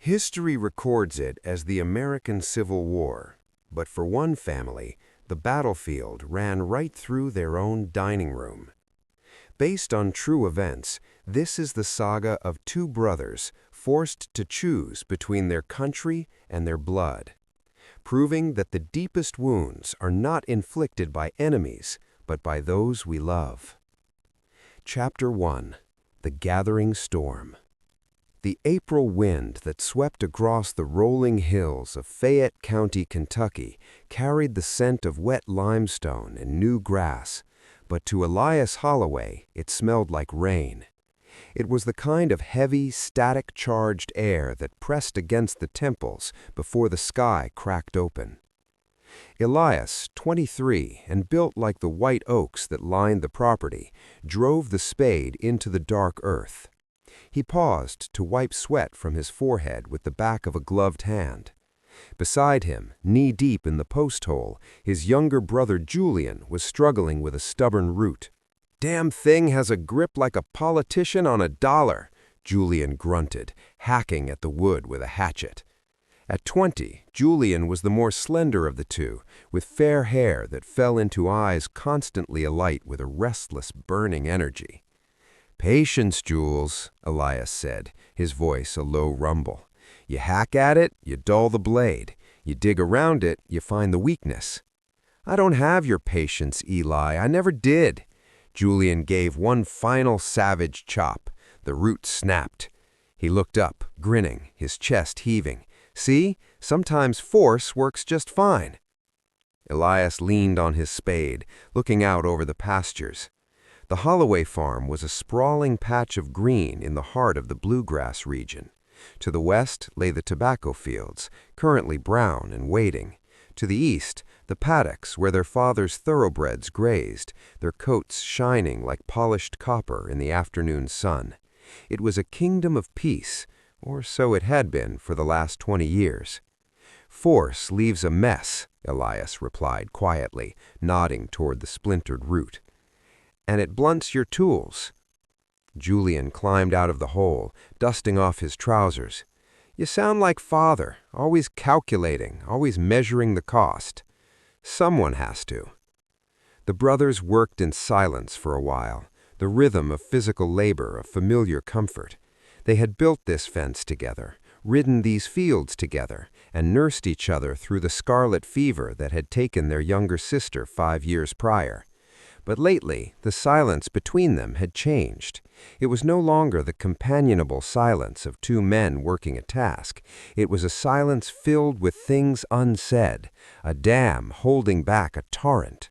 History records it as the American Civil War, but for one family, the battlefield ran right through their own dining room. Based on true events, this is the saga of two brothers forced to choose between their country and their blood, proving that the deepest wounds are not inflicted by enemies, but by those we love. Chapter 1: The Gathering Storm. The April wind that swept across the rolling hills of Fayette County, Kentucky, carried the scent of wet limestone and new grass, but to Elias Holloway it smelled like rain. It was the kind of heavy, static-charged air that pressed against the temples before the sky cracked open. Elias, 23, and built like the white oaks that lined the property, drove the spade into the dark earth. He paused to wipe sweat from his forehead with the back of a gloved hand. Beside him, knee-deep in the post hole, his younger brother Julian was struggling with a stubborn root. "Damn thing has a grip like a politician on a dollar," Julian grunted, hacking at the wood with a hatchet. At 20, Julian was the more slender of the two, with fair hair that fell into eyes constantly alight with a restless, burning energy. "Patience, Jules," Elias said, his voice a low rumble. "You hack at it, you dull the blade. You dig around it, you find the weakness." "I don't have your patience, Eli. I never did." Julian gave one final savage chop. The root snapped. He looked up, grinning, his chest heaving. "See? Sometimes force works just fine." Elias leaned on his spade, looking out over the pastures. The Holloway farm was a sprawling patch of green in the heart of the Bluegrass region. To the west lay the tobacco fields, currently brown and waiting. To the east, the paddocks where their fathers' thoroughbreds grazed, their coats shining like polished copper in the afternoon sun. It was a kingdom of peace, or so it had been for the last 20 years. "Force leaves a mess," Elias replied quietly, nodding toward the splintered root. "And it blunts your tools." Julian climbed out of the hole, dusting off his trousers. "You sound like father, always calculating, always measuring the cost." "Someone has to." The brothers worked in silence for a while, the rhythm of physical labor a familiar comfort. They had built this fence together, ridden these fields together, and nursed each other through the scarlet fever that had taken their younger sister 5 years prior. But lately, the silence between them had changed. It was no longer the companionable silence of two men working a task. It was a silence filled with things unsaid, a dam holding back a torrent.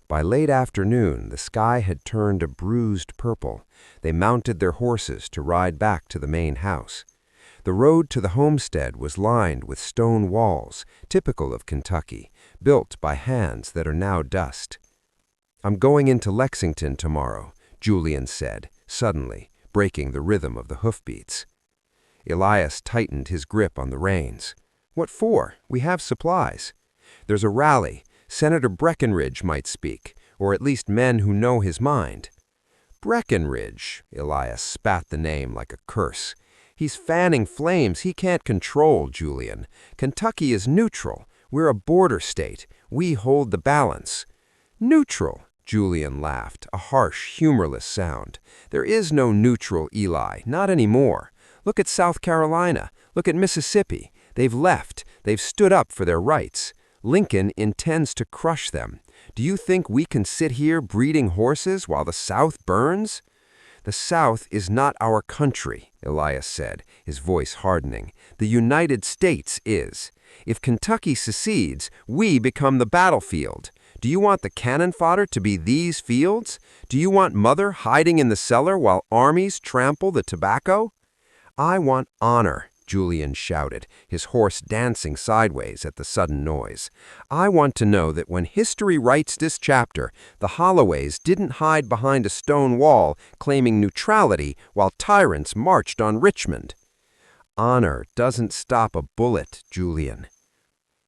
By late afternoon, the sky had turned a bruised purple. They mounted their horses to ride back to the main house. The road to the homestead was lined with stone walls, typical of Kentucky, built by hands that are now dust. "I'm going into Lexington tomorrow," Julian said, suddenly, breaking the rhythm of the hoofbeats. Elias tightened his grip on the reins. "What for? We have supplies." "There's a rally. Senator Breckinridge might speak, or at least men who know his mind." "Breckinridge," Elias spat the name like a curse. "He's fanning flames he can't control, Julian. Kentucky is neutral. We're a border state. We hold the balance." "Neutral?" Julian laughed, a harsh, humorless sound. "There is no neutral, Eli, not anymore. Look at South Carolina. Look at Mississippi. They've left. They've stood up for their rights. Lincoln intends to crush them. Do you think we can sit here breeding horses while the South burns?" "The South is not our country," Elias said, his voice hardening. "The United States is. If Kentucky secedes, we become the battlefield. Do you want the cannon fodder to be these fields? Do you want Mother hiding in the cellar while armies trample the tobacco?" "I want honor," Julian shouted, his horse dancing sideways at the sudden noise. "I want to know that when history writes this chapter, the Holloways didn't hide behind a stone wall claiming neutrality while tyrants marched on Richmond." "Honor doesn't stop a bullet, Julian."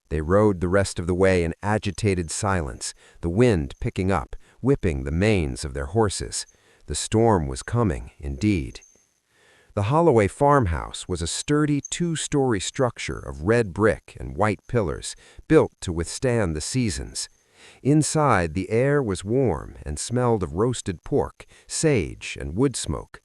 They rode the rest of the way in agitated silence, the wind picking up, whipping the manes of their horses. The storm was coming, indeed. The Holloway farmhouse was a sturdy two-story structure of red brick and white pillars, built to withstand the seasons. Inside, the air was warm and smelled of roasted pork, sage, and wood smoke.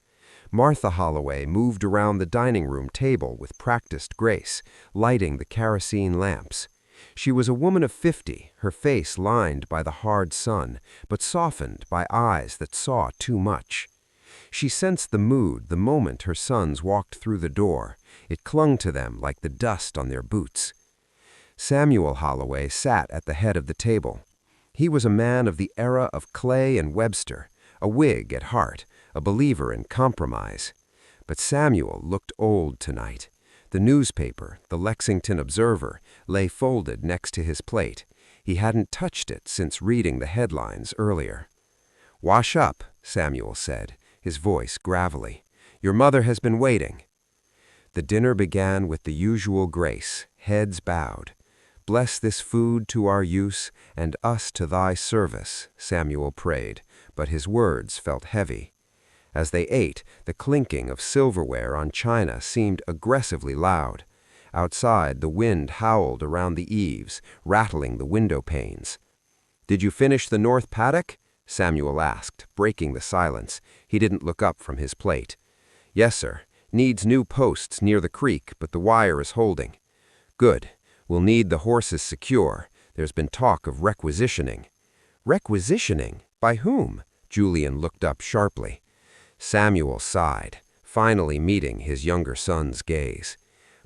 Martha Holloway moved around the dining room table with practiced grace, lighting the kerosene lamps. She was a woman of 50, her face lined by the hard sun, but softened by eyes that saw too much. She sensed the mood the moment her sons walked through the door. It clung to them like the dust on their boots. Samuel Holloway sat at the head of the table. He was a man of the era of Clay and Webster, a Whig at heart, a believer in compromise. But Samuel looked old tonight. The newspaper, the Lexington Observer, lay folded next to his plate. He hadn't touched it since reading the headlines earlier. "Wash up," Samuel said, his voice gravelly. "Your mother has been waiting." The dinner began with the usual grace, heads bowed. "Bless this food to our use, and us to thy service," Samuel prayed, but his words felt heavy. As they ate, the clinking of silverware on china seemed aggressively loud. Outside, the wind howled around the eaves, rattling the window panes. "Did you finish the north paddock?" Samuel asked, breaking the silence. He didn't look up from his plate. "Yes, sir. Needs new posts near the creek, but the wire is holding." "Good. We'll need the horses secure. There's been talk of requisitioning." "Requisitioning? By whom?" Julian looked up sharply. Samuel sighed, finally meeting his younger son's gaze.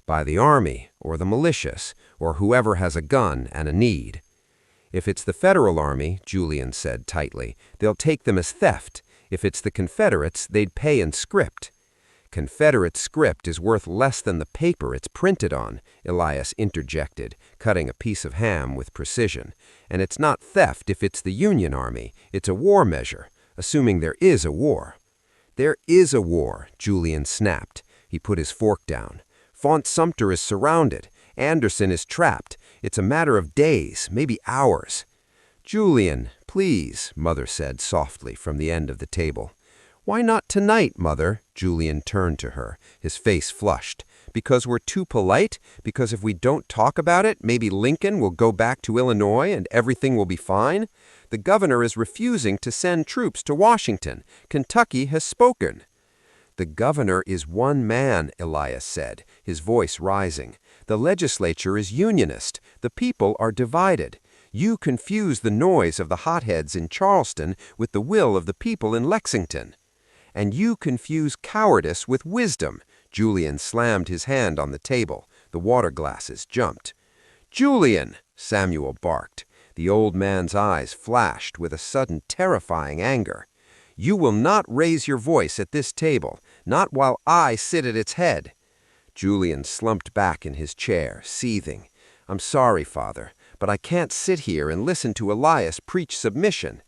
"By the army, or the militias, or whoever has a gun and a need." "If it's the Federal Army," Julian said tightly, "they'll take them as theft. If it's the Confederates, they'd pay in script." "Confederate script is worth less than the paper it's printed on," Elias interjected, cutting a piece of ham with precision. "And it's not theft if it's the Union Army. It's a war measure, assuming there is a war." "There is a war," Julian snapped. He put his fork down. "Fort Sumter is surrounded. Anderson is trapped. It's a matter of days, maybe hours." "Julian, please," Mother said softly from the end of the table. "Why not tonight, Mother?" Julian turned to her, his face flushed. "Because we're too polite? Because if we don't talk about it, maybe Lincoln will go back to Illinois and everything will be fine? The governor is refusing to send troops to Washington. Kentucky has spoken." "The governor is one man," Elias said, his voice rising. "The legislature is unionist. The people are divided. You confuse the noise of the hotheads in Charleston with the will of the people in Lexington. And you confuse cowardice with wisdom." Julian slammed his hand on the table. The water glasses jumped. "Julian!" Samuel barked. The old man's eyes flashed with a sudden terrifying anger. "You will not raise your voice at this table, not while I sit at its head." Julian slumped back in his chair, seething. "I'm sorry, Father, but I can't sit here and listen to Elias preach submission."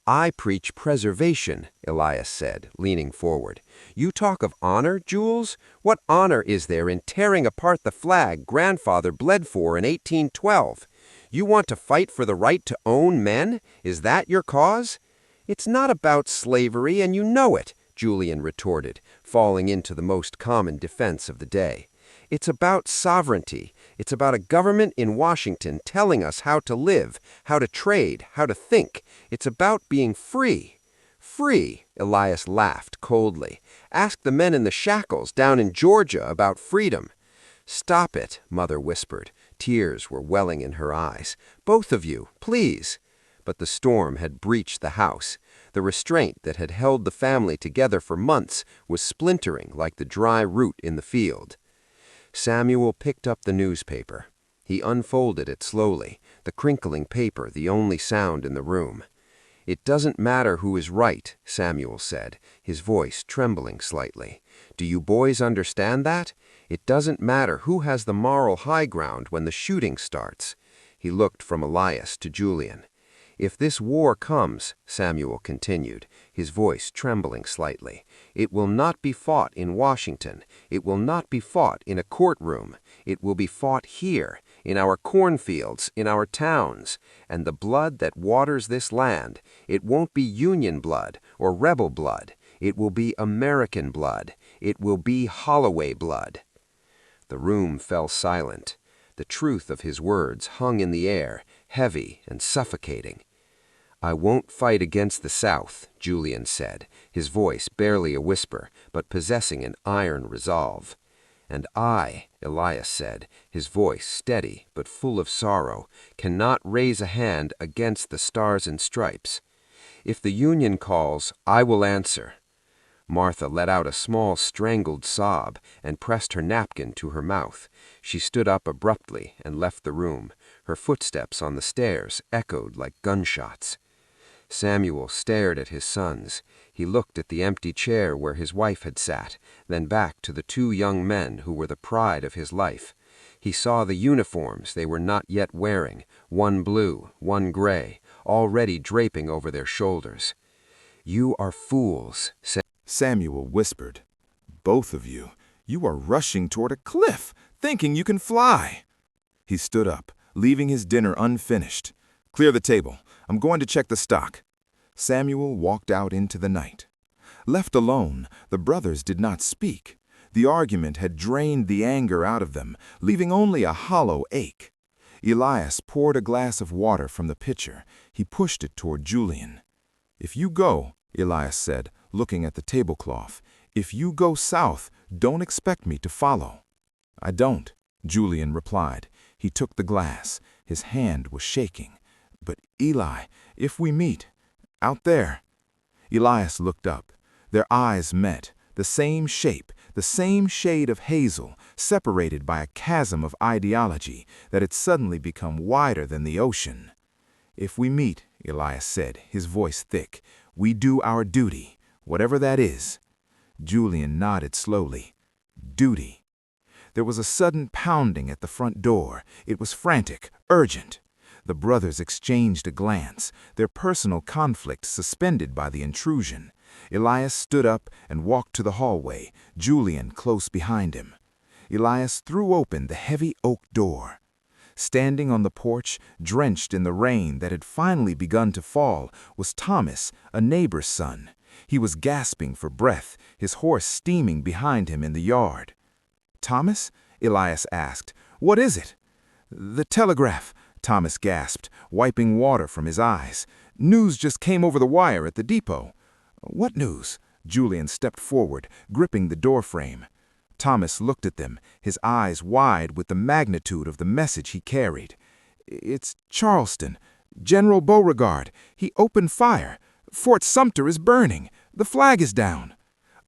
"I preach preservation," Elias said, leaning forward. "You talk of honor, Jules? What honor is there in tearing apart the flag Grandfather bled for in 1812? You want to fight for the right to own men? Is that your cause?" "It's not about slavery, and you know it," Julian retorted, falling into the most common defense of the day. "It's about sovereignty. It's about a government in Washington telling us how to live, how to trade, how to think. It's about being free." "Free?" Elias laughed coldly. "Ask the men in the shackles down in Georgia about freedom." "Stop it," Mother whispered. Tears were welling in her eyes. "Both of you, please." But the storm had breached the house. The restraint that had held the family together for months was splintering like the dry root in the field. Samuel picked up the newspaper. He unfolded it slowly, the crinkling paper the only sound in the room. "It doesn't matter who is right," Samuel said, his voice trembling slightly. "Do you boys understand that? It doesn't matter who has the moral high ground when the shooting starts." He looked from Elias to Julian. "If this war comes," Samuel continued, his voice trembling slightly, "it will not be fought in Washington. It will not be fought in a courtroom. It will be fought here, in our cornfields, in our towns. And the blood that waters this land, it won't be Union blood or rebel blood. It will be American blood. It will be Holloway blood." The room fell silent. The truth of his words hung in the air, heavy and suffocating. "I won't fight against the South," Julian said, his voice barely a whisper, but possessing an iron resolve. "And I," Elias said, his voice steady but full of sorrow, "cannot raise a hand against the Stars and Stripes. If the Union calls, I will answer." Martha let out a small strangled sob and pressed her napkin to her mouth. She stood up abruptly and left the room. Her footsteps on the stairs echoed like gunshots. Samuel stared at his sons. He looked at the empty chair where his wife had sat, then back to the two young men who were the pride of his life. He saw the uniforms they were not yet wearing, one blue, one gray, already draping over their shoulders. "You are fools," Samuel whispered. "Both of you, you are rushing toward a cliff, thinking you can fly." He stood up, leaving his dinner unfinished. "Clear the table. I'm going to check the stock." Samuel walked out into the night. Left alone, the brothers did not speak. The argument had drained the anger out of them, leaving only a hollow ache. Elias poured a glass of water from the pitcher. He pushed it toward Julian. "If you go," Elias said, looking at the tablecloth, "if you go south, don't expect me to follow." "I don't," Julian replied. He took the glass. His hand was shaking. "But Eli, if we meet, out there." Elias looked up. Their eyes met, the same shape, the same shade of hazel, separated by a chasm of ideology that had suddenly become wider than the ocean. "If we meet," Elias said, his voice thick, "we do our duty, whatever that is." Julian nodded slowly. Duty. There was a sudden pounding at the front door. It was frantic, urgent. The brothers exchanged a glance, their personal conflict suspended by the intrusion. Elias stood up and walked to the hallway, Julian close behind him. Elias threw open the heavy oak door. Standing on the porch, drenched in the rain that had finally begun to fall, was Thomas, a neighbor's son. He was gasping for breath, his horse steaming behind him in the yard. "Thomas?" Elias asked. "What is it?" "The telegraph," Thomas gasped, wiping water from his eyes. "News just came over the wire at the depot." "What news?" Julian stepped forward, gripping the doorframe. Thomas looked at them, his eyes wide with the magnitude of the message he carried. "It's Charleston. General Beauregard. He opened fire. Fort Sumter is burning. The flag is down."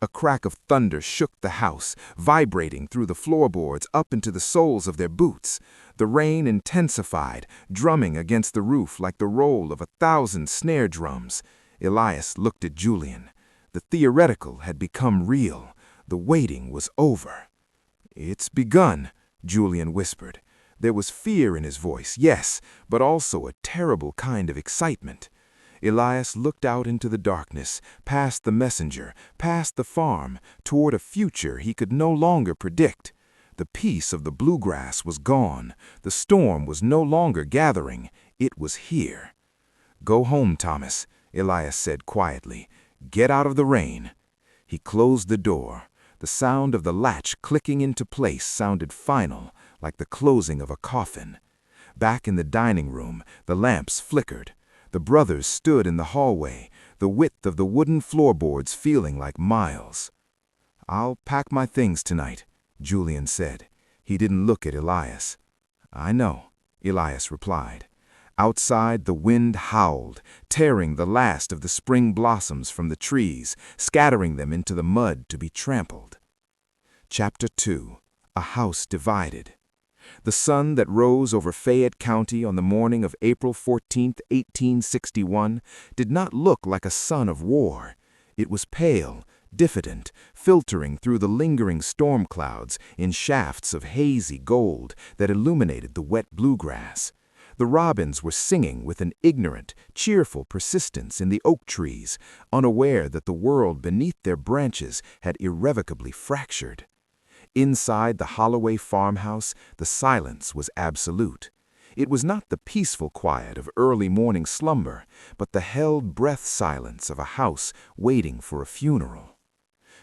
A crack of thunder shook the house, vibrating through the floorboards up into the soles of their boots. The rain intensified, drumming against the roof like the roll of 1,000 snare drums. Elias looked at Julian. The theoretical had become real. The waiting was over. "It's begun," Julian whispered. There was fear in his voice, yes, but also a terrible kind of excitement. Elias looked out into the darkness, past the messenger, past the farm, toward a future he could no longer predict. The peace of the Bluegrass was gone. The storm was no longer gathering. It was here. "Go home, Thomas," Elias said quietly. "Get out of the rain." He closed the door. The sound of the latch clicking into place sounded final, like the closing of a coffin. Back in the dining room, the lamps flickered. The brothers stood in the hallway, the width of the wooden floorboards feeling like miles. "I'll pack my things tonight," Julian said. He didn't look at Elias. "I know," Elias replied. Outside, the wind howled, tearing the last of the spring blossoms from the trees, scattering them into the mud to be trampled. Chapter 2. A House Divided. The sun that rose over Fayette County on the morning of April 14, 1861, did not look like a sun of war. It was pale, diffident, filtering through the lingering storm clouds in shafts of hazy gold that illuminated the wet bluegrass. The robins were singing with an ignorant, cheerful persistence in the oak trees, unaware that the world beneath their branches had irrevocably fractured. Inside the Holloway farmhouse, the silence was absolute. It was not the peaceful quiet of early morning slumber, but the held-breath silence of a house waiting for a funeral.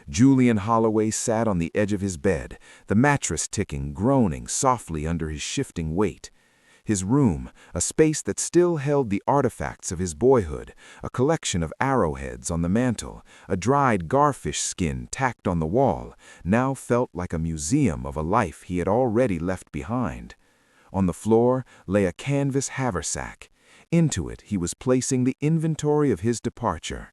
Julian Holloway sat on the edge of his bed, the mattress ticking, groaning softly under his shifting weight. His room, a space that still held the artifacts of his boyhood, a collection of arrowheads on the mantel, a dried garfish skin tacked on the wall, now felt like a museum of a life he had already left behind. On the floor lay a canvas haversack. Into it he was placing the inventory of his departure.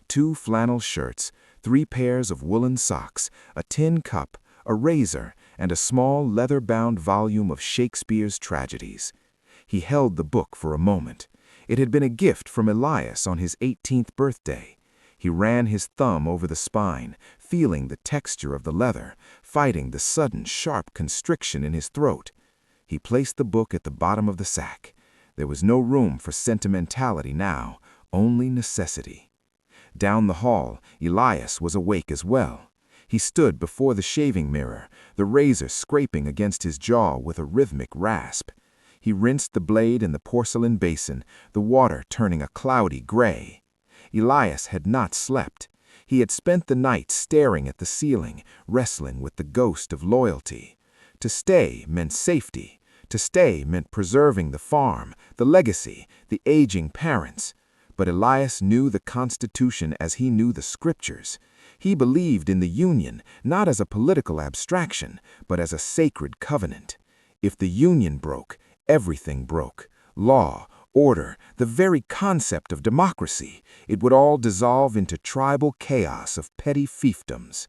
2 flannel shirts, 3 pairs of woolen socks, a tin cup, a razor, and a small leather-bound volume of Shakespeare's tragedies. He held the book for a moment. It had been a gift from Elias on his 18th birthday. He ran his thumb over the spine, feeling the texture of the leather, fighting the sudden, sharp constriction in his throat. He placed the book at the bottom of the sack. There was no room for sentimentality now, only necessity. Down the hall, Elias was awake as well. He stood before the shaving mirror, the razor scraping against his jaw with a rhythmic rasp. He rinsed the blade in the porcelain basin, the water turning a cloudy gray. Elias had not slept. He had spent the night staring at the ceiling, wrestling with the ghost of loyalty. To stay meant safety. To stay meant preserving the farm, the legacy, the aging parents. But Elias knew the Constitution as he knew the Scriptures. He believed in the Union, not as a political abstraction, but as a sacred covenant. If the Union broke, everything broke. Law, order, the very concept of democracy. It would all dissolve into tribal chaos of petty fiefdoms.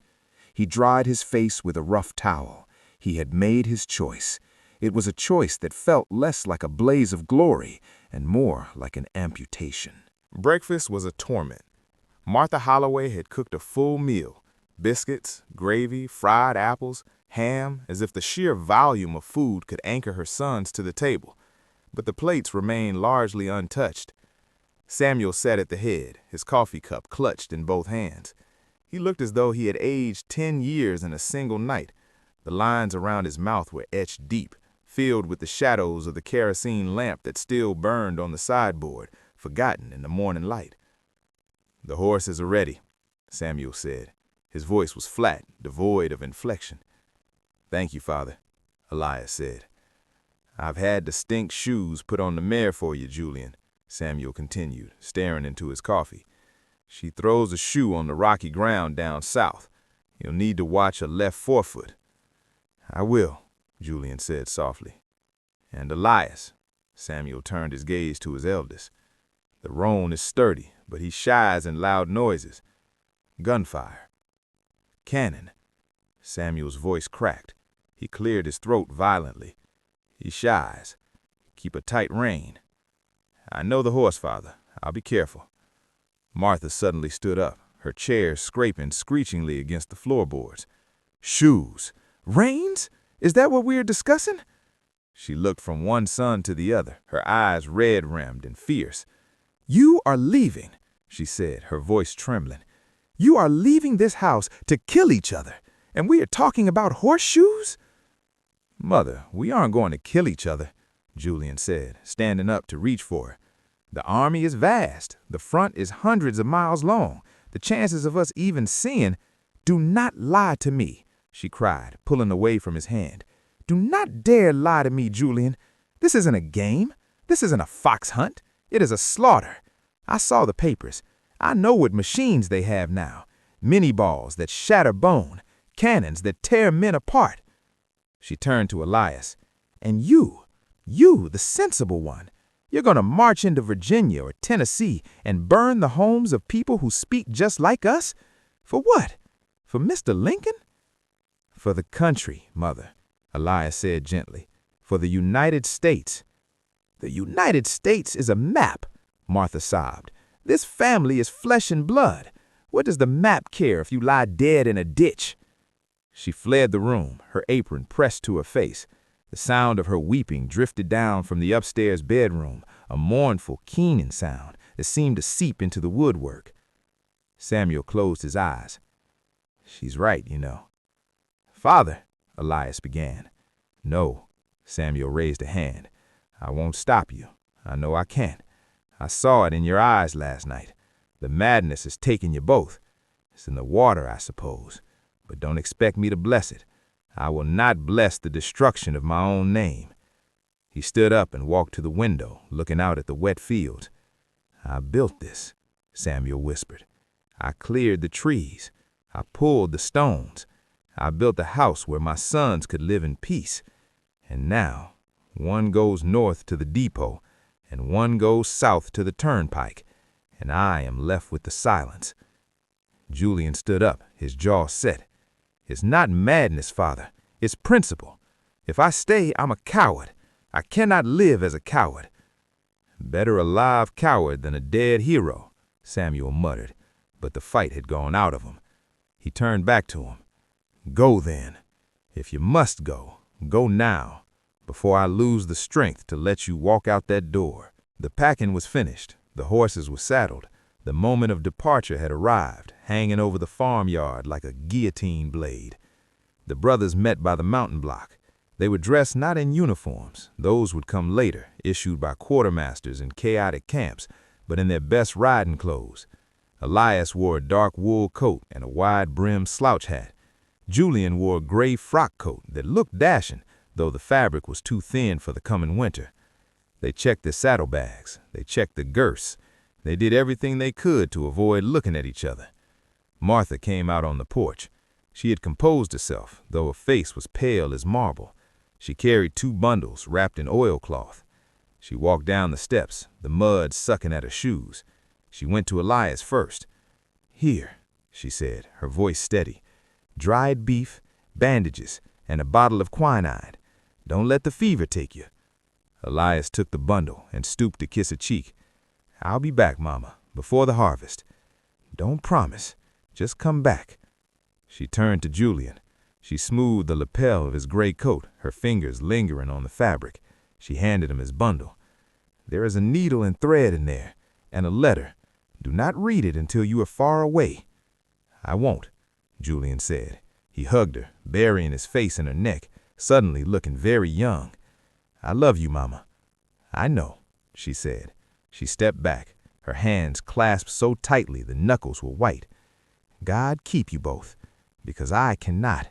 He dried his face with a rough towel. He had made his choice. It was a choice that felt less like a blaze of glory and more like an amputation. Breakfast was a torment. Martha Holloway had cooked a full meal. Biscuits, gravy, fried apples, ham, as if the sheer volume of food could anchor her sons to the table. But the plates remained largely untouched. Samuel sat at the head, his coffee cup clutched in both hands. He looked as though he had aged 10 years in a single night. The lines around his mouth were etched deep, filled with the shadows of the kerosene lamp that still burned on the sideboard, forgotten in the morning light. "The horses are ready," Samuel said. His voice was flat, devoid of inflection. "Thank you, Father," Elias said. "I've had distinct shoes put on the mare for you, Julian," Samuel continued, staring into his coffee. "She throws a shoe on the rocky ground down south. You'll need to watch her left forefoot." "I will," Julian said softly. "And Elias," Samuel turned his gaze to his eldest. "The roan is sturdy, but he shies in loud noises. Gunfire. Cannon." Samuel's voice cracked. He cleared his throat violently. "He shies. Keep a tight rein." "I know the horse, Father. I'll be careful." Martha suddenly stood up, her chair scraping screechingly against the floorboards. "Shoes? Reins? Is that what we're discussing?" She looked from one son to the other, her eyes red-rimmed and fierce. "You are leaving," she said, her voice trembling. "You are leaving this house to kill each other, and we are talking about horseshoes?" "Mother, we aren't going to kill each other," Julian said, standing up to reach for her. "The army is vast. The front is hundreds of miles long. The chances of us even seeing—" "Do not lie to me," she cried, pulling away from his hand. "Do not dare lie to me, Julian. This isn't a game. This isn't a fox hunt. It is a slaughter. I saw the papers. I know what machines they have now. Mini-balls that shatter bone. Cannons that tear men apart." She turned to Elias. "And you, the sensible one, you're going to march into Virginia or Tennessee and burn the homes of people who speak just like us? For what? For Mr. Lincoln?" "For the country, Mother," Elias said gently. "For the United States." "The United States is a map," Martha sobbed. "This family is flesh and blood. What does the map care if you lie dead in a ditch?" She fled the room, her apron pressed to her face. The sound of her weeping drifted down from the upstairs bedroom, a mournful, keening sound that seemed to seep into the woodwork. Samuel closed his eyes. "She's right, you know." "Father," Elias began. "No," Samuel raised a hand. "I won't stop you. I know I can't. I saw it in your eyes last night. The madness has taken you both. It's in the water, I suppose, but don't expect me to bless it. I will not bless the destruction of my own name." He stood up and walked to the window, looking out at the wet fields. "I built this," Samuel whispered. "I cleared the trees. I pulled the stones. I built a house where my sons could live in peace. And now, one goes north to the depot, and one goes south to the turnpike, and I am left with the silence." Julian stood up, his jaw set. "It's not madness, Father. It's principle. If I stay, I'm a coward. I cannot live as a coward." "Better a live coward than a dead hero," Samuel muttered, but the fight had gone out of him. He turned back to him. "Go then. If you must go, go now, before I lose the strength to let you walk out that door." The packing was finished. The horses were saddled. The moment of departure had arrived, hanging over the farmyard like a guillotine blade. The brothers met by the mountain block. They were dressed not in uniforms. Those would come later, issued by quartermasters in chaotic camps, but in their best riding clothes. Elias wore a dark wool coat and a wide-brimmed slouch hat. Julian wore a gray frock coat that looked dashing, though the fabric was too thin for the coming winter. They checked their saddlebags. They checked the girths. They did everything they could to avoid looking at each other. Martha came out on the porch. She had composed herself, though her face was pale as marble. She carried 2 bundles wrapped in oilcloth. She walked down the steps, the mud sucking at her shoes. She went to Elias first. "Here," she said, her voice steady. "Dried beef, bandages, and a bottle of quinine. Don't let the fever take you." Elias took the bundle and stooped to kiss her cheek. "I'll be back, Mama, before the harvest." "Don't promise. Just come back." She turned to Julian. She smoothed the lapel of his gray coat, her fingers lingering on the fabric. She handed him his bundle. "There is a needle and thread in there, and a letter. Do not read it until you are far away." "I won't," Julian said. He hugged her, burying his face in her neck, suddenly looking very young. "I love you, Mama." "I know," she said. She stepped back, her hands clasped so tightly the knuckles were white. "God keep you both, because I cannot."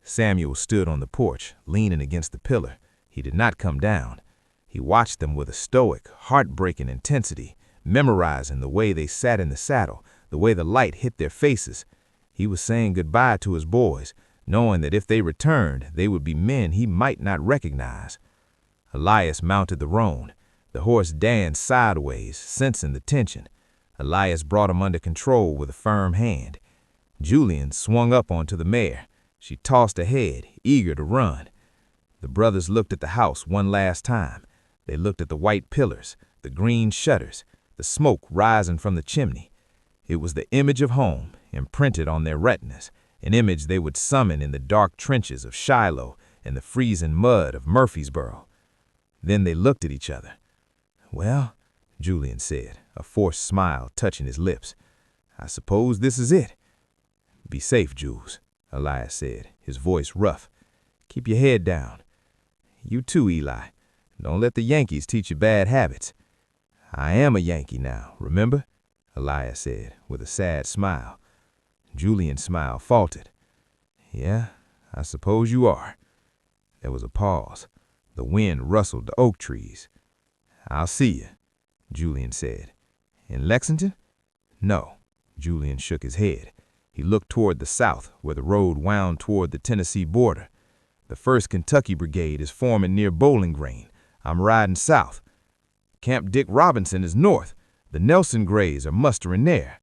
Samuel stood on the porch, leaning against the pillar. He did not come down. He watched them with a stoic, heartbreaking intensity, memorizing the way they sat in the saddle, the way the light hit their faces. He was saying goodbye to his boys, knowing that if they returned, they would be men he might not recognize. Elias mounted the roan. The horse danced sideways, sensing the tension. Elias brought him under control with a firm hand. Julian swung up onto the mare. She tossed her head, eager to run. The brothers looked at the house one last time. They looked at the white pillars, the green shutters, the smoke rising from the chimney. It was the image of home, imprinted on their retinas, an image they would summon in the dark trenches of Shiloh and the freezing mud of Murfreesboro. Then they looked at each other. "Well," Julian said, a forced smile touching his lips, "I suppose this is it." "Be safe, Jules," Elias said, his voice rough. "Keep your head down. You too, Eli. Don't let the Yankees teach you bad habits." "I am a Yankee now, remember?" Elias said, with a sad smile. Julian's smile faltered. "Yeah, I suppose you are." There was a pause. The wind rustled the oak trees. "I'll see you," Julian said. "In Lexington?" "No." Julian shook his head. He looked toward the south, where the road wound toward the Tennessee border. "The 1st Kentucky Brigade is forming near Bowling Green. I'm riding south. Camp Dick Robinson is north. The Nelson Grays are mustering there."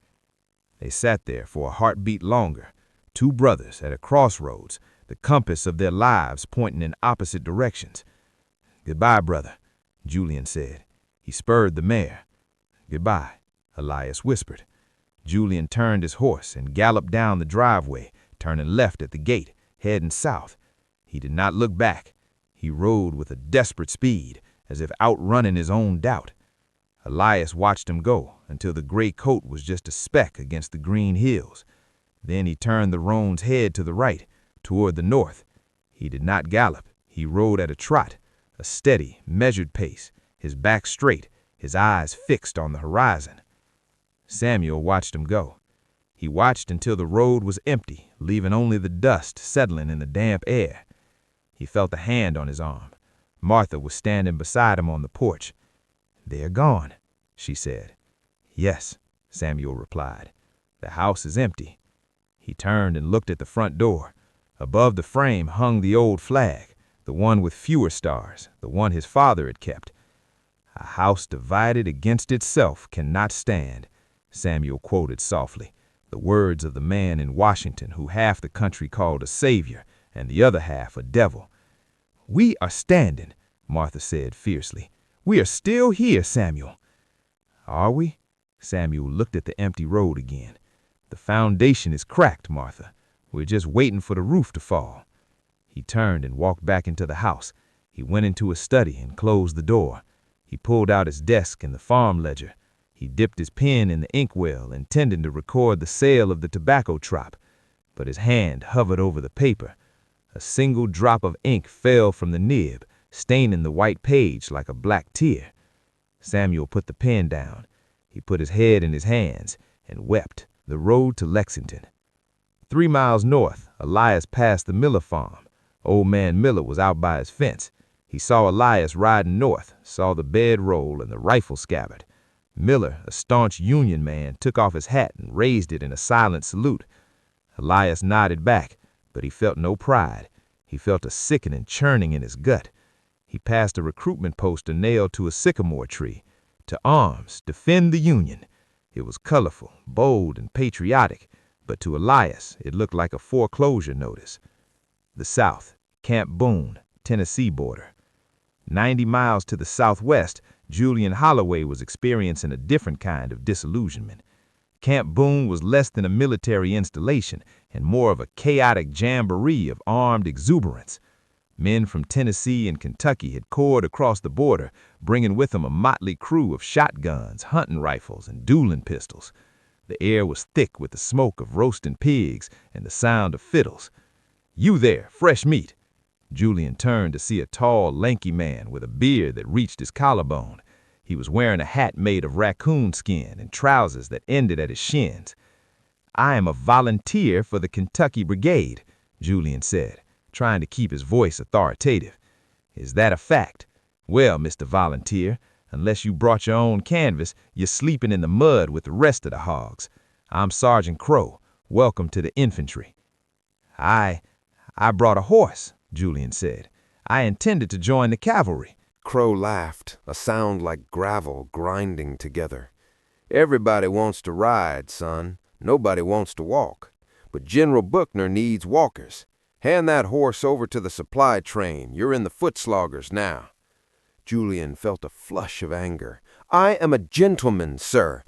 They sat there for a heartbeat longer, 2 brothers at a crossroads, the compass of their lives pointing in opposite directions. "Goodbye, brother," Julian said. He spurred the mare. "Goodbye," Elias whispered. Julian turned his horse and galloped down the driveway, turning left at the gate, heading south. He did not look back. He rode with a desperate speed, as if outrunning his own doubt. Elias watched him go until the gray coat was just a speck against the green hills. Then he turned the roan's head to the right, toward the north. He did not gallop. He rode at a trot, a steady, measured pace, his back straight, his eyes fixed on the horizon. Samuel watched him go. He watched until the road was empty, leaving only the dust settling in the damp air. He felt a hand on his arm. Martha was standing beside him on the porch. "They're gone," she said. "Yes," Samuel replied. "The house is empty." He turned and looked at the front door. Above the frame hung the old flag, the one with fewer stars, the one his father had kept. "A house divided against itself cannot stand," Samuel quoted softly, the words of the man in Washington who half the country called a savior and the other half a devil. "We are standing," Martha said fiercely. "We are still here, Samuel." "Are we?" Samuel looked at the empty road again. "The foundation is cracked, Martha. We're just waiting for the roof to fall." He turned and walked back into the house. He went into his study and closed the door. He pulled out his desk and the farm ledger. He dipped his pen in the inkwell, intending to record the sale of the tobacco crop, but his hand hovered over the paper. A single drop of ink fell from the nib, staining the white page like a black tear. Samuel put the pen down. He put his head in his hands and wept. The road to Lexington. 3 miles north, Elias passed the Miller farm. Old man Miller was out by his fence. He saw Elias riding north, saw the bedroll and the rifle scabbard. Miller, a staunch Union man, took off his hat and raised it in a silent salute. Elias nodded back, but he felt no pride. He felt a sickening churning in his gut. He passed a recruitment poster nailed to a sycamore tree. "To arms, defend the Union." It was colorful, bold, and patriotic, but to Elias it looked like a foreclosure notice. The South, Camp Boone, Tennessee border. 90 miles to the southwest, Julian Holloway was experiencing a different kind of disillusionment. Camp Boone was less than a military installation and more of a chaotic jamboree of armed exuberance. Men from Tennessee and Kentucky had poured across the border, bringing with them a motley crew of shotguns, hunting rifles, and dueling pistols. The air was thick with the smoke of roasting pigs and the sound of fiddles. "You there, fresh meat." Julian turned to see a tall, lanky man with a beard that reached his collarbone. He was wearing a hat made of raccoon skin and trousers that ended at his shins. "I am a volunteer for the Kentucky Brigade," Julian said, trying to keep his voice authoritative. "Is that a fact? Well, Mr. Volunteer, unless you brought your own canvas, you're sleeping in the mud with the rest of the hogs. I'm Sergeant Crow. Welcome to the infantry." I brought a horse," Julian said. "I intended to join the cavalry." Crow laughed, a sound like gravel grinding together. "Everybody wants to ride, son. Nobody wants to walk. But General Buckner needs walkers. Hand that horse over to the supply train. You're in the footsloggers now." Julian felt a flush of anger. "I am a gentleman, sir.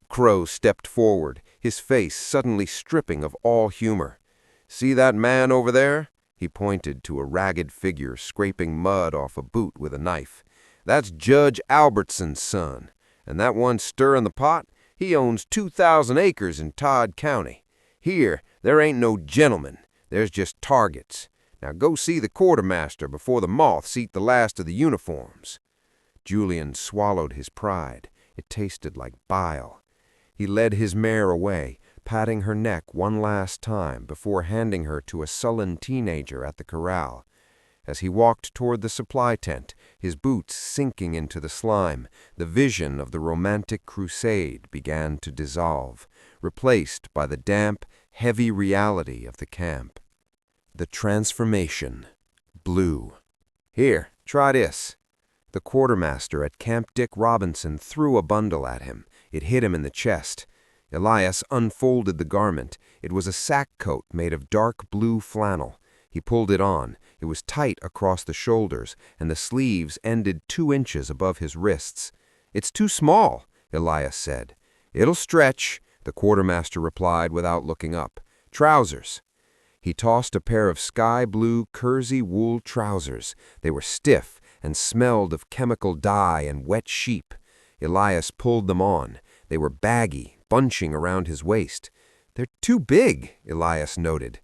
Crow stepped forward, his face suddenly stripping of all humor. "See that man over there?" He pointed to a ragged figure scraping mud off a boot with a knife. "That's Judge Albertson's son. And that one stirring the pot, he owns 2,000 acres in Todd County. Here, there ain't no gentlemen. There's just targets. Now go see the quartermaster before the moths eat the last of the uniforms." Julian swallowed his pride. It tasted like bile. He led his mare away, patting her neck one last time before handing her to a sullen teenager at the corral. As he walked toward the supply tent, his boots sinking into the slime, the vision of the romantic crusade began to dissolve, replaced by the damp, heavy reality of the camp. The transformation. Blue. "Here, try this." The quartermaster at Camp Dick Robinson threw a bundle at him. It hit him in the chest. Elias unfolded the garment. It was a sack coat made of dark blue flannel. He pulled it on. It was tight across the shoulders, and the sleeves ended 2 inches above his wrists. "It's too small," Elias said. "It'll stretch," the quartermaster replied without looking up. "Trousers." He tossed a pair of sky-blue kersey wool trousers. They were stiff and smelled of chemical dye and wet sheep. Elias pulled them on. They were baggy, bunching around his waist. "They're too big," Elias noted.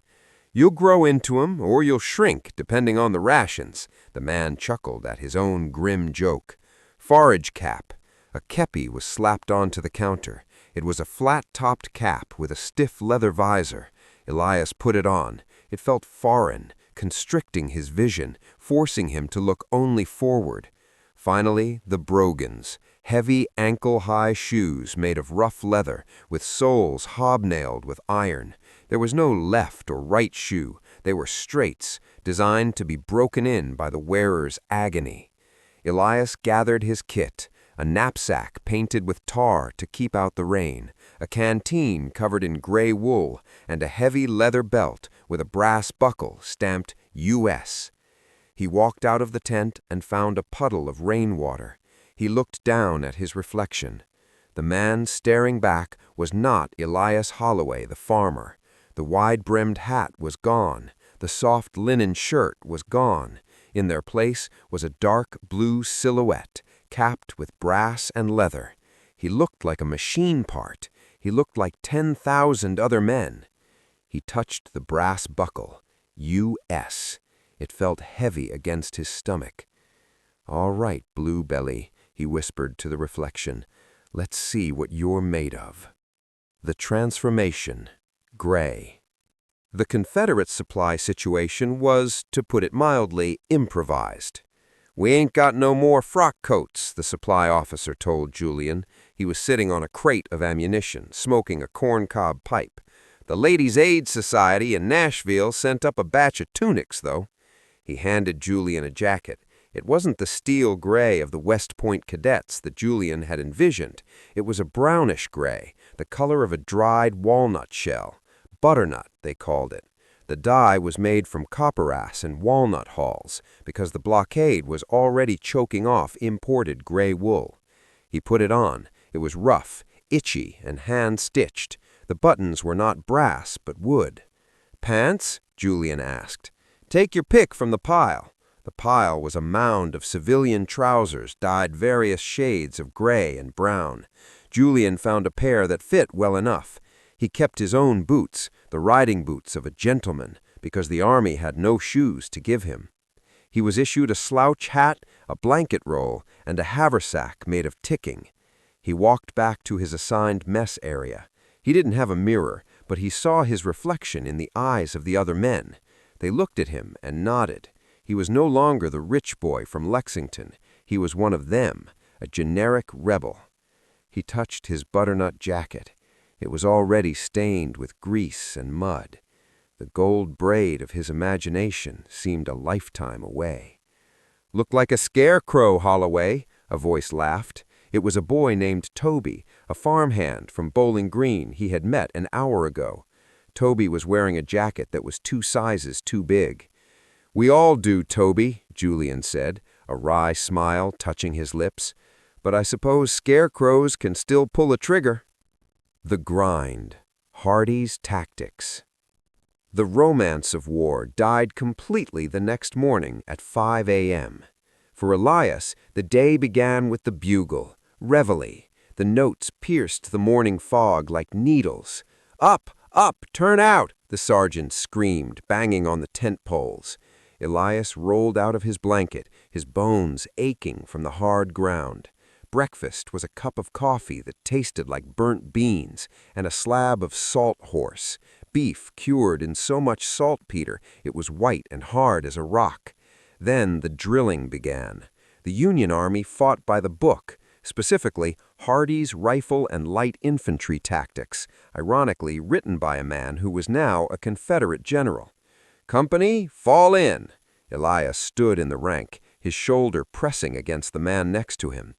"You'll grow into 'em, or you'll shrink, depending on the rations." The man chuckled at his own grim joke. "Forage cap." A kepi was slapped onto the counter. It was a flat-topped cap with a stiff leather visor. Elias put it on. It felt foreign, constricting his vision, forcing him to look only forward. Finally, the brogans, heavy ankle-high shoes made of rough leather, with soles hobnailed with iron. There was no left or right shoe. They were straights, designed to be broken in by the wearer's agony. Elias gathered his kit, a knapsack painted with tar to keep out the rain, a canteen covered in gray wool, and a heavy leather belt with a brass buckle stamped U.S. He walked out of the tent and found a puddle of rainwater. He looked down at his reflection. The man staring back was not Elias Holloway, the farmer. The wide-brimmed hat was gone. The soft linen shirt was gone. In their place was a dark blue silhouette, capped with brass and leather. He looked like a machine part. He looked like 10,000 other men. He touched the brass buckle, U.S. It felt heavy against his stomach. "All right, Blue Belly," he whispered to the reflection. "Let's see what you're made of." The transformation, gray. The Confederate supply situation was, to put it mildly, improvised. "We ain't got no more frock coats," the supply officer told Julian. He was sitting on a crate of ammunition, smoking a corncob pipe. "The Ladies' Aid Society in Nashville sent up a batch of tunics, though." He handed Julian a jacket. It wasn't the steel gray of the West Point cadets that Julian had envisioned. It was a brownish gray, the color of a dried walnut shell. Butternut, they called it. The dye was made from copperas and walnut hulls, because the blockade was already choking off imported gray wool. He put it on. It was rough, itchy, and hand-stitched. The buttons were not brass, but wood. "Pants?" Julian asked. "Take your pick from the pile." The pile was a mound of civilian trousers dyed various shades of gray and brown. Julian found a pair that fit well enough. He kept his own boots, the riding boots of a gentleman, because the army had no shoes to give him. He was issued a slouch hat, a blanket roll, and a haversack made of ticking. He walked back to his assigned mess area. He didn't have a mirror, but he saw his reflection in the eyes of the other men. They looked at him and nodded. He was no longer the rich boy from Lexington. He was one of them, a generic rebel. He touched his butternut jacket. It was already stained with grease and mud. The gold braid of his imagination seemed a lifetime away. "Look like a scarecrow, Holloway," a voice laughed. It was a boy named Toby, a farmhand from Bowling Green he had met an hour ago. Toby was wearing a jacket that was 2 sizes too big. "We all do, Toby," Julian said, a wry smile touching his lips. "But I suppose scarecrows can still pull a trigger." The grind. Hardy's tactics. The romance of war died completely the next morning at 5 a.m. For Elias, the day began with the bugle, reveille. The notes pierced the morning fog like needles. "Up! Up! Turn out!" the sergeant screamed, banging on the tent poles. Elias rolled out of his blanket, his bones aching from the hard ground. Breakfast was a cup of coffee that tasted like burnt beans and a slab of salt horse, beef cured in so much saltpeter it was white and hard as a rock. Then the drilling began. The Union Army fought by the book, specifically Hardy's rifle and light infantry tactics, ironically written by a man who was now a Confederate general. "Company, fall in!" Elias stood in the rank, his shoulder pressing against the man next to him.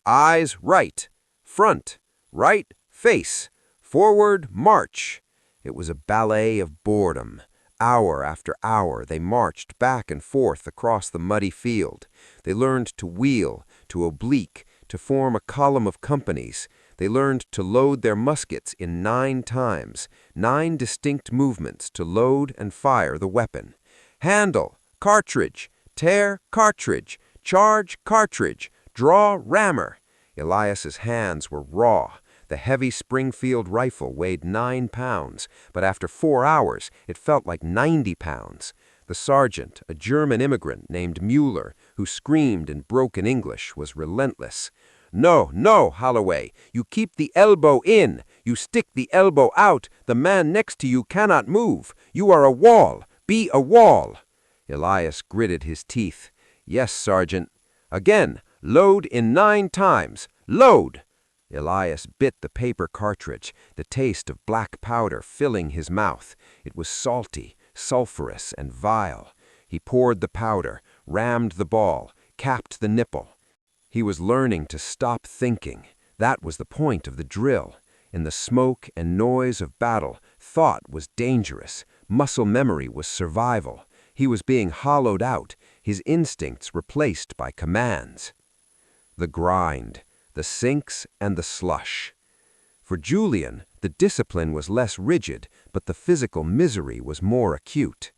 "Eyes right, front, right, face, forward, march." It was a ballet of boredom. Hour after hour, they marched back and forth across the muddy field. They learned to wheel, to oblique, to form a column of companies. They learned to load their muskets in 9 times, 9 distinct movements to load and fire the weapon. Handle, cartridge, tear, cartridge, charge, cartridge, draw, rammer. Elias's hands were raw. The heavy Springfield rifle weighed 9 pounds, but after 4 hours, it felt like 90 pounds. The sergeant, a German immigrant named Mueller, who screamed in broken English, was relentless. "No, no, Holloway, you keep the elbow in. You stick the elbow out. The man next to you cannot move. You are a wall. Be a wall." Elias gritted his teeth. "Yes, Sergeant." "Again. Load in 9 times. Load!" Elias bit the paper cartridge, the taste of black powder filling his mouth. It was salty, sulphurous, and vile. He poured the powder, rammed the ball, capped the nipple. He was learning to stop thinking. That was the point of the drill. In the smoke and noise of battle, thought was dangerous. Muscle memory was survival. He was being hollowed out, his instincts replaced by commands. The grind, the sinks, and the slush. For Julian, the discipline was less rigid, but the physical misery was more acute.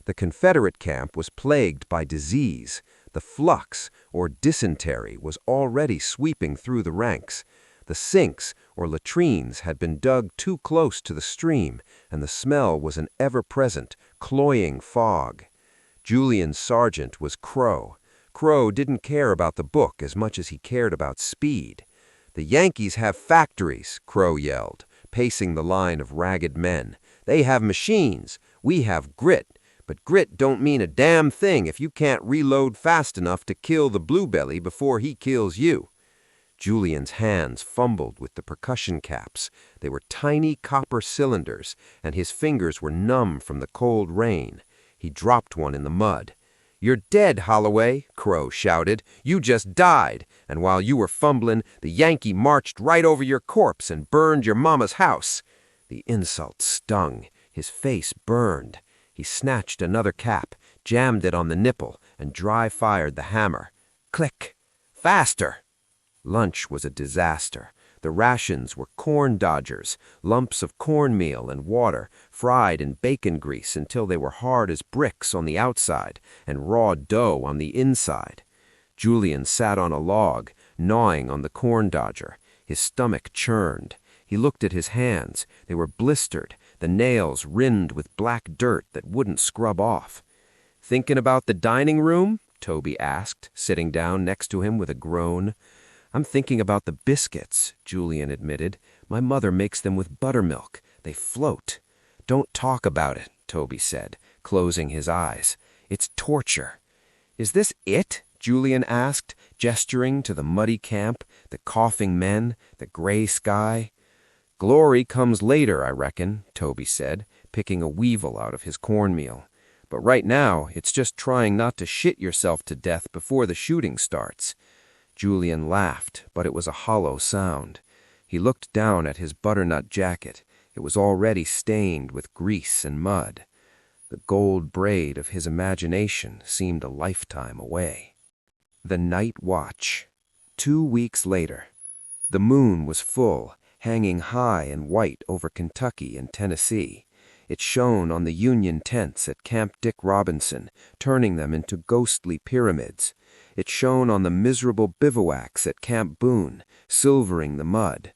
The Confederate camp was plagued by disease. The flux, or dysentery, was already sweeping through the ranks. The sinks, or latrines, had been dug too close to the stream, and the smell was an ever-present, cloying fog. Julian's sergeant was Crow. Crow didn't care about the book as much as he cared about speed. "The Yankees have factories," Crow yelled, pacing the line of ragged men. "They have machines. We have grit. But grit don't mean a damn thing if you can't reload fast enough to kill the bluebelly before he kills you." Julian's hands fumbled with the percussion caps. They were tiny copper cylinders, and his fingers were numb from the cold rain. He dropped one in the mud. "You're dead, Holloway," Crow shouted. "You just died, and while you were fumbling, the Yankee marched right over your corpse and burned your mama's house." The insult stung. His face burned. He snatched another cap, jammed it on the nipple, and dry-fired the hammer. Click! Faster! Lunch was a disaster. The rations were corn dodgers, lumps of cornmeal and water, fried in bacon grease until they were hard as bricks on the outside and raw dough on the inside. Julian sat on a log, gnawing on the corn dodger. His stomach churned. He looked at his hands. They were blistered, the nails rinned with black dirt that wouldn't scrub off. "Thinking about the dining room?" Toby asked, sitting down next to him with a groan. "I'm thinking about the biscuits," Julian admitted. "My mother makes them with buttermilk. They float." "Don't talk about it," Toby said, closing his eyes. "It's torture." "Is this it?" Julian asked, gesturing to the muddy camp, the coughing men, the gray sky. "Glory comes later, I reckon," Toby said, picking a weevil out of his cornmeal. "But right now, it's just trying not to shit yourself to death before the shooting starts." Julian laughed, but it was a hollow sound. He looked down at his butternut jacket. It was already stained with grease and mud. The gold braid of his imagination seemed a lifetime away. The night watch. 2 weeks later. The moon was full, hanging high and white over Kentucky and Tennessee. It shone on the Union tents at Camp Dick Robinson, turning them into ghostly pyramids. It shone on the miserable bivouacs at Camp Boone, silvering the mud.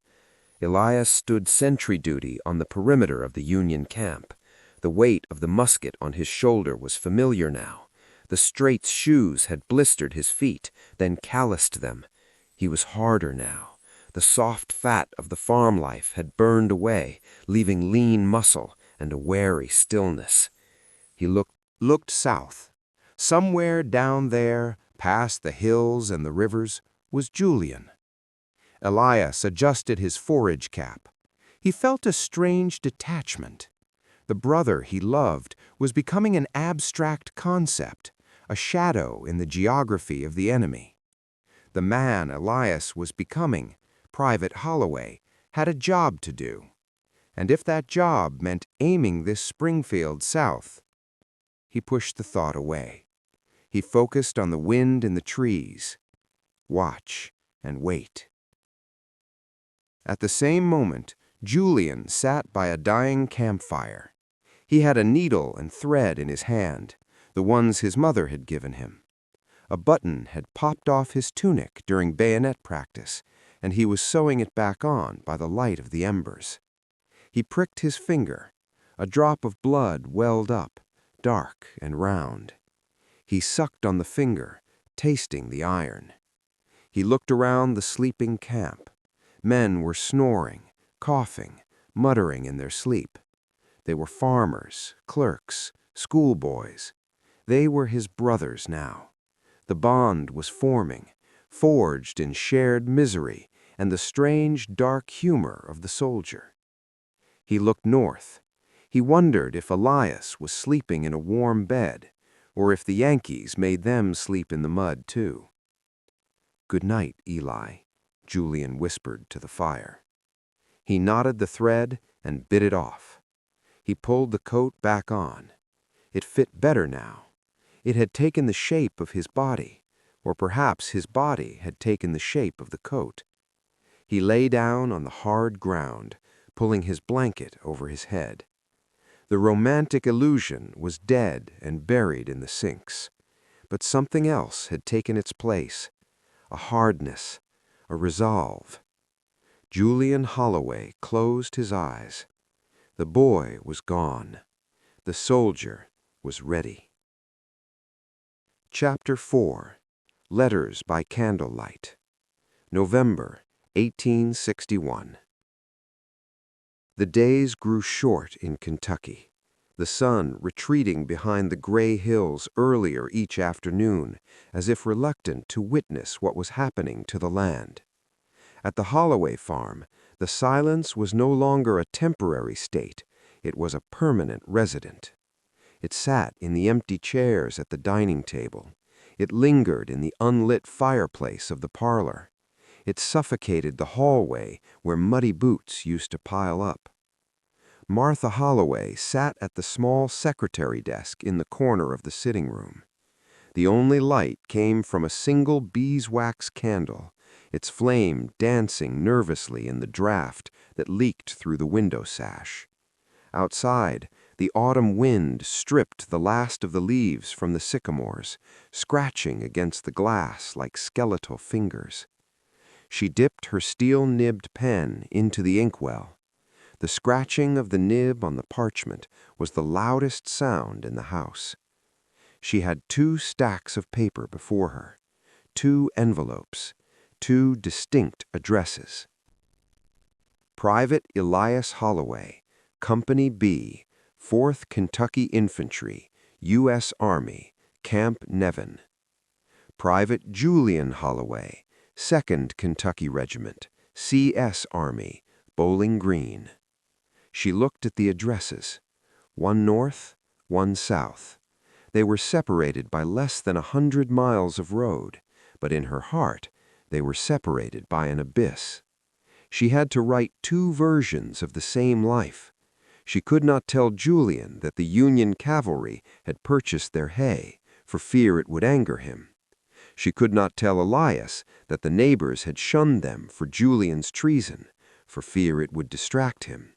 Elias stood sentry duty on the perimeter of the Union camp. The weight of the musket on his shoulder was familiar now. The Straight's shoes had blistered his feet, then calloused them. He was harder now. The soft fat of the farm life had burned away, leaving lean muscle and a wary stillness. He looked south. Somewhere down there, past the hills and the rivers, was Julian. Elias adjusted his forage cap. He felt a strange detachment. The brother he loved was becoming an abstract concept, a shadow in the geography of the enemy. The man Elias was becoming, Private Holloway, had a job to do. And if that job meant aiming this Springfield south, he pushed the thought away. He focused on the wind in the trees. Watch and wait. At the same moment, Julian sat by a dying campfire. He had a needle and thread in his hand, the ones his mother had given him. A button had popped off his tunic during bayonet practice, and he was sewing it back on by the light of the embers. He pricked his finger. A drop of blood welled up, dark and round. He sucked on the finger, tasting the iron. He looked around the sleeping camp. Men were snoring, coughing, muttering in their sleep. They were farmers, clerks, schoolboys. They were his brothers now. The bond was forming, forged in shared misery and the strange, dark humor of the soldier. He looked north. He wondered if Elias was sleeping in a warm bed, or if the Yankees made them sleep in the mud too. "Good night, Eli," Julian whispered to the fire. He knotted the thread and bit it off. He pulled the coat back on. It fit better now. It had taken the shape of his body, or perhaps his body had taken the shape of the coat. He lay down on the hard ground, pulling his blanket over his head. The romantic illusion was dead and buried in the sinks, but something else had taken its place, a hardness, a resolve. Julian Holloway closed his eyes. The boy was gone. The soldier was ready. Chapter 4. Letters by Candlelight. November 1861. The days grew short in Kentucky, the sun retreating behind the gray hills earlier each afternoon, as if reluctant to witness what was happening to the land. At the Holloway farm, the silence was no longer a temporary state, it was a permanent resident. It sat in the empty chairs at the dining table. It lingered in the unlit fireplace of the parlor. It suffocated the hallway where muddy boots used to pile up. Martha Holloway sat at the small secretary desk in the corner of the sitting room. The only light came from a single beeswax candle, its flame dancing nervously in the draft that leaked through the window sash. Outside, the autumn wind stripped the last of the leaves from the sycamores, scratching against the glass like skeletal fingers. She dipped her steel-nibbed pen into the inkwell. The scratching of the nib on the parchment was the loudest sound in the house. She had 2 stacks of paper before her, 2 envelopes, 2 distinct addresses. Private Elias Holloway, Company B, 4th Kentucky Infantry, U.S. Army, Camp Nevin. Private Julian Holloway, 2nd Kentucky Regiment, C.S. Army, Bowling Green. She looked at the addresses, 1 north, 1 south. They were separated by less than 100 miles of road, but in her heart they were separated by an abyss. She had to write 2 versions of the same life. She could not tell Julian that the Union cavalry had purchased their hay, for fear it would anger him. She could not tell Elias that the neighbors had shunned them for Julian's treason, for fear it would distract him.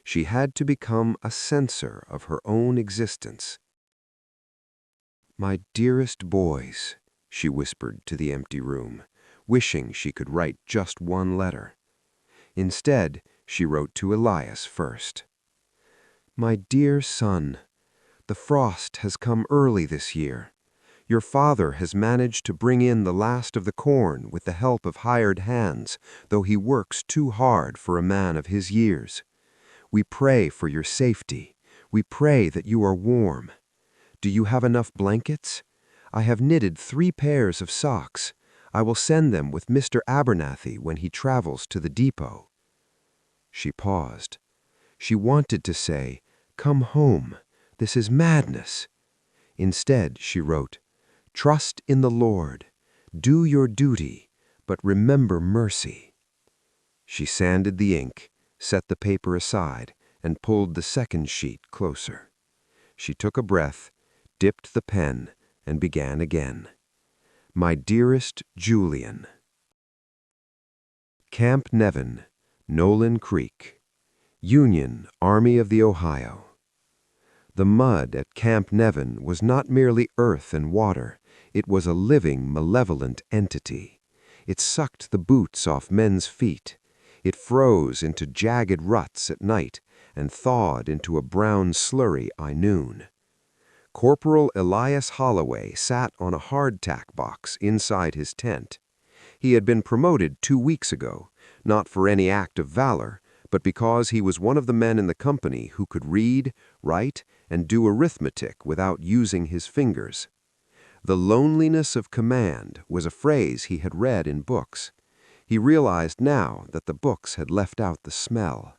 She had to become a censor of her own existence. "My dearest boys," she whispered to the empty room, wishing she could write just 1 letter. Instead, she wrote to Elias first. "My dear son, the frost has come early this year. Your father has managed to bring in the last of the corn with the help of hired hands, though he works too hard for a man of his years. We pray for your safety. We pray that you are warm. Do you have enough blankets? I have knitted 3 pairs of socks. I will send them with Mr. Abernathy when he travels to the depot." She paused. She wanted to say, "Come home. This is madness." Instead, she wrote, "Trust in the Lord. Do your duty, but remember mercy." She sanded the ink, set the paper aside, and pulled the second sheet closer. She took a breath, dipped the pen, and began again. "My dearest Julian." Camp Nevin, Nolan Creek, Union Army of the Ohio. The mud at Camp Nevin was not merely earth and water, it was a living, malevolent entity. It sucked the boots off men's feet. It froze into jagged ruts at night and thawed into a brown slurry by noon. Corporal Elias Holloway sat on a hardtack box inside his tent. He had been promoted 2 weeks ago, not for any act of valor, but because he was one of the men in the company who could read, write, and do arithmetic without using his fingers. The loneliness of command was a phrase he had read in books. He realized now that the books had left out the smell.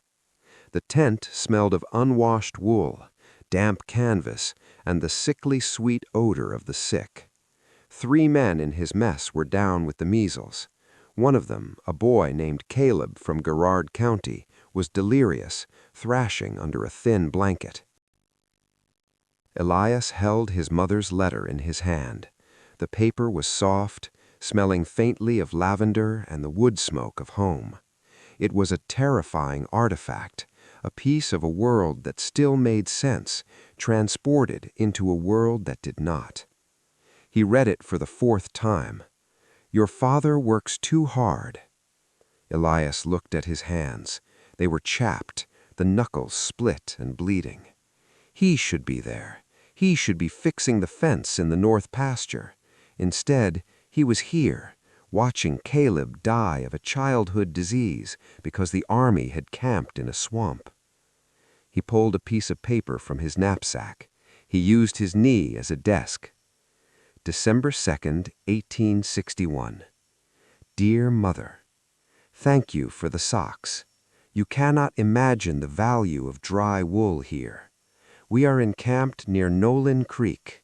The tent smelled of unwashed wool, damp canvas, and the sickly sweet odor of the sick. 3 men in his mess were down with the measles. One of them, a boy named Caleb from Garrard County, was delirious, thrashing under a thin blanket. Elias held his mother's letter in his hand. The paper was soft, smelling faintly of lavender and the wood smoke of home. It was a terrifying artifact, a piece of a world that still made sense, transported into a world that did not. He read it for the 4th time. "Your father works too hard." Elias looked at his hands. They were chapped, the knuckles split and bleeding. He should be there. He should be fixing the fence in the north pasture. Instead, he was here, watching Caleb die of a childhood disease because the army had camped in a swamp. He pulled a piece of paper from his knapsack. He used his knee as a desk. December 2nd, 1861. Dear Mother, thank you for the socks. You cannot imagine the value of dry wool here. We are encamped near Nolan Creek.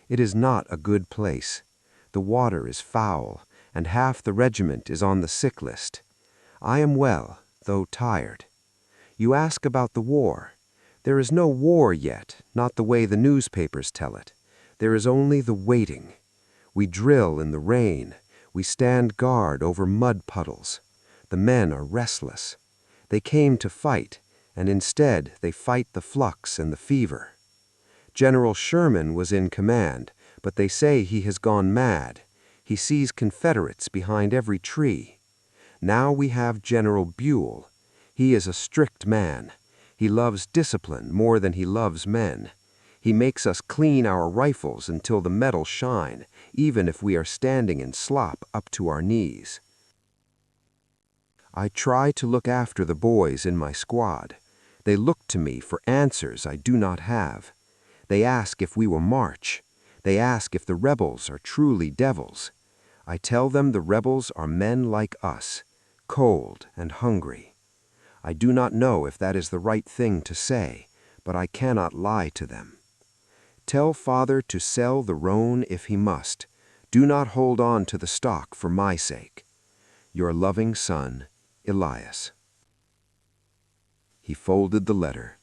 It is not a good place. The water is foul, and half the regiment is on the sick list. I am well, though tired. You ask about the war. There is no war yet, not the way the newspapers tell it. There is only the waiting. We drill in the rain. We stand guard over mud puddles. The men are restless. They came to fight, and instead they fight the flux and the fever. General Sherman was in command, but they say he has gone mad. He sees Confederates behind every tree. Now we have General Buell. He is a strict man. He loves discipline more than he loves men. He makes us clean our rifles until the metal shine, even if we are standing in slop up to our knees. I try to look after the boys in my squad. They look to me for answers I do not have. They ask if we will march. They ask if the rebels are truly devils. I tell them the rebels are men like us, cold and hungry. I do not know if that is the right thing to say, but I cannot lie to them. Tell Father to sell the roan if he must. Do not hold on to the stock for my sake. Your loving son, Elias. He folded the letter.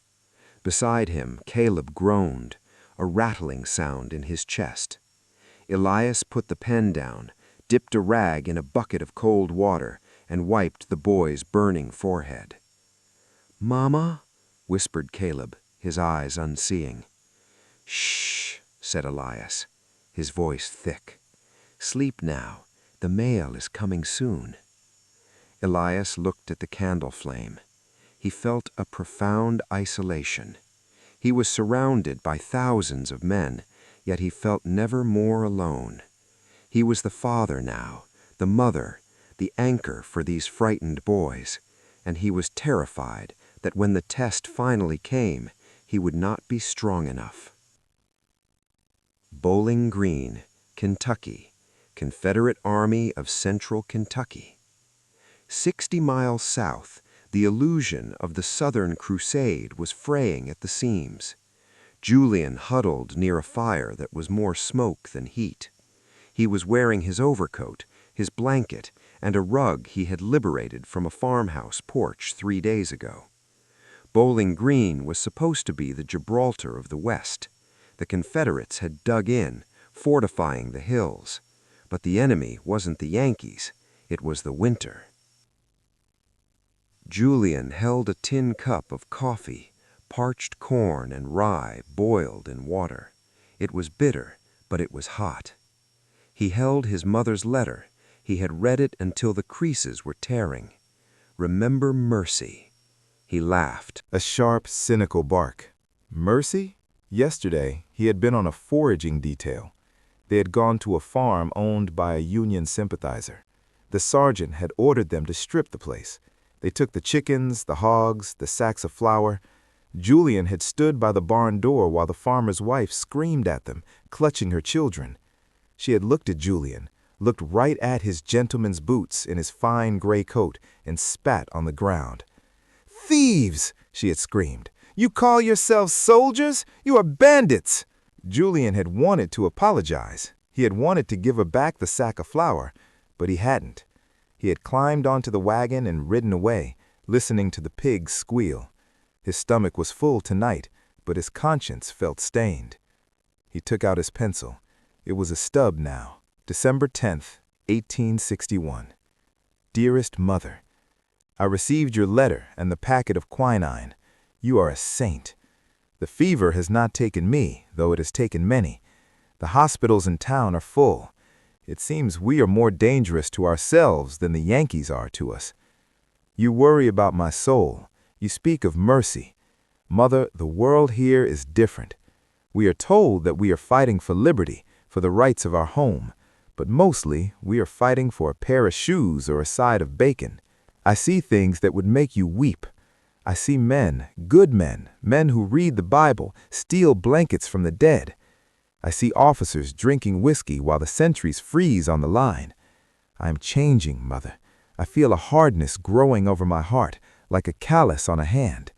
Beside him, Caleb groaned, a rattling sound in his chest. Elias put the pen down, dipped a rag in a bucket of cold water, and wiped the boy's burning forehead. "Mama," whispered Caleb, his eyes unseeing. "Shh," said Elias, his voice thick. "Sleep now. The mail is coming soon." Elias looked at the candle flame. He felt a profound isolation. He was surrounded by thousands of men, yet he felt never more alone. He was the father now, the mother, the anchor for these frightened boys, and he was terrified that when the test finally came, he would not be strong enough. Bowling Green, Kentucky, Confederate Army of Central Kentucky. 60 miles south, the illusion of the Southern Crusade was fraying at the seams. Julian huddled near a fire that was more smoke than heat. He was wearing his overcoat, his blanket, and a rug he had liberated from a farmhouse porch 3 days ago. Bowling Green was supposed to be the Gibraltar of the West. The Confederates had dug in, fortifying the hills. But the enemy wasn't the Yankees, it was the winter. Julian held a tin cup of coffee, parched corn and rye boiled in water. It was bitter, but it was hot. He held his mother's letter. He had read it until the creases were tearing. "Remember mercy." He laughed. A sharp, cynical bark. Mercy? Yesterday, he had been on a foraging detail. They had gone to a farm owned by a Union sympathizer. The sergeant had ordered them to strip the place. They took the chickens, the hogs, the sacks of flour. Julian had stood by the barn door while the farmer's wife screamed at them, clutching her children. She had looked at Julian, looked right at his gentleman's boots in his fine gray coat, and spat on the ground. "Thieves!" she had screamed. "You call yourselves soldiers? You are bandits!" Julian had wanted to apologize. He had wanted to give her back the sack of flour, but he hadn't. He had climbed onto the wagon and ridden away, listening to the pigs squeal. His stomach was full tonight, but his conscience felt stained. He took out his pencil. It was a stub now. December 10th, 1861. Dearest Mother, I received your letter and the packet of quinine. You are a saint. The fever has not taken me, though it has taken many. The hospitals in town are full. It seems we are more dangerous to ourselves than the Yankees are to us. You worry about my soul. You speak of mercy. Mother, the world here is different. We are told that we are fighting for liberty, for the rights of our home, but mostly we are fighting for a pair of shoes or a side of bacon. I see things that would make you weep. I see men, good men, men who read the Bible, steal blankets from the dead. I see officers drinking whiskey while the sentries freeze on the line. I am changing, Mother. I feel a hardness growing over my heart, like a callus on a hand.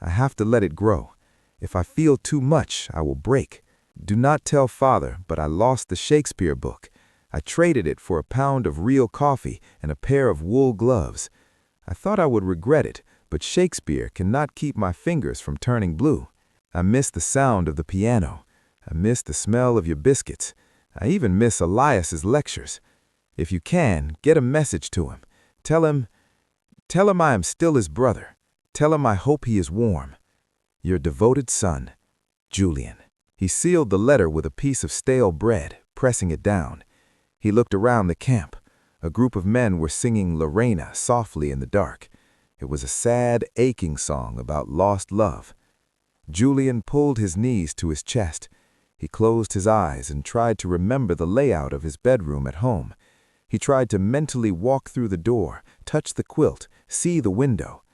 I have to let it grow. If I feel too much, I will break. Do not tell Father, but I lost the Shakespeare book. I traded it for a pound of real coffee and a pair of wool gloves. I thought I would regret it, but Shakespeare cannot keep my fingers from turning blue. I miss the sound of the piano. I miss the smell of your biscuits. I even miss Elias's lectures. If you can, get a message to him. Tell him I am still his brother. Tell him I hope he is warm. Your devoted son, Julian. He sealed the letter with a piece of stale bread, pressing it down. He looked around the camp. A group of men were singing Lorena softly in the dark. It was a sad, aching song about lost love. Julian pulled his knees to his chest. He closed his eyes and tried to remember the layout of his bedroom at home. He tried to mentally walk through the door, touch the quilt, see the window.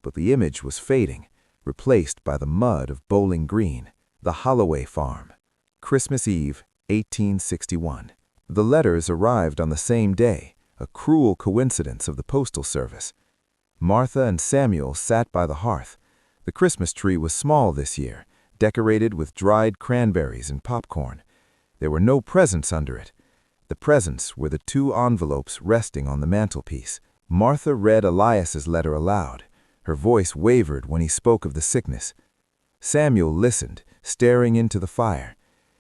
But the image was fading, replaced by the mud of Bowling Green, the Holloway farm. Christmas Eve, 1861. The letters arrived on the same day, a cruel coincidence of the postal service. Martha and Samuel sat by the hearth. The Christmas tree was small this year, decorated with dried cranberries and popcorn. There were no presents under it. The presents were the 2 envelopes resting on the mantelpiece. Martha read Elias's letter aloud. Her voice wavered when he spoke of the sickness. Samuel listened, staring into the fire.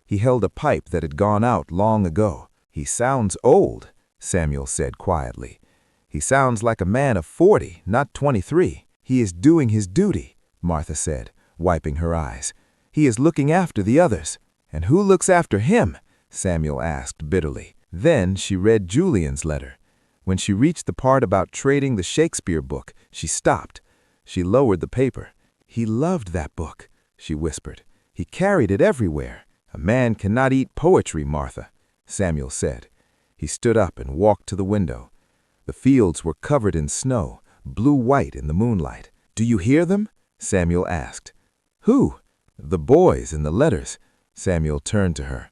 He held a pipe that had gone out long ago. "He sounds old," Samuel said quietly. "He sounds like a man of 40, not 23. He is doing his duty," Martha said, wiping her eyes. "He is looking after the others." "And who looks after him?" Samuel asked bitterly. Then she read Julian's letter. When she reached the part about trading the Shakespeare book, she stopped. She lowered the paper. "He loved that book," she whispered. "He carried it everywhere." "A man cannot eat poetry, Martha," Samuel said. He stood up and walked to the window. The fields were covered in snow, blue-white in the moonlight. "Do you hear them?" Samuel asked. "Who?" "The boys in the letters." Samuel turned to her.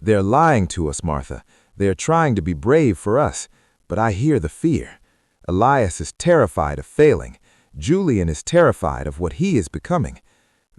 "They're lying to us, Martha. They're trying to be brave for us, but I hear the fear. Elias is terrified of failing. Julian is terrified of what he is becoming.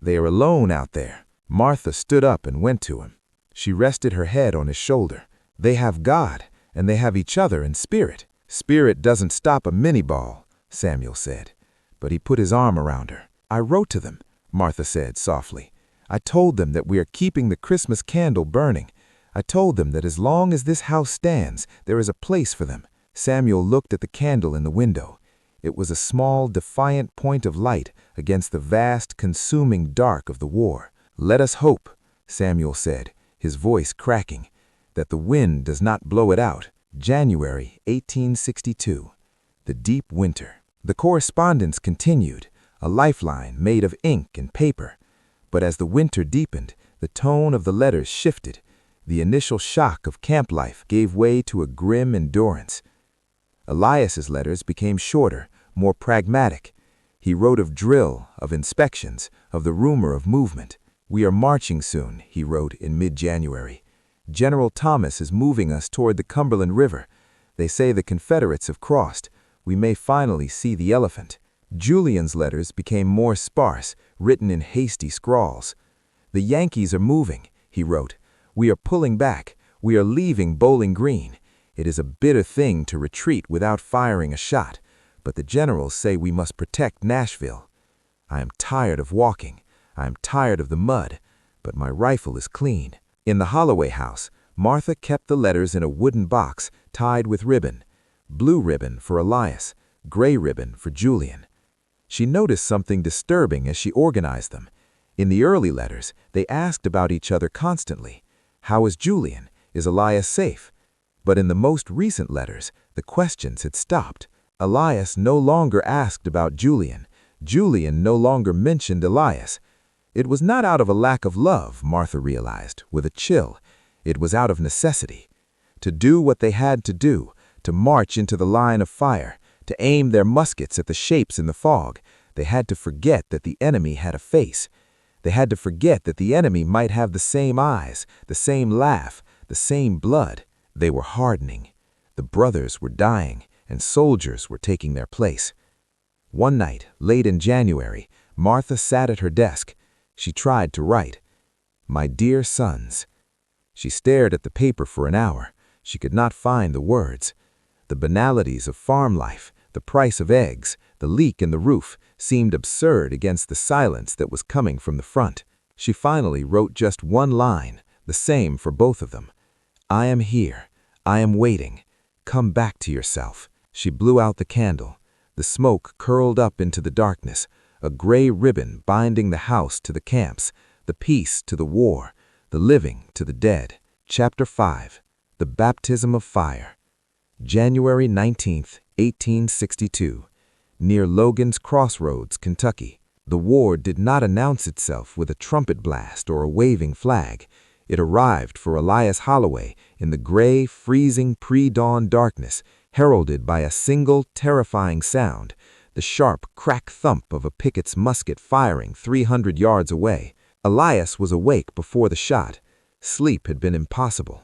They are alone out there." Martha stood up and went to him. She rested her head on his shoulder. "They have God, and they have each other in spirit." "Spirit doesn't stop a mini-ball," Samuel said. But he put his arm around her. "I wrote to them," Martha said softly. "I told them that we are keeping the Christmas candle burning. I told them that as long as this house stands, there is a place for them." Samuel looked at the candle in the window. It was a small, defiant point of light against the vast, consuming dark of the war. "Let us hope," Samuel said, his voice cracking, "that the wind does not blow it out." January 1862. The deep winter. The correspondence continued, a lifeline made of ink and paper. But as the winter deepened, the tone of the letters shifted. The initial shock of camp life gave way to a grim endurance. Elias's letters became shorter, more pragmatic. He wrote of drill, of inspections, of the rumor of movement. "We are marching soon," he wrote in mid-January. "General Thomas is moving us toward the Cumberland River. They say the Confederates have crossed. We may finally see the elephant." Julian's letters became more sparse, written in hasty scrawls. "The Yankees are moving," he wrote. "We are pulling back. We are leaving Bowling Green. It is a bitter thing to retreat without firing a shot, but the generals say we must protect Nashville. I am tired of walking. I am tired of the mud, but my rifle is clean." In the Holloway house, Martha kept the letters in a wooden box tied with ribbon. Blue ribbon for Elias, gray ribbon for Julian. She noticed something disturbing as she organized them. In the early letters, they asked about each other constantly. How is Julian? Is Elias safe? But in the most recent letters, the questions had stopped. Elias no longer asked about Julian. Julian no longer mentioned Elias. It was not out of a lack of love, Martha realized, with a chill. It was out of necessity. To do what they had to do, to march into the line of fire, to aim their muskets at the shapes in the fog, they had to forget that the enemy had a face. They had to forget that the enemy might have the same eyes, the same laugh, the same blood. They were hardening. The brothers were dying, and soldiers were taking their place. One night, late in January, Martha sat at her desk. She tried to write, "My dear sons." She stared at the paper for an hour. She could not find the words. The banalities of farm life, the price of eggs, the leak in the roof, seemed absurd against the silence that was coming from the front. She finally wrote just one line, the same for both of them. "I am here. I am waiting. Come back to yourself." She blew out the candle. The smoke curled up into the darkness, a gray ribbon binding the house to the camps, the peace to the war, the living to the dead. Chapter 5. The Baptism of Fire. January 19th, 1862. Near Logan's Crossroads, Kentucky. The war did not announce itself with a trumpet blast or a waving flag. It arrived for Elias Holloway in the gray, freezing pre-dawn darkness, heralded by a single terrifying sound, the sharp crack thump of a picket's musket firing 300 yards away. Elias was awake before the shot. Sleep had been impossible.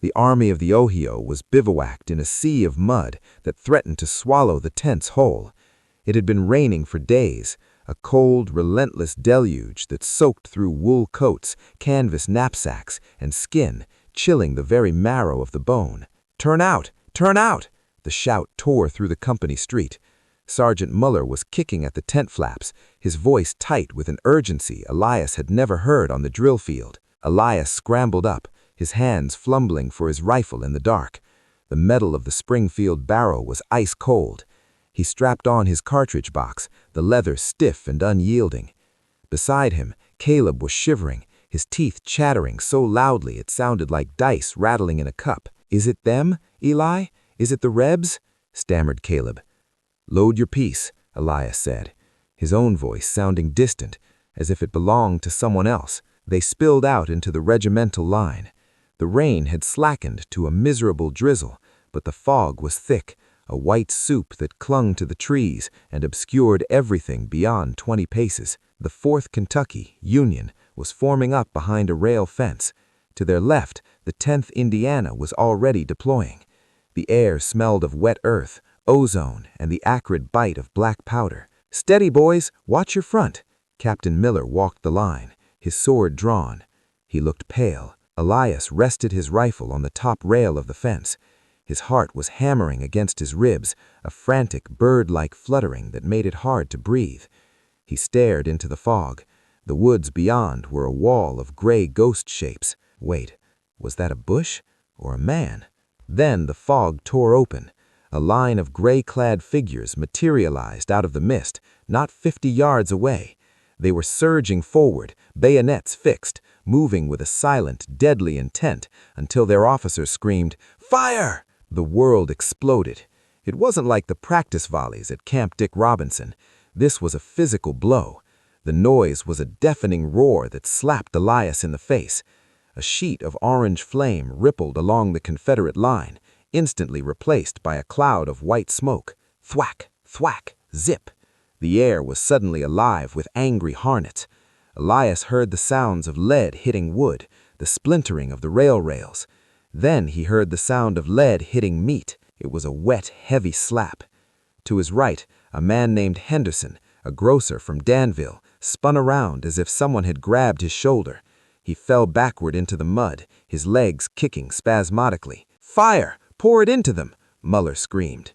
The army of the Ohio was bivouacked in a sea of mud that threatened to swallow the tents whole. It had been raining for days, a cold, relentless deluge that soaked through wool coats, canvas knapsacks, and skin, chilling the very marrow of the bone. "Turn out! Turn out!" The shout tore through the company street. Sergeant Muller was kicking at the tent flaps, his voice tight with an urgency Elias had never heard on the drill field. Elias scrambled up, his hands fumbling for his rifle in the dark. The metal of the Springfield barrel was ice cold. He strapped on his cartridge box, the leather stiff and unyielding. Beside him, Caleb was shivering, his teeth chattering so loudly it sounded like dice rattling in a cup. "Is it them, Eli? Is it the Rebs?" stammered Caleb. "Load your piece," Elias said, his own voice sounding distant, as if it belonged to someone else. They spilled out into the regimental line. The rain had slackened to a miserable drizzle, but the fog was thick, a white soup that clung to the trees and obscured everything beyond 20 paces. The 4th Kentucky, Union, was forming up behind a rail fence. To their left, the 10th Indiana was already deploying. The air smelled of wet earth, ozone, and the acrid bite of black powder. "Steady, boys! Watch your front!" Captain Miller walked the line, his sword drawn. He looked pale. Elias rested his rifle on the top rail of the fence. His heart was hammering against his ribs, a frantic, bird-like fluttering that made it hard to breathe. He stared into the fog. The woods beyond were a wall of gray ghost shapes. Wait, was that a bush or a man? Then the fog tore open. A line of gray-clad figures materialized out of the mist, not 50 yards away. They were surging forward, bayonets fixed, moving with a silent, deadly intent until their officers screamed, "Fire!" The world exploded. It wasn't like the practice volleys at Camp Dick Robinson. This was a physical blow. The noise was a deafening roar that slapped Elias in the face. A sheet of orange flame rippled along the Confederate line, instantly replaced by a cloud of white smoke. Thwack, thwack, Zip! The air was suddenly alive with angry hornets. Elias heard the sounds of lead hitting wood, the splintering of the rails. Then he heard the sound of lead hitting meat. It was a wet, heavy slap. To his right, a man named Henderson, a grocer from Danville, spun around as if someone had grabbed his shoulder. He fell backward into the mud, his legs kicking spasmodically. "Fire! Pour it into them!" Muller screamed.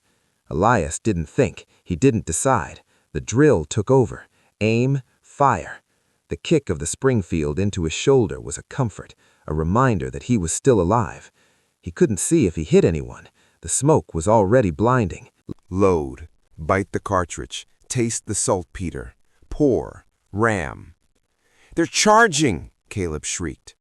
Elias didn't think. He didn't decide. The drill took over. Aim, fire. The kick of the Springfield into his shoulder was a comfort, a reminder that he was still alive. He couldn't see if he hit anyone. The smoke was already blinding. Load. Bite the cartridge. Taste the saltpeter. Pour. Ram. "They're charging!" Caleb shrieked.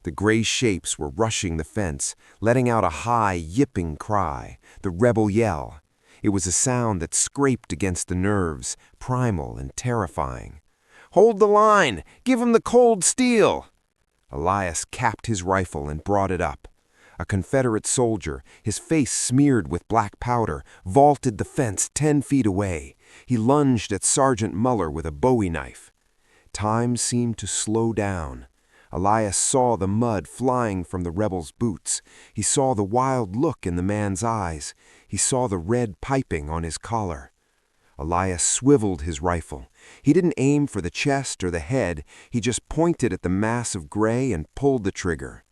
The gray shapes were rushing the fence, letting out a high, yipping cry, the rebel yell. It was a sound that scraped against the nerves, primal and terrifying. "Hold the line! Give 'em the cold steel!" Elias capped his rifle and brought it up. A Confederate soldier, his face smeared with black powder, vaulted the fence 10 feet away. He lunged at Sergeant Muller with a bowie knife. Time seemed to slow down. Elias saw the mud flying from the rebel's boots. He saw the wild look in the man's eyes. He saw the red piping on his collar. Elias swiveled his rifle. He didn't aim for the chest or the head. He just pointed at the mass of gray and pulled the trigger.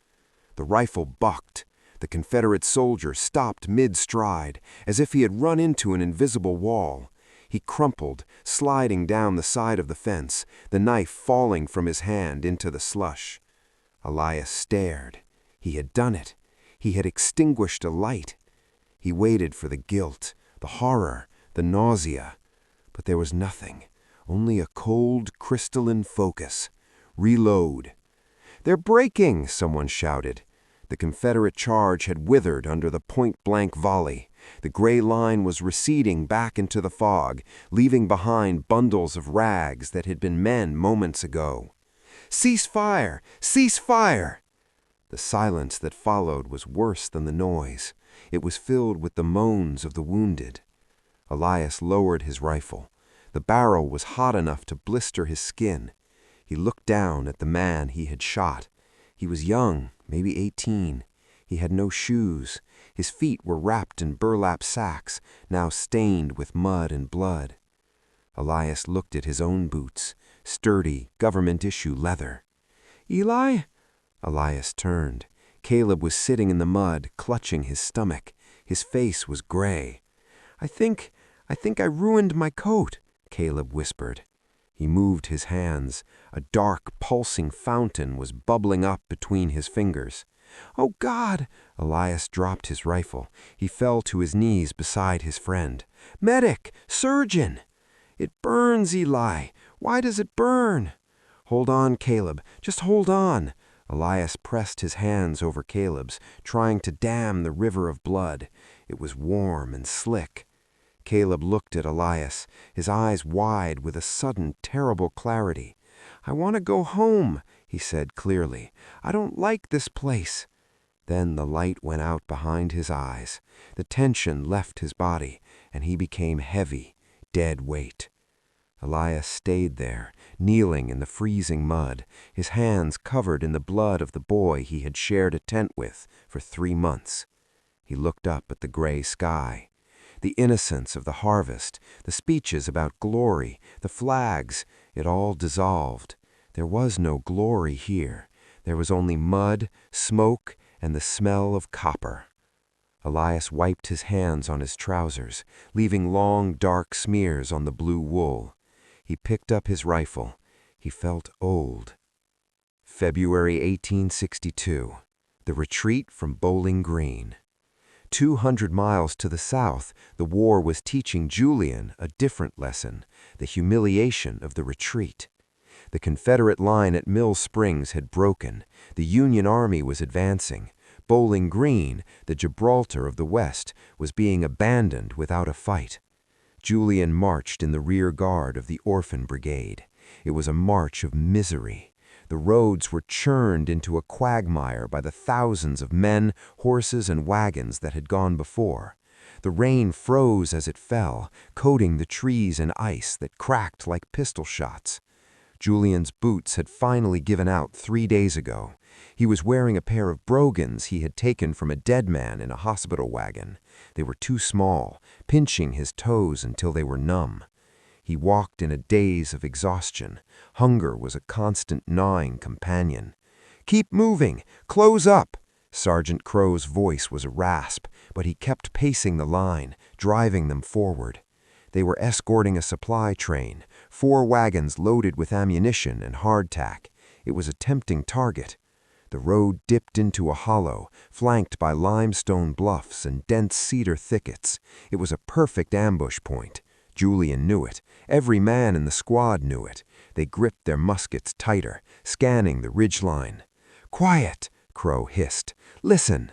The rifle bucked. The Confederate soldier stopped mid-stride, as if he had run into an invisible wall. He crumpled, sliding down the side of the fence, the knife falling from his hand into the slush. Elias stared. He had done it. He had extinguished a light. He waited for the guilt, the horror, the nausea. But there was nothing, only a cold, crystalline focus. Reload. "They're breaking!" someone shouted. The Confederate charge had withered under the point-blank volley. The gray line was receding back into the fog, leaving behind bundles of rags that had been men moments ago. "Cease fire! Cease fire!" The silence that followed was worse than the noise. It was filled with the moans of the wounded. Elias lowered his rifle. The barrel was hot enough to blister his skin. He looked down at the man he had shot. He was young, maybe 18. He had no shoes. His feet were wrapped in burlap sacks, now stained with mud and blood. Elias looked at his own boots, sturdy, government-issue leather. "Eli?" Elias turned. Caleb was sitting in the mud, clutching his stomach. His face was gray. I think I ruined my coat," Caleb whispered. He moved his hands. A dark, pulsing fountain was bubbling up between his fingers. "Oh, God!" Elias dropped his rifle. He fell to his knees beside his friend. "Medic! Surgeon!" "It burns, Eli. Why does it burn?" "Hold on, Caleb. Just hold on." Elias pressed his hands over Caleb's, trying to dam the river of blood. It was warm and slick. Caleb looked at Elias, his eyes wide with a sudden, terrible clarity. "I want to go home," he said clearly. "I don't like this place." Then the light went out behind his eyes. The tension left his body, and he became heavy, dead weight. Elias stayed there, kneeling in the freezing mud, his hands covered in the blood of the boy he had shared a tent with for 3 months. He looked up at the gray sky. The innocence of the harvest, the speeches about glory, the flags, it all dissolved. There was no glory here. There was only mud, smoke, and the smell of copper. Elias wiped his hands on his trousers, leaving long, dark smears on the blue wool. He picked up his rifle. He felt old. February 1862. The retreat from Bowling Green. 200 miles to the south, the war was teaching Julian a different lesson, the humiliation of the retreat. The Confederate line at Mill Springs had broken. The Union Army was advancing. Bowling Green, the Gibraltar of the West, was being abandoned without a fight. Julian marched in the rear guard of the Orphan Brigade. It was a march of misery. The roads were churned into a quagmire by the thousands of men, horses, and wagons that had gone before. The rain froze as it fell, coating the trees in ice that cracked like pistol shots. Julian's boots had finally given out 3 days ago. He was wearing a pair of brogans he had taken from a dead man in a hospital wagon. They were too small, pinching his toes until they were numb. He walked in a daze of exhaustion. Hunger was a constant gnawing companion. "Keep moving! Close up!" Sergeant Crow's voice was a rasp, but he kept pacing the line, driving them forward. They were escorting a supply train, 4 wagons loaded with ammunition and hardtack. It was a tempting target. The road dipped into a hollow, flanked by limestone bluffs and dense cedar thickets. It was a perfect ambush point. Julian knew it. Every man in the squad knew it. They gripped their muskets tighter, scanning the ridgeline. "Quiet!" Crow hissed. "Listen!"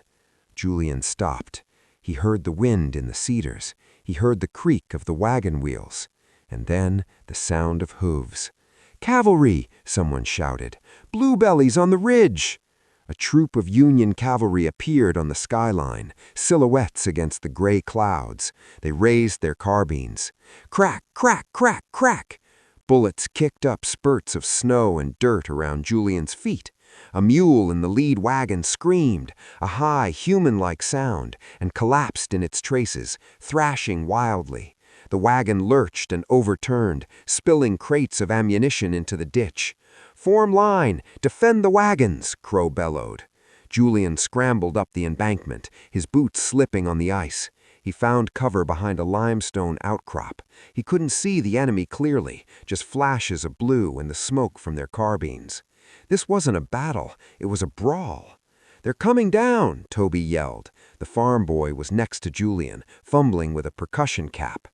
Julian stopped. He heard the wind in the cedars. He heard the creak of the wagon wheels. And then the sound of hooves. "Cavalry!" someone shouted. "Bluebellies on the ridge!" A troop of Union cavalry appeared on the skyline, silhouettes against the gray clouds. They raised their carbines. Crack, crack, crack, crack! Bullets kicked up spurts of snow and dirt around Julian's feet. A mule in the lead wagon screamed, a high, human-like sound, and collapsed in its traces, thrashing wildly. The wagon lurched and overturned, spilling crates of ammunition into the ditch. "Form line! Defend the wagons!" Crow bellowed. Julian scrambled up the embankment, his boots slipping on the ice. He found cover behind a limestone outcrop. He couldn't see the enemy clearly, just flashes of blue and the smoke from their carbines. This wasn't a battle, it was a brawl. "They're coming down!" Toby yelled. The farm boy was next to Julian, fumbling with a percussion cap.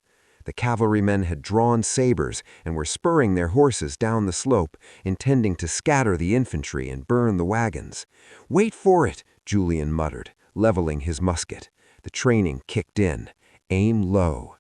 The cavalrymen had drawn sabers and were spurring their horses down the slope, intending to scatter the infantry and burn the wagons. "Wait for it!" Julian muttered, leveling his musket. The training kicked in. Aim low.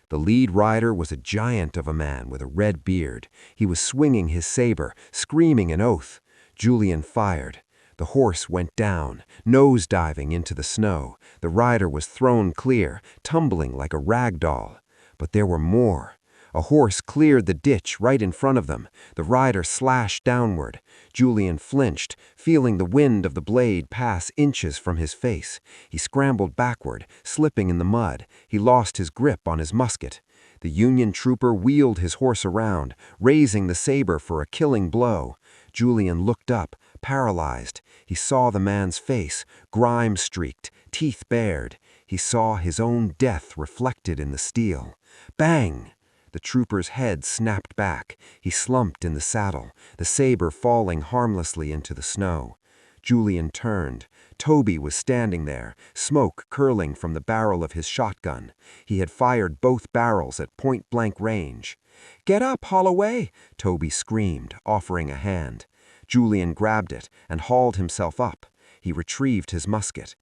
The lead rider was a giant of a man with a red beard. He was swinging his saber, screaming an oath. Julian fired. The horse went down, nose-diving into the snow. The rider was thrown clear, tumbling like a rag doll. But there were more. A horse cleared the ditch right in front of them. The rider slashed downward. Julian flinched, feeling the wind of the blade pass inches from his face. He scrambled backward, slipping in the mud. He lost his grip on his musket. The Union trooper wheeled his horse around, raising the saber for a killing blow. Julian looked up, paralyzed. He saw the man's face, grime-streaked, teeth bared. He saw his own death reflected in the steel. Bang! The trooper's head snapped back. He slumped in the saddle, the saber falling harmlessly into the snow. Julian turned. Toby was standing there, smoke curling from the barrel of his shotgun. He had fired both barrels at point-blank range. "Get up, Holloway!" Toby screamed, offering a hand. Julian grabbed it and hauled himself up. He retrieved his musket.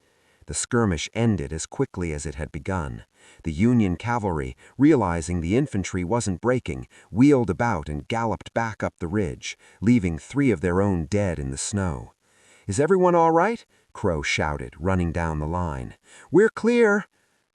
The skirmish ended as quickly as it had begun. The Union cavalry, realizing the infantry wasn't breaking, wheeled about and galloped back up the ridge, leaving 3 of their own dead in the snow. "Is everyone all right?" Crow shouted, running down the line. "We're clear!"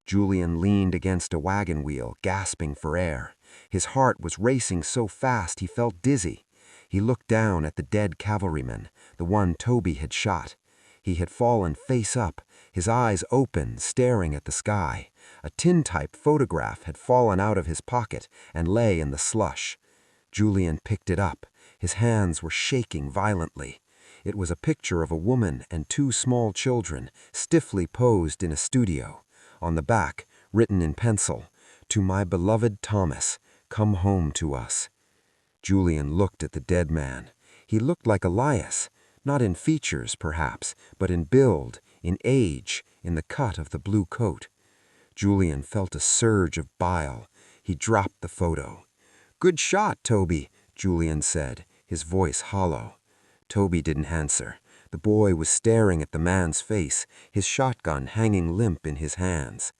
Julian leaned against a wagon wheel, gasping for air. His heart was racing so fast he felt dizzy. He looked down at the dead cavalryman, the one Toby had shot. He had fallen face up, his eyes open, staring at the sky. A tintype photograph had fallen out of his pocket and lay in the slush. Julian picked it up. His hands were shaking violently. It was a picture of a woman and 2 small children, stiffly posed in a studio. On the back, written in pencil, "To my beloved Thomas, come home to us." Julian looked at the dead man. He looked like Elias, not in features, perhaps, but in build, in age, in the cut of the blue coat. Julian felt a surge of bile. He dropped the photo. "Good shot, Toby," Julian said, his voice hollow. Toby didn't answer. The boy was staring at the man's face, his shotgun hanging limp in his hands.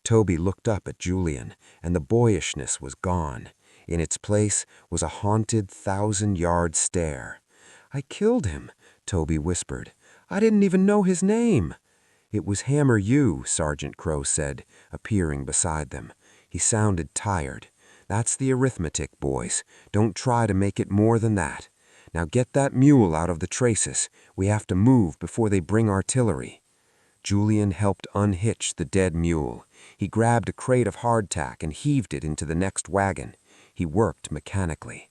Toby looked up at Julian, and the boyishness was gone. In its place was a haunted 1,000-yard stare. "I killed him," Toby whispered. "I didn't even know his name." "It was Hammer you," Sergeant Crow said, appearing beside them. He sounded tired. "That's the arithmetic, boys. Don't try to make it more than that. Now get that mule out of the traces. We have to move before they bring artillery." Julian helped unhitch the dead mule. He grabbed a crate of hardtack and heaved it into the next wagon. He worked mechanically.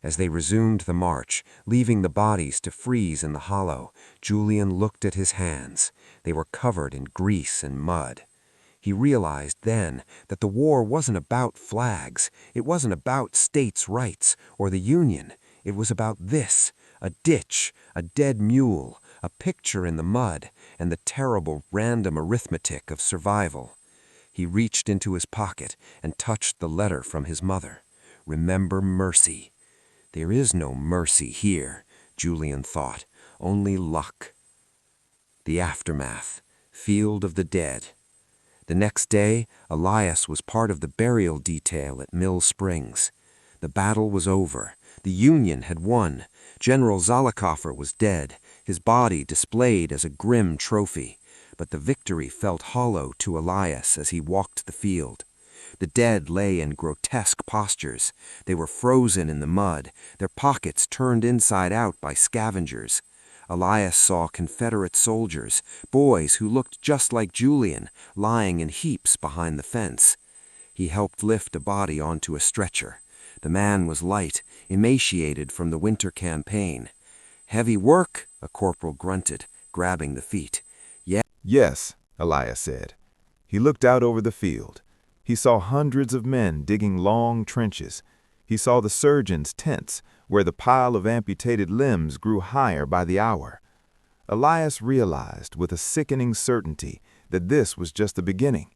As they resumed the march, leaving the bodies to freeze in the hollow, Julian looked at his hands. They were covered in grease and mud. He realized then that the war wasn't about flags. It wasn't about states' rights or the Union. It was about this: a ditch, a dead mule, a picture in the mud, and the terrible random arithmetic of survival. He reached into his pocket and touched the letter from his mother. "Remember mercy." There is no mercy here, Julian thought, only luck. The aftermath, field of the dead. The next day, Elias was part of the burial detail at Mill Springs. The battle was over. The Union had won. General Zollicoffer was dead, his body displayed as a grim trophy. But the victory felt hollow to Elias as he walked the field. The dead lay in grotesque postures. They were frozen in the mud, their pockets turned inside out by scavengers. Elias saw Confederate soldiers, boys who looked just like Julian, lying in heaps behind the fence. He helped lift a body onto a stretcher. The man was light, emaciated from the winter campaign. "Heavy work," a corporal grunted, grabbing the feet. Yes, Elias said. He looked out over the field. He saw hundreds of men digging long trenches. He saw the surgeons' tents, where the pile of amputated limbs grew higher by the hour. Elias realized with a sickening certainty that this was just the beginning.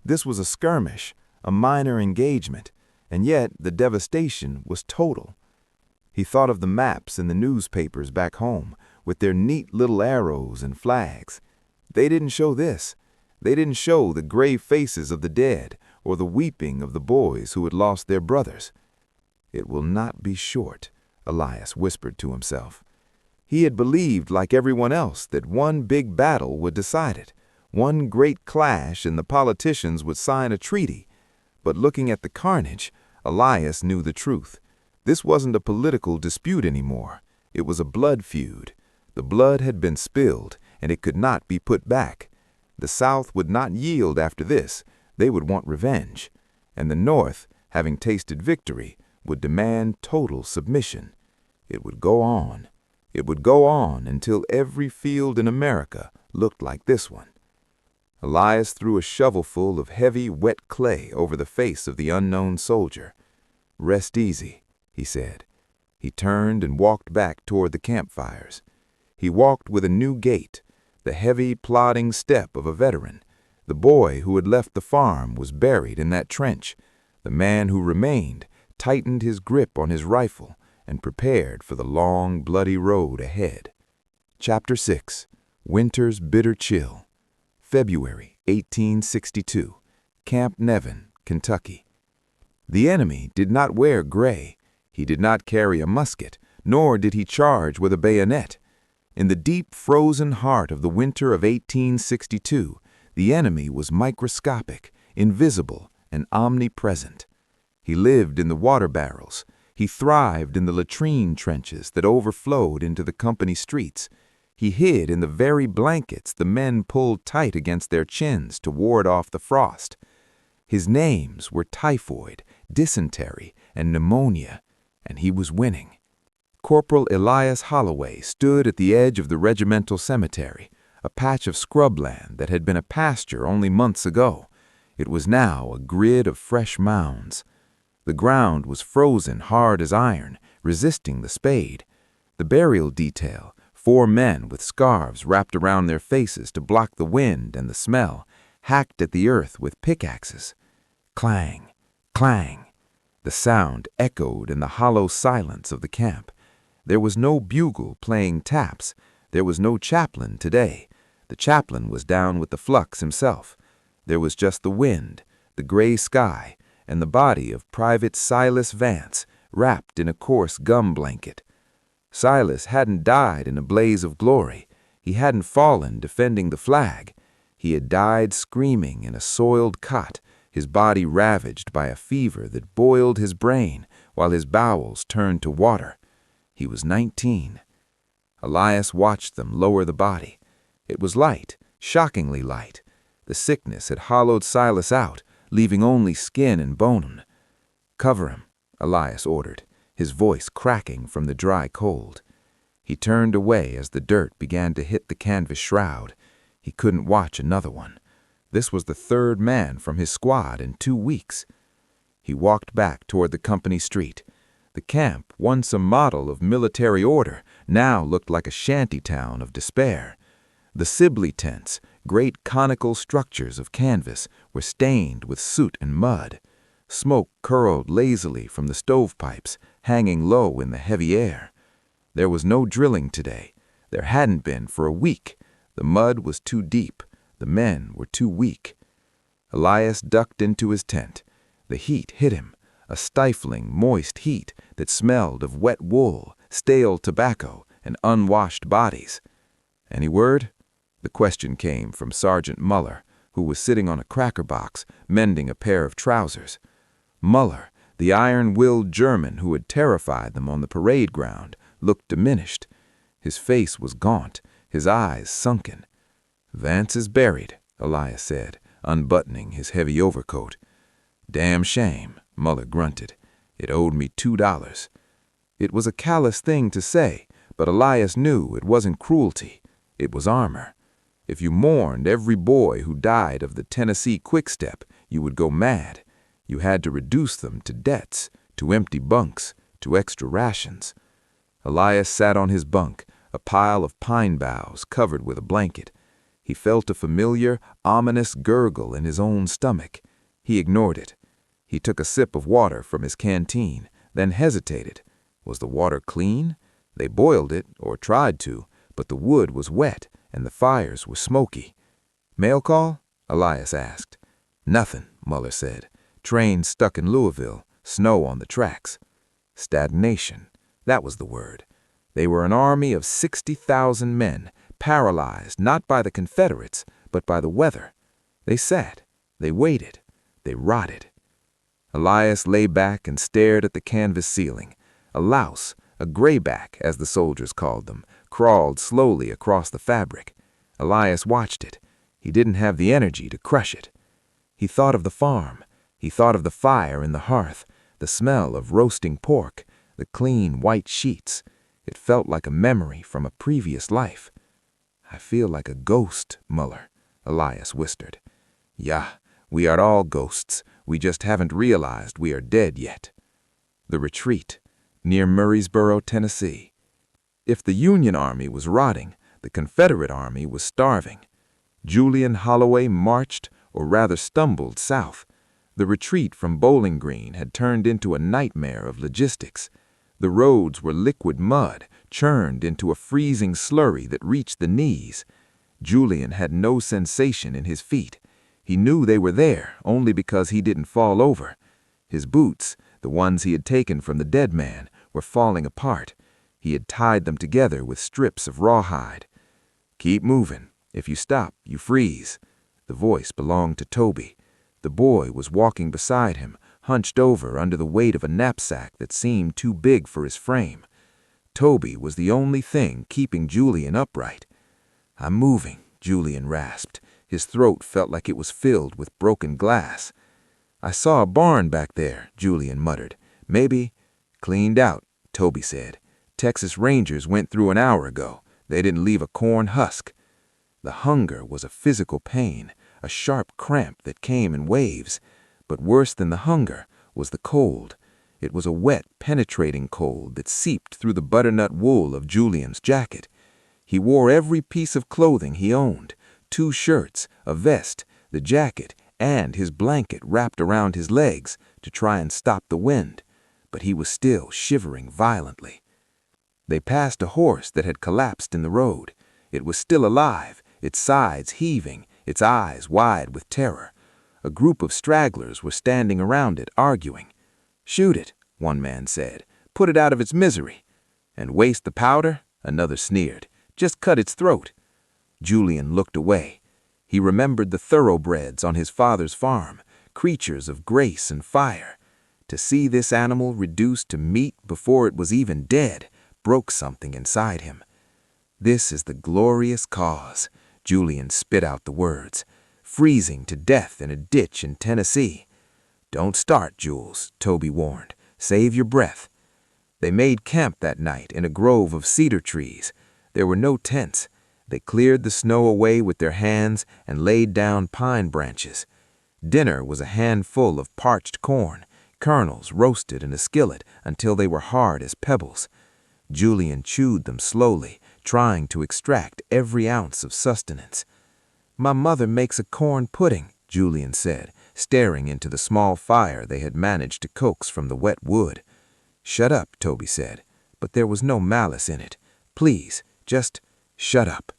This was a skirmish, a minor engagement, and yet the devastation was total. He thought of the maps in the newspapers back home, with their neat little arrows and flags. They didn't show this. They didn't show the grave faces of the dead or the weeping of the boys who had lost their brothers. "It will not be short," Elias whispered to himself. He had believed, like everyone else, that one big battle would decide it. One great clash and the politicians would sign a treaty. But looking at the carnage, Elias knew the truth. This wasn't a political dispute anymore. It was a blood feud. The blood had been spilled, and it could not be put back. The South would not yield after this. They would want revenge. And the North, having tasted victory, would demand total submission. It would go on. It would go on until every field in America looked like this one. Elias threw a shovelful of heavy, wet clay over the face of the unknown soldier. "Rest easy," he said. He turned and walked back toward the campfires. He walked with a new gait, the heavy, plodding step of a veteran. The boy who had left the farm was buried in that trench. The man who remained tightened his grip on his rifle and prepared for the long, bloody road ahead. Chapter 6. Winter's Bitter Chill. February 1862. Camp Nevin, Kentucky. The enemy did not wear gray. He did not carry a musket, nor did he charge with a bayonet. In the deep, frozen heart of the winter of 1862, the enemy was microscopic, invisible, and omnipresent. He lived in the water barrels. He thrived in the latrine trenches that overflowed into the company streets. He hid in the very blankets the men pulled tight against their chins to ward off the frost. His names were typhoid, dysentery, and pneumonia, and he was winning. Corporal Elias Holloway stood at the edge of the regimental cemetery, a patch of scrubland that had been a pasture only months ago. It was now a grid of fresh mounds. The ground was frozen hard as iron, resisting the spade. The burial detail, 4 men with scarves wrapped around their faces to block the wind and the smell, hacked at the earth with pickaxes. Clang, clang. The sound echoed in the hollow silence of the camp. There was no bugle playing taps. There was no chaplain today. The chaplain was down with the flux himself. There was just the wind, the gray sky, and the body of Private Silas Vance, wrapped in a coarse gum blanket. Silas hadn't died in a blaze of glory. He hadn't fallen defending the flag. He had died screaming in a soiled cot, his body ravaged by a fever that boiled his brain while his bowels turned to water. He was 19. Elias watched them lower the body. It was light, shockingly light. The sickness had hollowed Silas out, leaving only skin and bone. "Cover him," Elias ordered, his voice cracking from the dry cold. He turned away as the dirt began to hit the canvas shroud. He couldn't watch another one. This was the third man from his squad in 2 weeks. He walked back toward the company street. The camp, once a model of military order, now looked like a shanty town of despair. The Sibley tents, great conical structures of canvas, were stained with soot and mud. Smoke curled lazily from the stovepipes, hanging low in the heavy air. There was no drilling today. There hadn't been for a week. The mud was too deep. The men were too weak. Elias ducked into his tent. The heat hit him, a stifling, moist heat that smelled of wet wool, stale tobacco, and unwashed bodies. "Any word?" The question came from Sergeant Muller, who was sitting on a cracker box, mending a pair of trousers. Muller, the iron-willed German who had terrified them on the parade ground, looked diminished. His face was gaunt, his eyes sunken. "Vance is buried," Elias said, unbuttoning his heavy overcoat. "Damn shame," Muller grunted. "It owed me $2. It was a callous thing to say, but Elias knew it wasn't cruelty. It was armor. If you mourned every boy who died of the Tennessee quickstep, you would go mad. You had to reduce them to debts, to empty bunks, to extra rations. Elias sat on his bunk, a pile of pine boughs covered with a blanket. He felt a familiar, ominous gurgle in his own stomach. He ignored it. He took a sip of water from his canteen, then hesitated. Was the water clean? They boiled it, or tried to, but the wood was wet and the fires were smoky. "Mail call?" Elias asked. "Nothing," Muller said. "Train stuck in Louisville, snow on the tracks." Stagnation. That was the word. They were an army of 60,000 men, paralyzed not by the Confederates, but by the weather. They sat. They waited. They rotted. Elias lay back and stared at the canvas ceiling. A louse, a grayback, as the soldiers called them, crawled slowly across the fabric. Elias watched it. He didn't have the energy to crush it. He thought of the farm. He thought of the fire in the hearth, the smell of roasting pork, the clean white sheets. It felt like a memory from a previous life. "I feel like a ghost, Muller," Elias whispered. "Yeah, we are all ghosts. We just haven't realized we are dead yet." The retreat, near Murrysboro, Tennessee. If the Union Army was rotting, the Confederate Army was starving. Julian Holloway marched, or rather stumbled, south. The retreat from Bowling Green had turned into a nightmare of logistics. The roads were liquid mud, churned into a freezing slurry that reached the knees. Julian had no sensation in his feet. He knew they were there only because he didn't fall over. His boots, the ones he had taken from the dead man, were falling apart. He had tied them together with strips of rawhide. "Keep moving. If you stop, you freeze." The voice belonged to Toby. The boy was walking beside him, hunched over under the weight of a knapsack that seemed too big for his frame. Toby was the only thing keeping Julian upright. "I'm moving," Julian rasped. His throat felt like it was filled with broken glass. "I saw a barn back there," Julian muttered. "Maybe—" "Cleaned out," Toby said. "Texas Rangers went through an hour ago. They didn't leave a corn husk." The hunger was a physical pain, a sharp cramp that came in waves. But worse than the hunger was the cold. It was a wet, penetrating cold that seeped through the butternut wool of Julian's jacket. He wore every piece of clothing he owned, 2 shirts, a vest, the jacket, and his blanket wrapped around his legs to try and stop the wind. But he was still shivering violently. They passed a horse that had collapsed in the road. It was still alive, its sides heaving, its eyes wide with terror. A group of stragglers were standing around it, arguing. "Shoot it," one man said. "Put it out of its misery." "And waste the powder?" another sneered. "Just cut its throat." Julian looked away. He remembered the thoroughbreds on his father's farm, creatures of grace and fire. To see this animal reduced to meat before it was even dead broke something inside him. "This is the glorious cause," Julian spit out the words. "Freezing to death in a ditch in Tennessee." "Don't start, Jules," Toby warned. "Save your breath." They made camp that night in a grove of cedar trees. There were no tents. They cleared the snow away with their hands and laid down pine branches. Dinner was a handful of parched corn, kernels roasted in a skillet until they were hard as pebbles. Julian chewed them slowly, trying to extract every ounce of sustenance. "My mother makes a corn pudding," Julian said, staring into the small fire they had managed to coax from the wet wood. "Shut up," Toby said, but there was no malice in it. "Please, just shut up."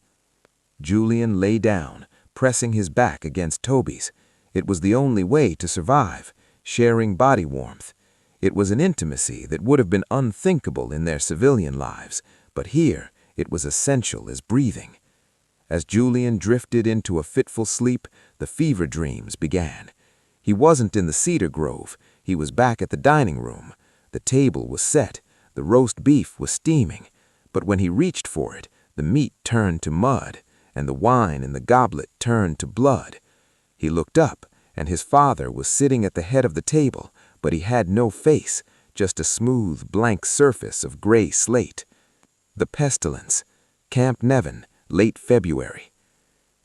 Julian lay down, pressing his back against Toby's. It was the only way to survive, sharing body warmth. It was an intimacy that would have been unthinkable in their civilian lives, but here it was essential as breathing. As Julian drifted into a fitful sleep, the fever dreams began. He wasn't in the cedar grove. He was back at the dining room. The table was set. The roast beef was steaming. But when he reached for it, the meat turned to mud, and the wine in the goblet turned to blood. He looked up, and his father was sitting at the head of the table, but he had no face, just a smooth, blank surface of gray slate. The pestilence. Camp Nevin, late February.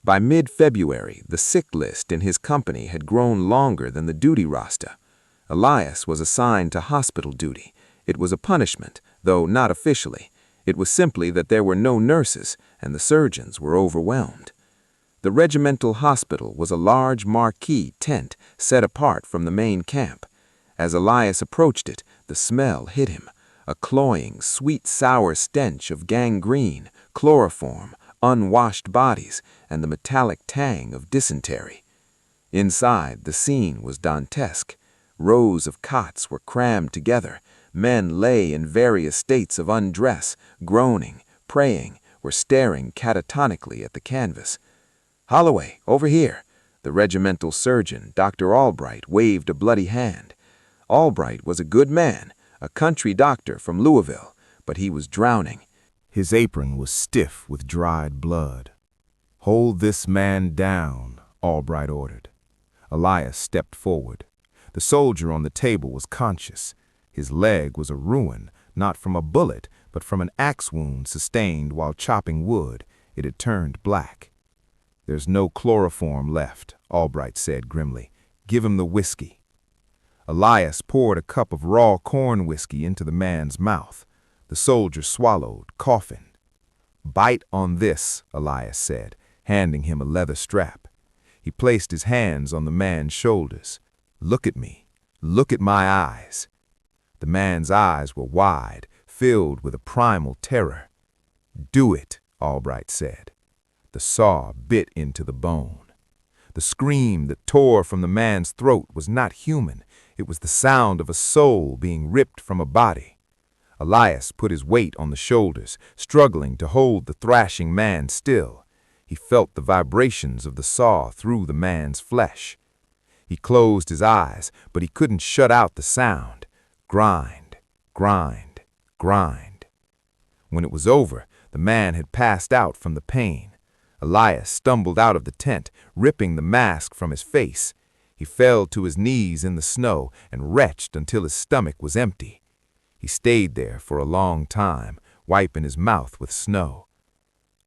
By mid-February, the sick list in his company had grown longer than the duty roster. Elias was assigned to hospital duty. It was a punishment, though not officially. It was simply that there were no nurses, and the surgeons were overwhelmed. The regimental hospital was a large marquee tent set apart from the main camp. As Elias approached it, the smell hit him, a cloying, sweet-sour stench of gangrene, chloroform, unwashed bodies, and the metallic tang of dysentery. Inside, the scene was dantesque. Rows of cots were crammed together. Men lay in various states of undress, groaning, praying, or staring catatonically at the canvas. "Holloway, over here." The regimental surgeon, Dr. Albright, waved a bloody hand. Albright was a good man, a country doctor from Louisville, but he was drowning. His apron was stiff with dried blood. "Hold this man down," Albright ordered. Elias stepped forward. The soldier on the table was conscious. His leg was a ruin, not from a bullet, but from an axe wound sustained while chopping wood. It had turned black. "There's no chloroform left," Albright said grimly. "Give him the whiskey." Elias poured a cup of raw corn whiskey into the man's mouth. The soldier swallowed, coughing. "Bite on this," Elias said, handing him a leather strap. He placed his hands on the man's shoulders. "Look at me. Look at my eyes." The man's eyes were wide, filled with a primal terror. "Do it," Albright said. The saw bit into the bone. The scream that tore from the man's throat was not human. It was the sound of a soul being ripped from a body. Elias put his weight on the shoulders, struggling to hold the thrashing man still. He felt the vibrations of the saw through the man's flesh. He closed his eyes, but he couldn't shut out the sound. Grind, grind, grind. When it was over, the man had passed out from the pain. Elias stumbled out of the tent, ripping the mask from his face. He fell to his knees in the snow and retched until his stomach was empty. He stayed there for a long time, wiping his mouth with snow.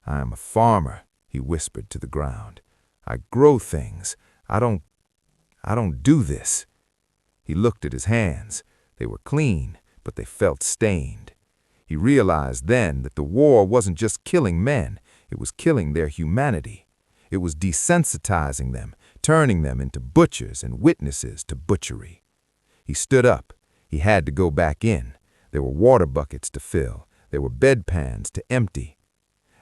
"I am a farmer," he whispered to the ground. "I grow things. I don't do this." He looked at his hands. They were clean, but they felt stained. He realized then that the war wasn't just killing men, it was killing their humanity. It was desensitizing them, turning them into butchers and witnesses to butchery. He stood up. He had to go back in. There were water buckets to fill. There were bedpans to empty.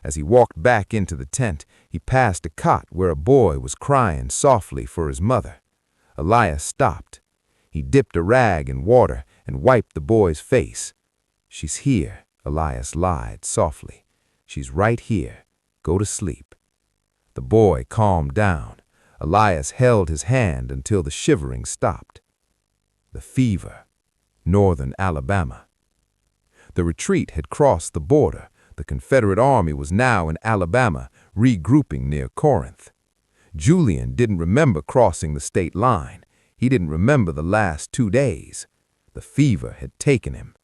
As he walked back into the tent, he passed a cot where a boy was crying softly for his mother. Elias stopped. He dipped a rag in water and wiped the boy's face. "She's here," Elias lied softly. "She's right here. Go to sleep." The boy calmed down. Elias held his hand until the shivering stopped. The fever. Northern Alabama. The retreat had crossed the border. The Confederate Army was now in Alabama, regrouping near Corinth. Julian didn't remember crossing the state line. He didn't remember the last 2 days. The fever had taken him.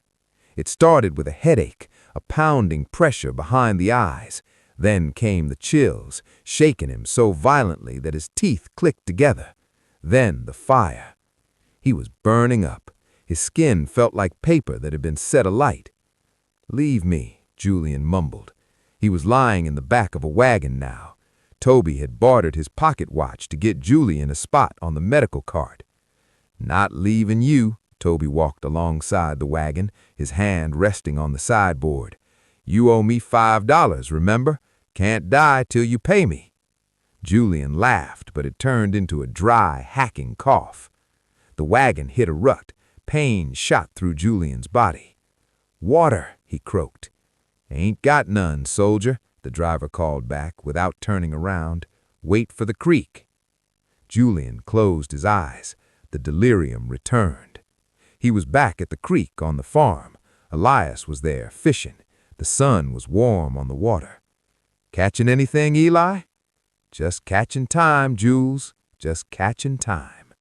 It started with a headache, a pounding pressure behind the eyes. Then came the chills, shaking him so violently that his teeth clicked together. Then the fire. He was burning up. His skin felt like paper that had been set alight. "Leave me," Julian mumbled. He was lying in the back of a wagon now. Toby had bartered his pocket watch to get Julian a spot on the medical cart. "Not leaving you." Toby walked alongside the wagon, his hand resting on the sideboard. "You owe me $5, remember? Can't die till you pay me." Julian laughed, but it turned into a dry, hacking cough. The wagon hit a rut. Pain shot through Julian's body. "Water," he croaked. "Ain't got none, soldier," the driver called back without turning around. "Wait for the creek." Julian closed his eyes. The delirium returned. He was back at the creek on the farm. Elias was there, fishing. The sun was warm on the water. "Catching anything, Eli?" "Just catching time, Jules. Just catching time."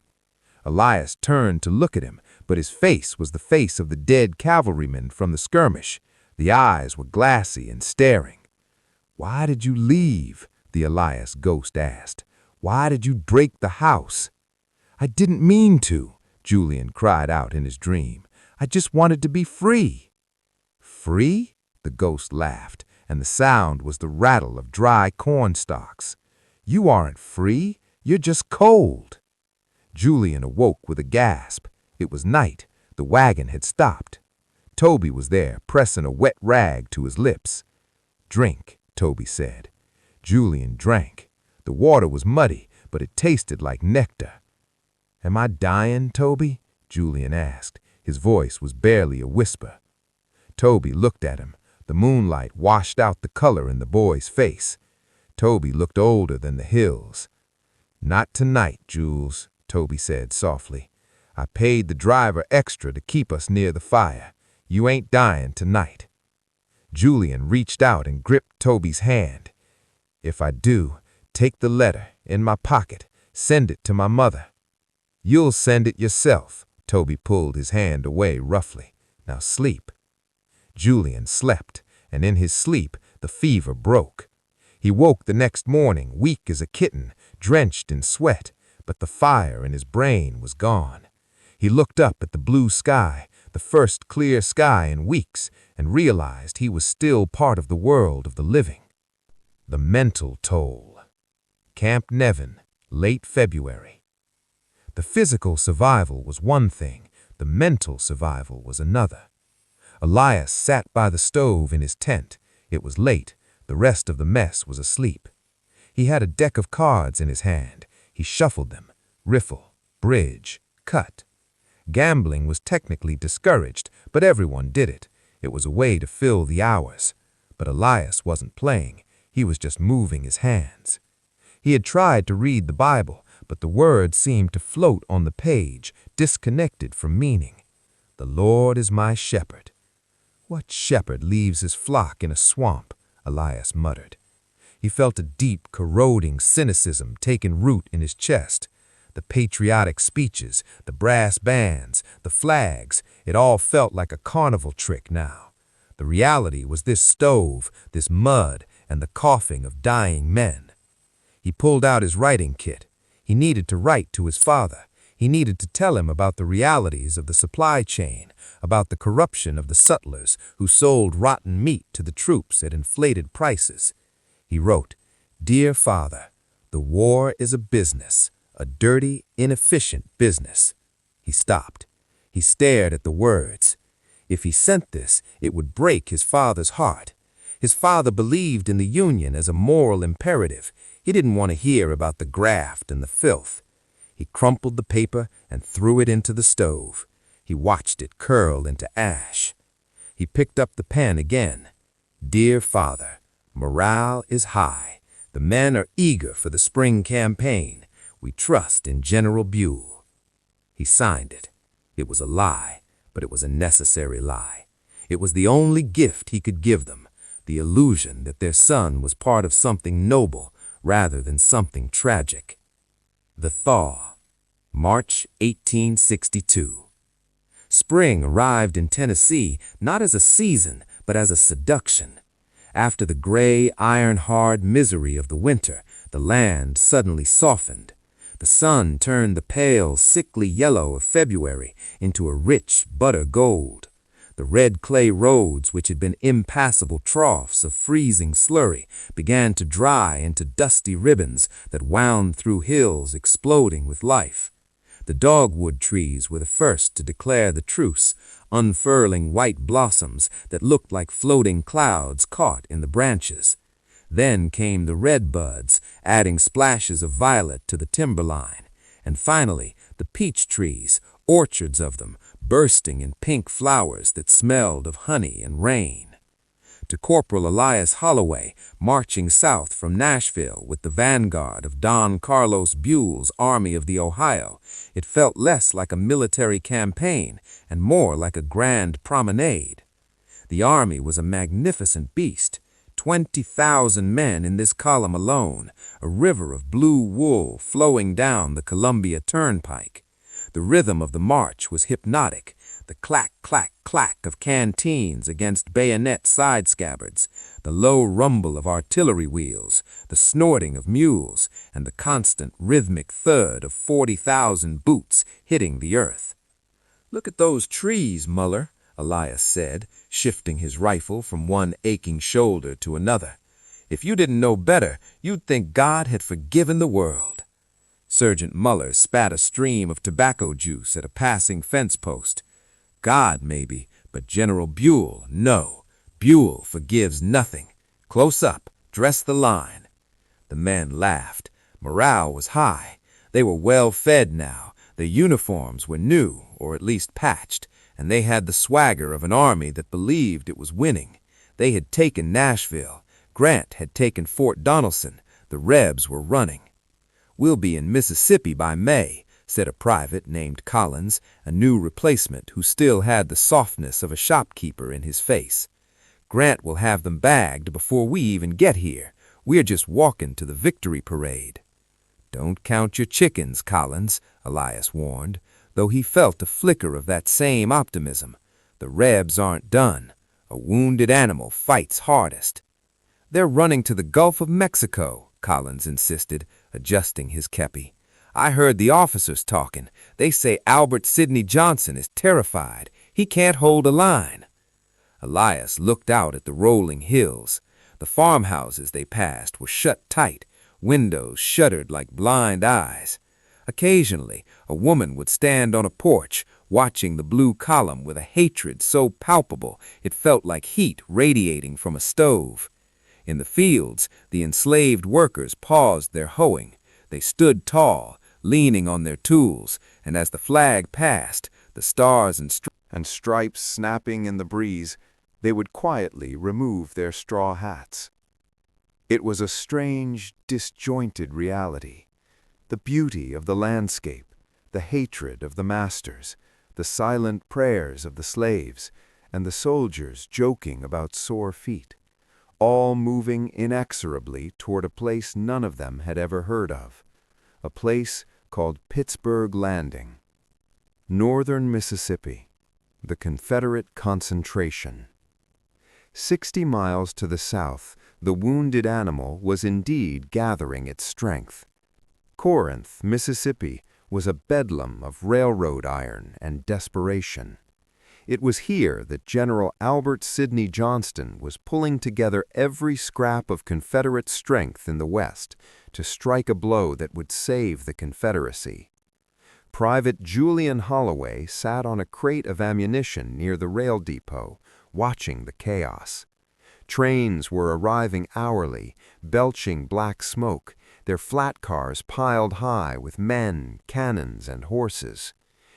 Elias turned to look at him, but his face was the face of the dead cavalryman from the skirmish. The eyes were glassy and staring. "Why did you leave?" the Elias ghost asked. "Why did you break the house?" "I didn't mean to," Julian cried out in his dream. "I just wanted to be free." "Free?" the ghost laughed, and the sound was the rattle of dry corn stalks. "You aren't free. You're just cold." Julian awoke with a gasp. It was night. The wagon had stopped. Toby was there, pressing a wet rag to his lips. "Drink," Toby said. Julian drank. The water was muddy, but it tasted like nectar. "Am I dying, Toby?" Julian asked. His voice was barely a whisper. Toby looked at him. The moonlight washed out the color in the boy's face. Toby looked older than the hills. "Not tonight, Jules," Toby said softly. "I paid the driver extra to keep us near the fire. You ain't dying tonight." Julian reached out and gripped Toby's hand. "If I do, take the letter in my pocket. Send it to my mother." "You'll send it yourself." Toby pulled his hand away roughly. "Now sleep." Julian slept, and in his sleep the fever broke. He woke the next morning, weak as a kitten, drenched in sweat, but the fire in his brain was gone. He looked up at the blue sky, the first clear sky in weeks, and realized he was still part of the world of the living. The mental toll. Camp Nevin, late February. The physical survival was one thing, the mental survival was another. Elias sat by the stove in his tent. It was late. The rest of the mess was asleep. He had a deck of cards in his hand. He shuffled them. Riffle, bridge, cut. Gambling was technically discouraged, but everyone did it. It was a way to fill the hours. But Elias wasn't playing. He was just moving his hands. He had tried to read the Bible, but the words seemed to float on the page, disconnected from meaning. "The Lord is my shepherd." "What shepherd leaves his flock in a swamp?" Elias muttered. He felt a deep, corroding cynicism taking root in his chest. The patriotic speeches, the brass bands, the flags, it all felt like a carnival trick now. The reality was this stove, this mud, and the coughing of dying men. He pulled out his writing kit. He needed to write to his father. He needed to tell him about the realities of the supply chain, about the corruption of the sutlers who sold rotten meat to the troops at inflated prices. He wrote, "Dear Father, the war is a business, a dirty, inefficient business." He stopped. He stared at the words. If he sent this, it would break his father's heart. His father believed in the Union as a moral imperative. He didn't want to hear about the graft and the filth. He crumpled the paper and threw it into the stove. He watched it curl into ash. He picked up the pen again. "Dear Father, morale is high. The men are eager for the spring campaign. We trust in General Buell." He signed it. It was a lie, but it was a necessary lie. It was the only gift he could give them, the illusion that their son was part of something noble rather than something tragic. The Thaw, March 1862. Spring arrived in Tennessee not as a season, but as a seduction. After the gray, iron-hard misery of the winter, the land suddenly softened. The sun turned the pale, sickly yellow of February into a rich butter gold. The red clay roads, which had been impassable troughs of freezing slurry, began to dry into dusty ribbons that wound through hills exploding with life. The dogwood trees were the first to declare the truce, unfurling white blossoms that looked like floating clouds caught in the branches. Then came the red buds, adding splashes of violet to the timberline. And finally, the peach trees, orchards of them, bursting in pink flowers that smelled of honey and rain. To Corporal Elias Holloway, marching south from Nashville with the vanguard of Don Carlos Buell's Army of the Ohio, it felt less like a military campaign and more like a grand promenade. The army was a magnificent beast. 20,000 men in this column alone, a river of blue wool flowing down the Columbia Turnpike. The rhythm of the march was hypnotic, the clack, clack, clack of canteens against bayonet side scabbards, the low rumble of artillery wheels, the snorting of mules, and the constant rhythmic thud of 40,000 boots hitting the earth. "Look at those trees, Muller," Elias said, shifting his rifle from one aching shoulder to another. "If you didn't know better, you'd think God had forgiven the world." Sergeant Muller spat a stream of tobacco juice at a passing fence post. "God, maybe, but General Buell, no. Buell forgives nothing. Close up, dress the line." The men laughed. Morale was high. They were well fed now. Their uniforms were new, or at least patched, and they had the swagger of an army that believed it was winning. They had taken Nashville. Grant had taken Fort Donelson. The Rebs were running. "We'll be in Mississippi by May," said a private named Collins, a new replacement who still had the softness of a shopkeeper in his face. "Grant will have them bagged before we even get here. We're just walking to the victory parade." "Don't count your chickens, Collins," Elias warned, though he felt a flicker of that same optimism. "The Rebs aren't done. A wounded animal fights hardest." "They're running to the Gulf of Mexico," Collins insisted, adjusting his kepi. "I heard the officers talking. They say Albert Sidney Johnson is terrified. He can't hold a line." Elias looked out at the rolling hills. The farmhouses they passed were shut tight, windows shuttered like blind eyes. Occasionally, a woman would stand on a porch, watching the blue column with a hatred so palpable it felt like heat radiating from a stove. In the fields, the enslaved workers paused their hoeing. They stood tall, leaning on their tools, and as the flag passed, the stars and stripes snapping in the breeze, they would quietly remove their straw hats. It was a strange, disjointed reality. The beauty of the landscape, the hatred of the masters, the silent prayers of the slaves, and the soldiers joking about sore feet, all moving inexorably toward a place none of them had ever heard of, a place called Pittsburgh Landing. Northern Mississippi, the Confederate concentration. 60 miles to the south, the wounded animal was indeed gathering its strength. Corinth, Mississippi, was a bedlam of railroad iron and desperation. It was here that General Albert Sidney Johnston was pulling together every scrap of Confederate strength in the West to strike a blow that would save the Confederacy. Private Julian Holloway sat on a crate of ammunition near the rail depot, watching the chaos. Trains were arriving hourly, belching black smoke, their flat cars piled high with men, cannons, and horses.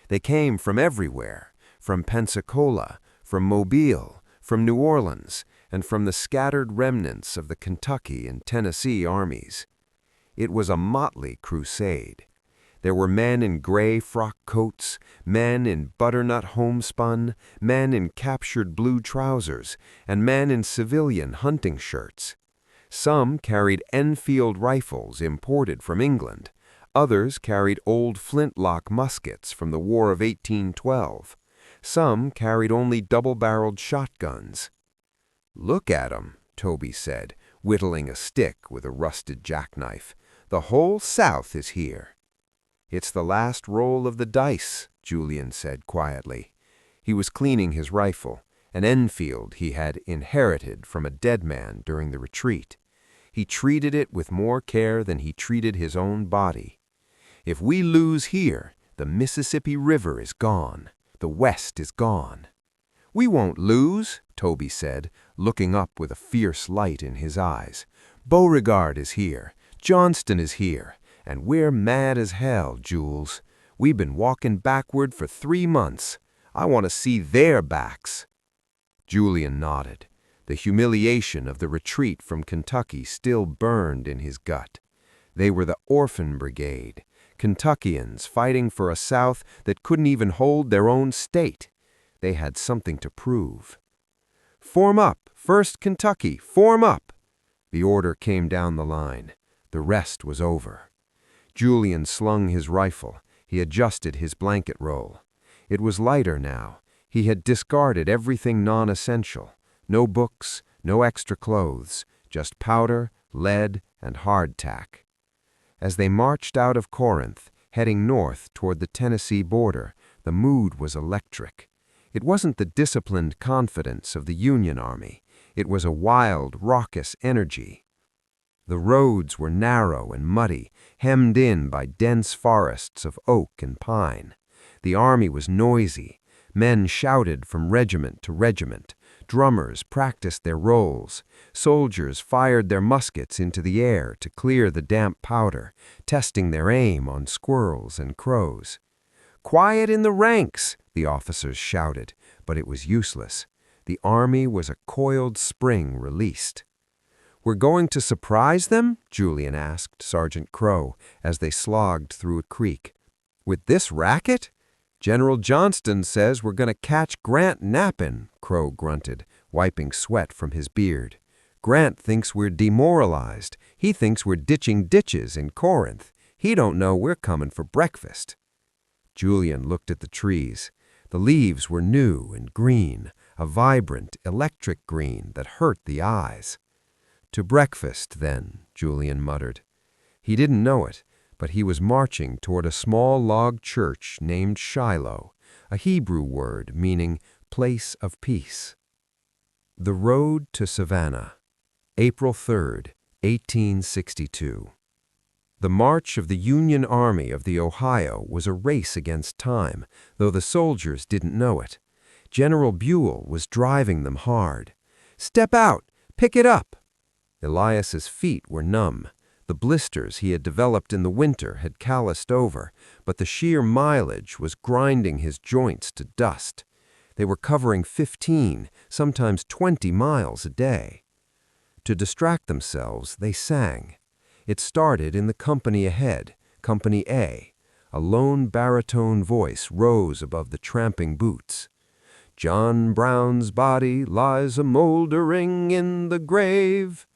They came from everywhere, from Pensacola, from Mobile, from New Orleans, and from the scattered remnants of the Kentucky and Tennessee armies. It was a motley crusade. There were men in gray frock coats, men in butternut homespun, men in captured blue trousers, and men in civilian hunting shirts. Some carried Enfield rifles imported from England. Others carried old flintlock muskets from the War of 1812. Some carried only double-barreled shotguns. "Look at 'em," Toby said, whittling a stick with a rusted jackknife. "The whole South is here." "It's the last roll of the dice," Julian said quietly. He was cleaning his rifle, an Enfield he had inherited from a dead man during the retreat. He treated it with more care than he treated his own body. "If we lose here, the Mississippi River is gone. The West is gone." "We won't lose," Toby said, looking up with a fierce light in his eyes. "Beauregard is here. Johnston is here. And we're mad as hell, Jules. We've been walking backward for 3 months. I want to see their backs." Julian nodded. The humiliation of the retreat from Kentucky still burned in his gut. They were the Orphan Brigade, Kentuckians fighting for a South that couldn't even hold their own state. They had something to prove. "Form up, 1st Kentucky, form up!" The order came down the line. The rest was over. Julian slung his rifle. He adjusted his blanket roll. It was lighter now. He had discarded everything non-essential. No books, no extra clothes, just powder, lead, and hardtack. As they marched out of Corinth, heading north toward the Tennessee border, the mood was electric. It wasn't the disciplined confidence of the Union Army. It was a wild, raucous energy. The roads were narrow and muddy, hemmed in by dense forests of oak and pine. The army was noisy. Men shouted from regiment to regiment. Drummers practiced their roles. Soldiers fired their muskets into the air to clear the damp powder, testing their aim on squirrels and crows. "Quiet in the ranks," the officers shouted, but it was useless. The army was a coiled spring released. "We're going to surprise them?" Julian asked Sergeant Crow as they slogged through a creek. "With this racket? General Johnston says we're going to catch Grant napping," Crow grunted, wiping sweat from his beard. "Grant thinks we're demoralized. He thinks we're ditching ditches in Corinth. He don't know we're coming for breakfast." Julian looked at the trees. The leaves were new and green, a vibrant, electric green that hurt the eyes. "To breakfast, then," Julian muttered. He didn't know it, but he was marching toward a small log church named Shiloh, a Hebrew word meaning place of peace. The Road to Savannah, April 3rd, 1862. The march of the Union Army of the Ohio was a race against time, though the soldiers didn't know it. General Buell was driving them hard. "Step out! Pick it up!" Elias's feet were numb. The blisters he had developed in the winter had calloused over, but the sheer mileage was grinding his joints to dust. They were covering 15, sometimes 20 miles a day. To distract themselves, they sang. It started in the company ahead, Company A. A lone baritone voice rose above the tramping boots. "John Brown's body lies a-mouldering in the grave."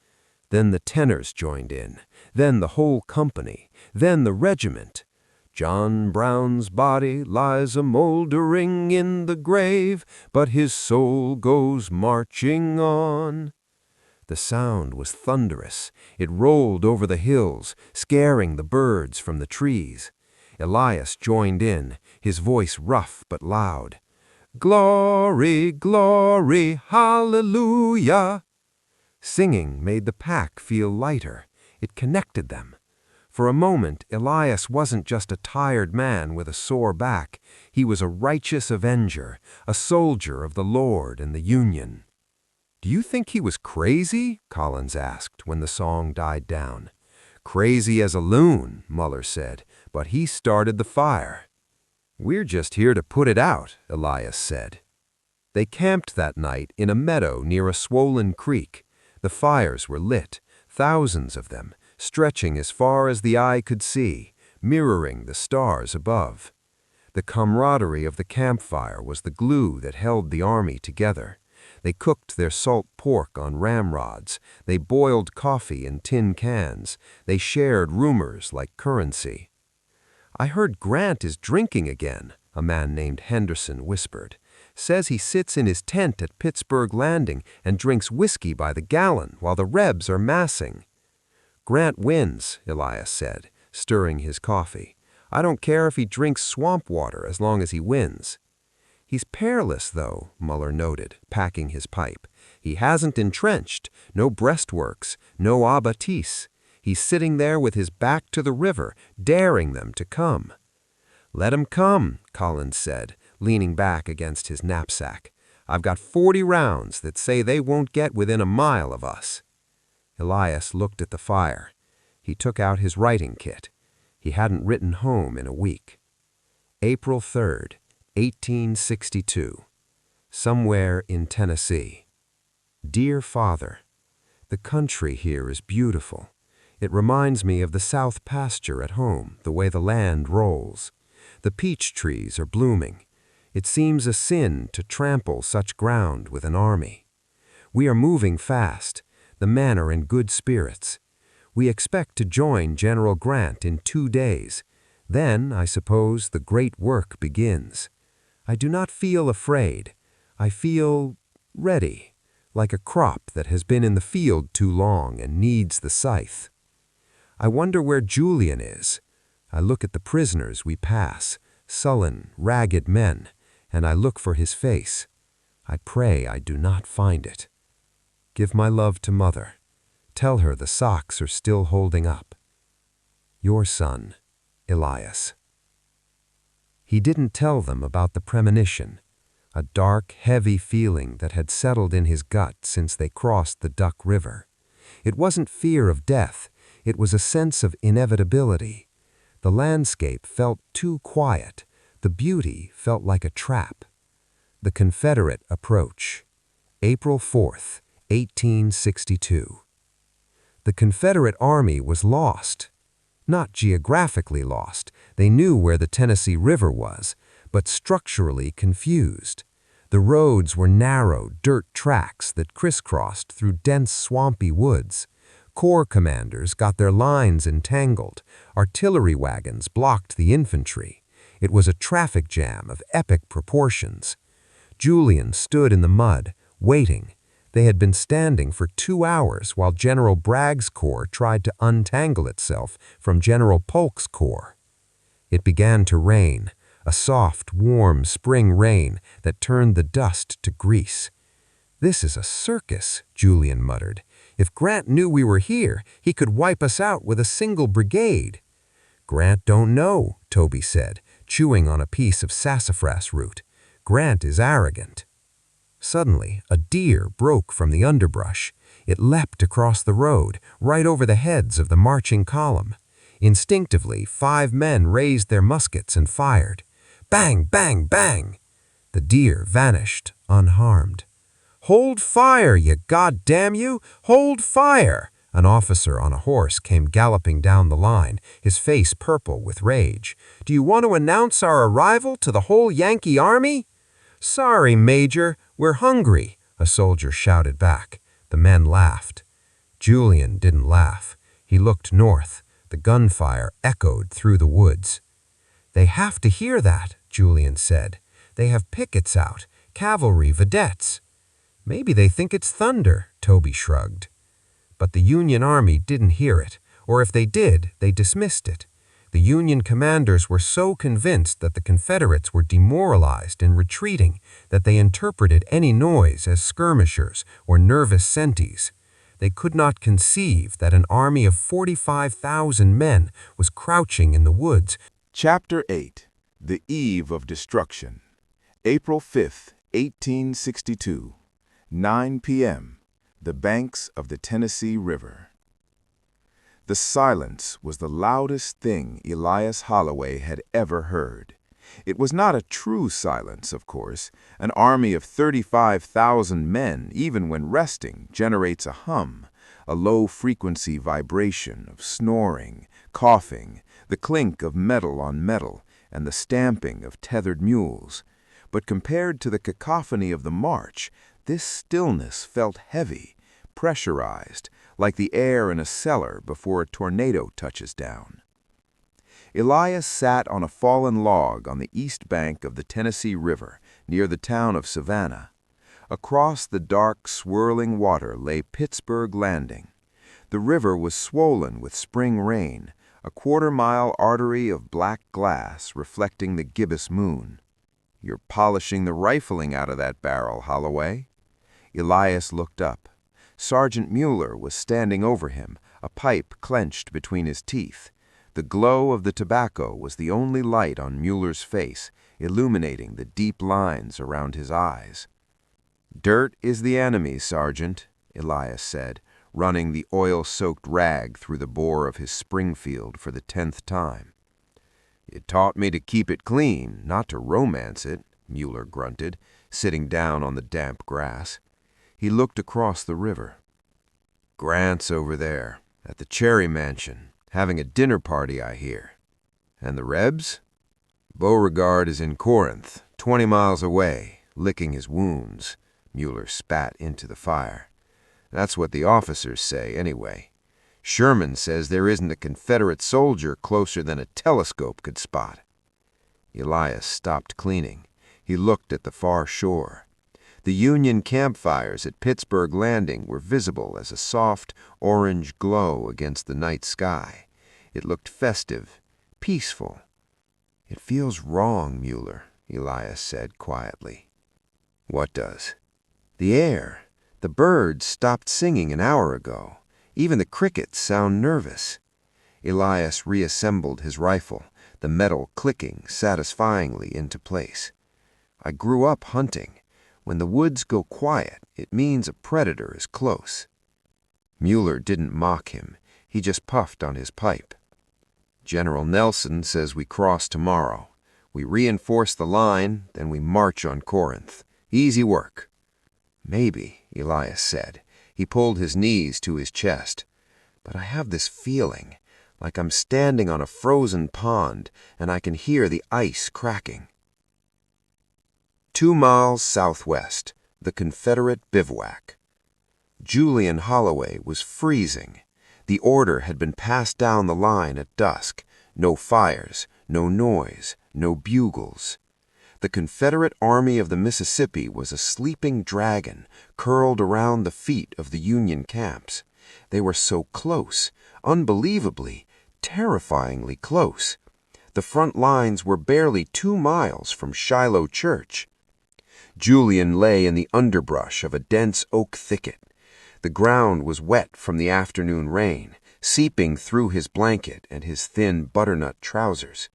Then the tenors joined in, then the whole company, then the regiment. "John Brown's body lies a-mouldering in the grave, but his soul goes marching on." The sound was thunderous. It rolled over the hills, scaring the birds from the trees. Elias joined in, his voice rough but loud. "Glory, glory, hallelujah." Singing made the pack feel lighter. It connected them. For a moment, Elias wasn't just a tired man with a sore back. He was a righteous avenger, a soldier of the Lord and the Union. "Do you think he was crazy?" Collins asked when the song died down. "Crazy as a loon," Muller said, "but he started the fire." "We're just here to put it out," Elias said. They camped that night in a meadow near a swollen creek. The fires were lit, thousands of them, stretching as far as the eye could see, mirroring the stars above. The camaraderie of the campfire was the glue that held the army together. They cooked their salt pork on ramrods. They boiled coffee in tin cans. They shared rumors like currency. "I heard Grant is drinking again," a man named Henderson whispered. "Says he sits in his tent at Pittsburgh Landing and drinks whiskey by the gallon while the Rebs are massing." "Grant wins," Elias said, stirring his coffee. "I don't care if he drinks swamp water as long as he wins." "He's perilous, though," Muller noted, packing his pipe. "He hasn't entrenched, no breastworks, no abattis. He's sitting there with his back to the river, daring them to come." "Let 'em come," Collins said, leaning back against his knapsack. "I've got 40 rounds that say they won't get within a mile of us." Elias looked at the fire. He took out his writing kit. He hadn't written home in a week. April 3rd, 1862. Somewhere in Tennessee. Dear Father, the country here is beautiful. It reminds me of the South pasture at home, the way the land rolls. The peach trees are blooming. It seems a sin to trample such ground with an army. We are moving fast. The men are in good spirits. We expect to join General Grant in 2 days. Then, I suppose, the great work begins. I do not feel afraid. I feel ready, like a crop that has been in the field too long and needs the scythe. I wonder where Julian is. I look at the prisoners we pass, sullen, ragged men, and I look for his face. I pray I do not find it. Give my love to Mother. Tell her the socks are still holding up. Your son, Elias. He didn't tell them about the premonition, a dark, heavy feeling that had settled in his gut since they crossed the Duck River. It wasn't fear of death, it was a sense of inevitability. The landscape felt too quiet, the beauty felt like a trap. The Confederate approach. April 4th, 1862. The Confederate Army was lost. Not geographically lost, they knew where the Tennessee River was, but structurally confused. The roads were narrow, dirt tracks that crisscrossed through dense, swampy woods. Corps commanders got their lines entangled. Artillery wagons blocked the infantry. It was a traffic jam of epic proportions. Julian stood in the mud, waiting. They had been standing for 2 hours while General Bragg's corps tried to untangle itself from General Polk's corps. It began to rain, a soft, warm spring rain that turned the dust to grease. "This is a circus," Julian muttered. "If Grant knew we were here, he could wipe us out with a single brigade." "Grant don't know," Toby said, chewing on a piece of sassafras root. "Grant is arrogant." Suddenly, a deer broke from the underbrush. It leapt across the road, right over the heads of the marching column. Instinctively, 5 men raised their muskets and fired. Bang, bang, bang! The deer vanished, unharmed. "Hold fire, you goddamn you! Hold fire!" An officer on a horse came galloping down the line, his face purple with rage. "Do you want to announce our arrival to the whole Yankee army?" "Sorry, Major, we're hungry," a soldier shouted back. The men laughed. Julian didn't laugh. He looked north. The gunfire echoed through the woods. "They have to hear that," Julian said. "They have pickets out, cavalry vedettes." "Maybe they think it's thunder," Toby shrugged. But the Union Army didn't hear it, or if they did, they dismissed it. The Union commanders were so convinced that the Confederates were demoralized and retreating that they interpreted any noise as skirmishers or nervous senties. They could not conceive that an army of 45,000 men was crouching in the woods. Chapter 8. The Eve of Destruction. April 5th, 1862. 9 p.m. The banks of the Tennessee River. The silence was the loudest thing Elias Holloway had ever heard. It was not a true silence, of course. An army of 35,000 men, even when resting, generates a hum, a low-frequency vibration of snoring, coughing, the clink of metal on metal, and the stamping of tethered mules. But compared to the cacophony of the march, this stillness felt heavy, pressurized, like the air in a cellar before a tornado touches down. Elias sat on a fallen log on the east bank of the Tennessee River, near the town of Savannah. Across the dark, swirling water lay Pittsburgh Landing. The river was swollen with spring rain, a quarter-mile artery of black glass reflecting the gibbous moon. "You're polishing the rifling out of that barrel, Holloway." Elias looked up. Sergeant Mueller was standing over him, a pipe clenched between his teeth. The glow of the tobacco was the only light on Mueller's face, illuminating the deep lines around his eyes. "Dirt is the enemy, Sergeant," Elias said, running the oil-soaked rag through the bore of his Springfield for the 10th time. "You taught me to keep it clean, not to romance it," Mueller grunted, sitting down on the damp grass. He looked across the river. "Grant's over there, at the Cherry Mansion, having a dinner party, I hear. And the Rebs? Beauregard is in Corinth, 20 miles away, licking his wounds." Mueller spat into the fire. "That's what the officers say, anyway. Sherman says there isn't a Confederate soldier closer than a telescope could spot." Elias stopped cleaning. He looked at the far shore. The Union campfires at Pittsburgh Landing were visible as a soft, orange glow against the night sky. It looked festive, peaceful. "It feels wrong, Mueller," Elias said quietly. "What does?" "The air. The birds stopped singing an hour ago. Even the crickets sound nervous." Elias reassembled his rifle, the metal clicking satisfyingly into place. "I grew up hunting. When the woods go quiet, it means a predator is close." Mueller didn't mock him. He just puffed on his pipe. "General Nelson says we cross tomorrow. We reinforce the line, then we march on Corinth. Easy work." "Maybe," Elias said. He pulled his knees to his chest. "But I have this feeling, like I'm standing on a frozen pond, and I can hear the ice cracking." 2 miles southwest, the Confederate bivouac. Julian Holloway was freezing. The order had been passed down the line at dusk. No fires, no noise, no bugles. The Confederate Army of the Mississippi was a sleeping dragon curled around the feet of the Union camps. They were so close, unbelievably, terrifyingly close. The front lines were barely 2 miles from Shiloh Church. Julian lay in the underbrush of a dense oak thicket. The ground was wet from the afternoon rain, seeping through his blanket and his thin butternut trousers.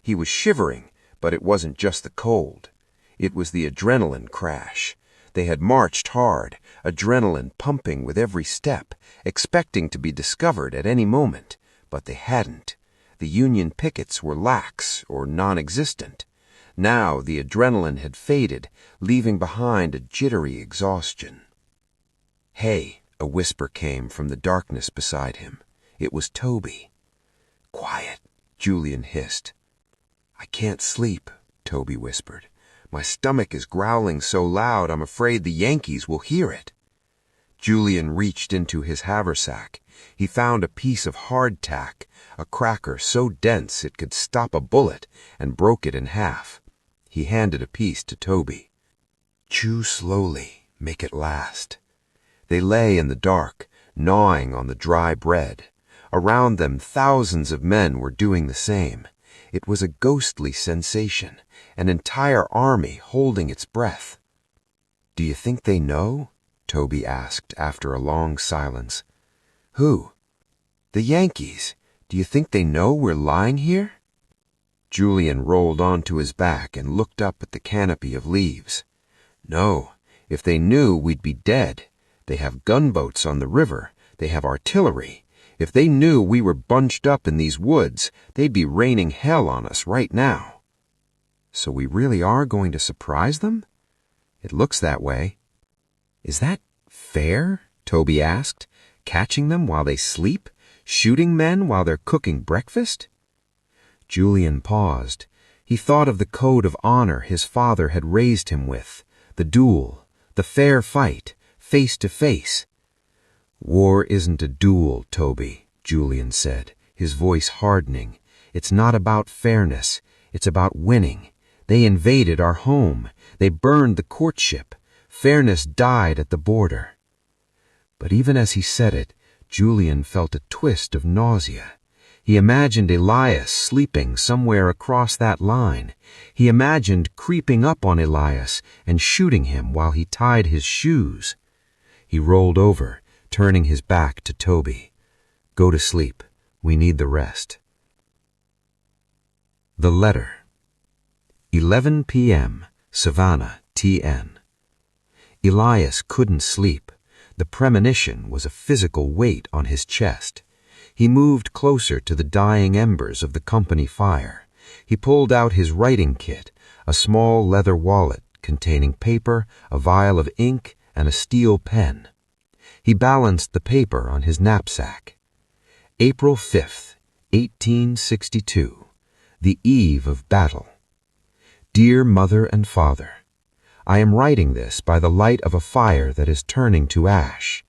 He was shivering, but it wasn't just the cold. It was the adrenaline crash. They had marched hard, adrenaline pumping with every step, expecting to be discovered at any moment, but they hadn't. The Union pickets were lax or non-existent. Now the adrenaline had faded, leaving behind a jittery exhaustion. "Hey," a whisper came from the darkness beside him. It was Toby. "Quiet," Julian hissed. "I can't sleep," Toby whispered. "My stomach is growling so loud I'm afraid the Yankees will hear it." Julian reached into his haversack. He found a piece of hardtack, a cracker so dense it could stop a bullet, and broke it in half. He handed a piece to Toby. "Chew slowly, make it last." They lay in the dark, gnawing on the dry bread. Around them thousands of men were doing the same. It was a ghostly sensation, an entire army holding its breath. "Do you think they know?" Toby asked after a long silence. "Who?" "The Yankees. Do you think they know we're lying here?" Julian rolled onto his back and looked up at the canopy of leaves. "No. If they knew, we'd be dead. They have gunboats on the river. They have artillery. If they knew we were bunched up in these woods, they'd be raining hell on us right now." So we really are going to surprise them? It looks that way. Is that fair? Toby asked. Catching them while they sleep? Shooting men while they're cooking breakfast? Julian paused. He thought of the code of honor his father had raised him with, the duel, the fair fight, face to face. War isn't a duel, Toby, Julian said, his voice hardening. It's not about fairness. It's about winning. They invaded our home. They burned the courtship. Fairness died at the border. But even as he said it, Julian felt a twist of nausea. He imagined Elias sleeping somewhere across that line. He imagined creeping up on Elias and shooting him while he tied his shoes. He rolled over, turning his back to Toby. Go to sleep. We need the rest. The letter. 11 p.m., Savannah, TN. Elias couldn't sleep. The premonition was a physical weight on his chest. He moved closer to the dying embers of the company fire. He pulled out his writing kit, a small leather wallet containing paper, a vial of ink, and a steel pen. He balanced the paper on his knapsack. April 5th, 1862, the eve of battle. Dear Mother and Father, I am writing this by the light of a fire that is turning to ash.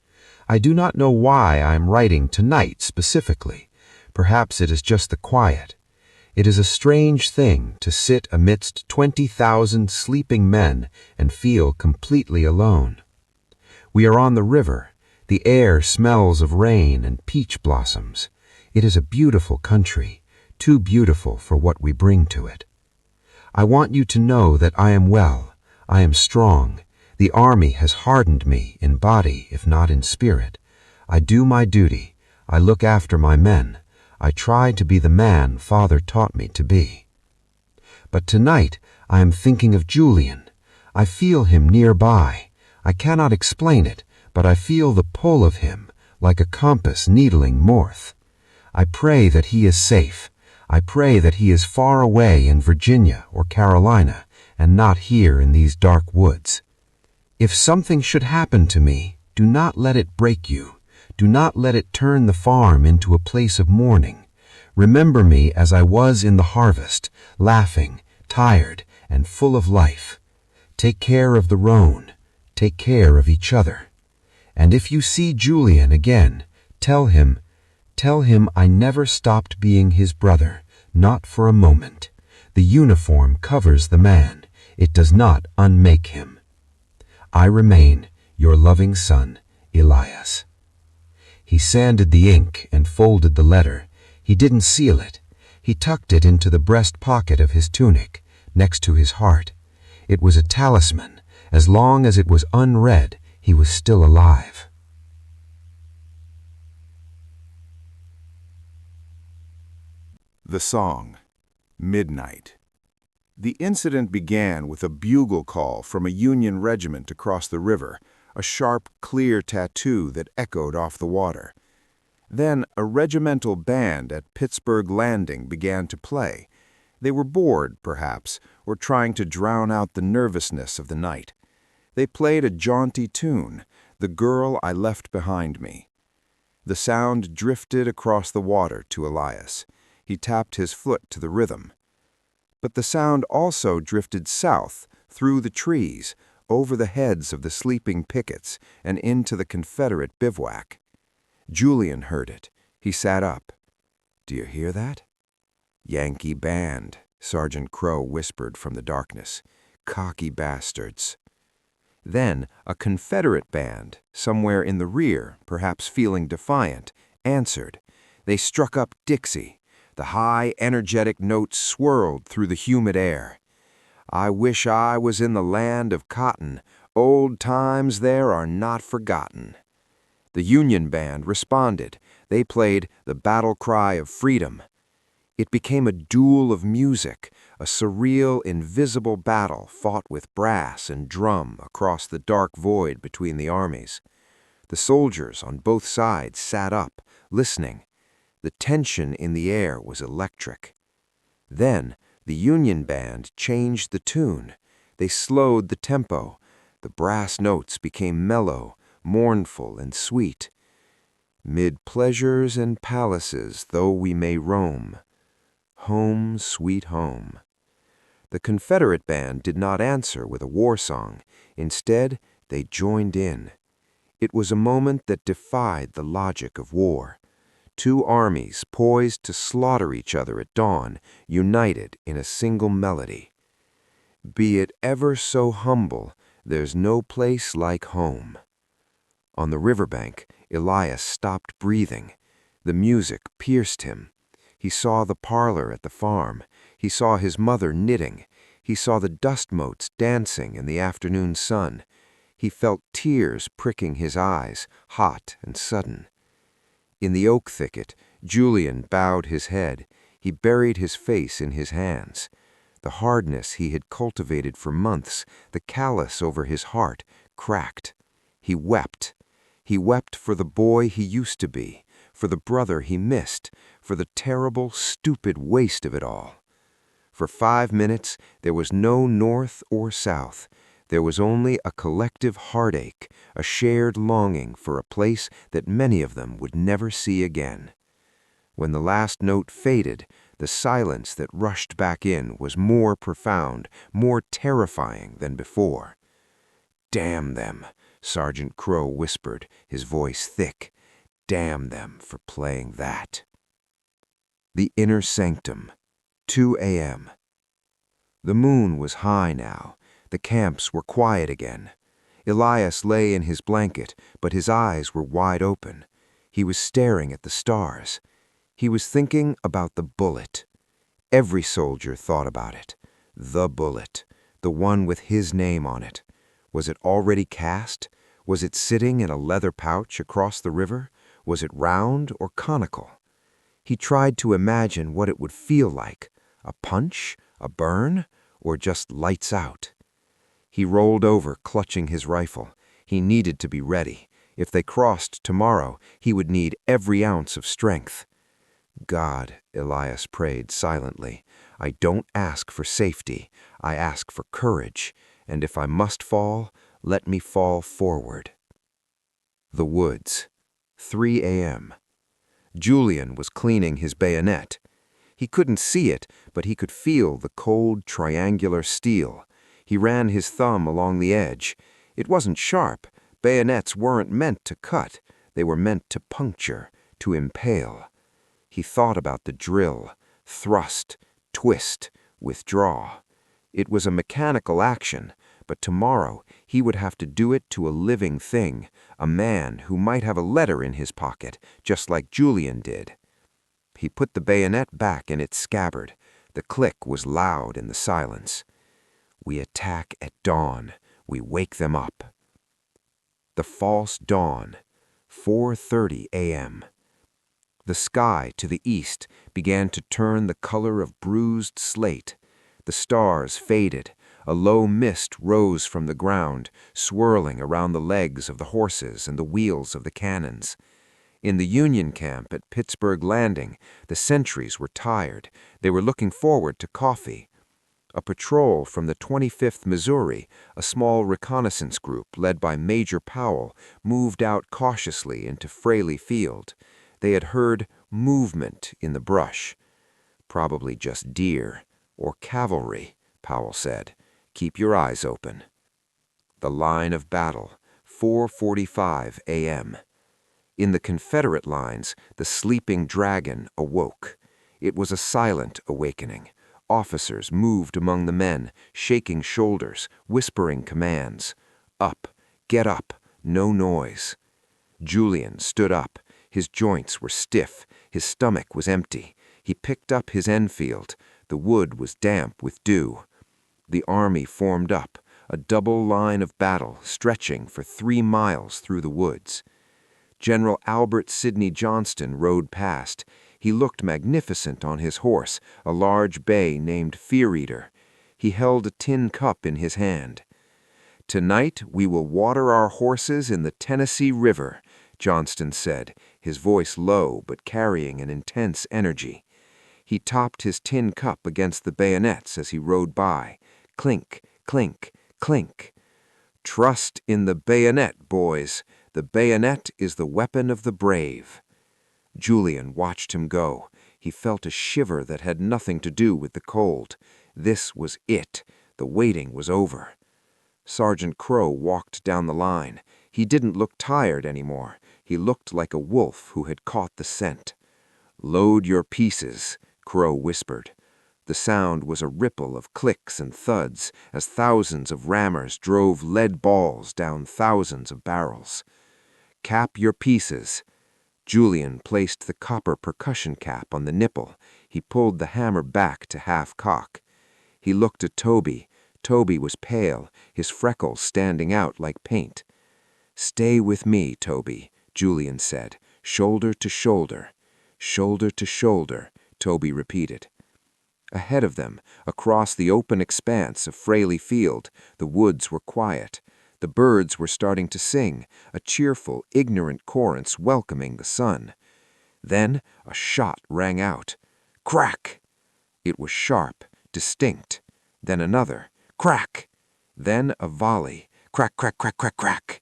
I do not know why I am writing tonight specifically. Perhaps it is just the quiet. It is a strange thing to sit amidst 20,000 sleeping men and feel completely alone. We are on the river. The air smells of rain and peach blossoms. It is a beautiful country, too beautiful for what we bring to it. I want you to know that I am well. I am strong. The army has hardened me in body, if not in spirit. I do my duty. I look after my men. I try to be the man Father taught me to be. But tonight I am thinking of Julian. I feel him nearby. I cannot explain it, but I feel the pull of him, like a compass needling north. I pray that he is safe. I pray that he is far away in Virginia or Carolina, and not here in these dark woods. If something should happen to me, do not let it break you. Do not let it turn the farm into a place of mourning. Remember me as I was in the harvest, laughing, tired, and full of life. Take care of the roan. Take care of each other. And if you see Julian again, tell him I never stopped being his brother, not for a moment. The uniform covers the man. It does not unmake him. I remain your loving son, Elias. He sanded the ink and folded the letter. He didn't seal it. He tucked it into the breast pocket of his tunic, next to his heart. It was a talisman. As long as it was unread, he was still alive. The song, Midnight. The incident began with a bugle call from a Union regiment across the river, a sharp, clear tattoo that echoed off the water. Then a regimental band at Pittsburgh Landing began to play. They were bored, perhaps, or trying to drown out the nervousness of the night. They played a jaunty tune, "The Girl I Left Behind Me." The sound drifted across the water to Elias. He tapped his foot to the rhythm. But the sound also drifted south, through the trees, over the heads of the sleeping pickets, and into the Confederate bivouac. Julian heard it. He sat up. "Do you hear that?" "Yankee band," Sergeant Crow whispered from the darkness. "Cocky bastards." Then a Confederate band, somewhere in the rear, perhaps feeling defiant, answered. They struck up Dixie. The high, energetic notes swirled through the humid air. "I wish I was in the land of cotton. Old times there are not forgotten." The Union band responded. They played the battle cry of freedom. It became a duel of music, a surreal, invisible battle fought with brass and drum across the dark void between the armies. The soldiers on both sides sat up, listening. The tension in the air was electric. Then The Union band changed the tune. They slowed the tempo. The brass notes became mellow, mournful, and sweet. Mid pleasures and palaces though we may roam, home, sweet home. The Confederate band did not answer with a war song. Instead, they joined in. It was a moment that defied the logic of war. Two armies poised to slaughter each other at dawn, united in a single melody. Be it ever so humble, there's no place like home. On the riverbank, Elias stopped breathing. The music pierced him. He saw the parlor at the farm. He saw his mother knitting. He saw the dust motes dancing in the afternoon sun. He felt tears pricking his eyes, hot and sudden. In the oak thicket, Julian bowed his head. He buried his face in his hands. The hardness he had cultivated for months, the callus over his heart, cracked. He wept. He wept for the boy he used to be, for the brother he missed, for the terrible, stupid waste of it all. For 5 minutes, there was no north or south. There was only a collective heartache, a shared longing for a place that many of them would never see again. When the last note faded, the silence that rushed back in was more profound, more terrifying than before. "Damn them," Sergeant Crow whispered, his voice thick. "Damn them for playing that." The inner sanctum, 2 a.m. The moon was high now. The camps were quiet again. Elias lay in his blanket, but his eyes were wide open. He was staring at the stars. He was thinking about the bullet. Every soldier thought about it. The bullet, the one with his name on it. Was it already cast? Was it sitting in a leather pouch across the river? Was it round or conical? He tried to imagine what it would feel like. A punch? A burn? Or just lights out? He rolled over, clutching his rifle. He needed to be ready. If they crossed tomorrow, he would need every ounce of strength. "God," Elias prayed silently, "I don't ask for safety. I ask for courage. And if I must fall, let me fall forward." The woods, 3 a.m. Julian was cleaning his bayonet. He couldn't see it, but he could feel the cold, triangular steel. He ran his thumb along the edge. It wasn't sharp. Bayonets weren't meant to cut. They were meant to puncture, to impale. He thought about the drill: thrust, twist, withdraw. It was a mechanical action, but tomorrow he would have to do it to a living thing, a man who might have a letter in his pocket, just like Julian did. He put the bayonet back in its scabbard. The click was loud in the silence. "We attack at dawn. We wake them up." The false dawn, 4:30 a.m. The sky to the east began to turn the color of bruised slate. The stars faded. A low mist rose from the ground, swirling around the legs of the horses and the wheels of the cannons. In the Union camp at Pittsburgh Landing, the sentries were tired. They were looking forward to coffee. A patrol from the 25th Missouri, a small reconnaissance group led by Major Powell, moved out cautiously into Fraley Field. They had heard movement in the brush. "Probably just deer or cavalry," Powell said. "Keep your eyes open." The line of battle, 4:45 a.m. In the Confederate lines, the sleeping dragon awoke. It was a silent awakening. Officers moved among the men, shaking shoulders, whispering commands. "Up, get up, no noise." Julian stood up. His joints were stiff. His stomach was empty. He picked up his Enfield. The wood was damp with dew. The army formed up, a double line of battle stretching for 3 miles through the woods. General Albert Sidney Johnston rode past. He looked magnificent on his horse, a large bay named Fear Eater. He held a tin cup in his hand. "Tonight we will water our horses in the Tennessee River," Johnston said, his voice low but carrying an intense energy. He topped his tin cup against the bayonets as he rode by. Clink, clink, clink. Trust in the bayonet, boys. The bayonet is the weapon of the brave. Julian watched him go. He felt a shiver that had nothing to do with the cold. This was it. The waiting was over. Sergeant Crow walked down the line. He didn't look tired anymore. He looked like a wolf who had caught the scent. "Load your pieces," Crow whispered. The sound was a ripple of clicks and thuds as thousands of rammers drove lead balls down thousands of barrels. "Cap your pieces." Julian placed the copper percussion cap on the nipple. He pulled the hammer back to half cock. He looked at Toby. Toby was pale, his freckles standing out like paint. "Stay with me, Toby," Julian said. "Shoulder to shoulder." "Shoulder to shoulder," Toby repeated. Ahead of them, across the open expanse of Fraley Field, the woods were quiet. The birds were starting to sing, a cheerful, ignorant chorus welcoming the sun. Then a shot rang out. Crack! It was sharp, distinct. Then another. Crack! Then a volley. Crack, crack, crack, crack, crack.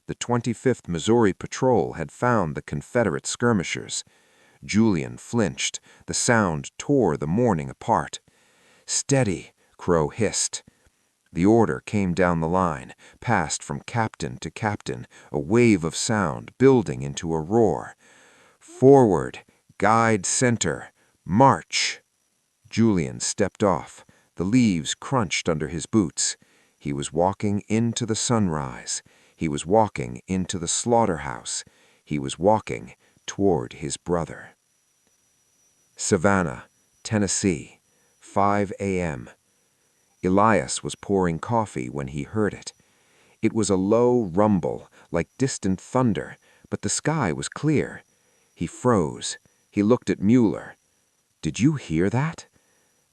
The 25th Missouri Patrol had found the Confederate skirmishers. Julian flinched. The sound tore the morning apart. "Steady," Crow hissed. The order came down the line, passed from captain to captain, a wave of sound building into a roar. "Forward, guide center, march!" Julian stepped off. The leaves crunched under his boots. He was walking into the sunrise. He was walking into the slaughterhouse. He was walking toward his brother. Savannah, Tennessee, 5 a.m. Elias was pouring coffee when he heard it. It was a low rumble, like distant thunder, but the sky was clear. He froze. He looked at Mueller. "Did you hear that?"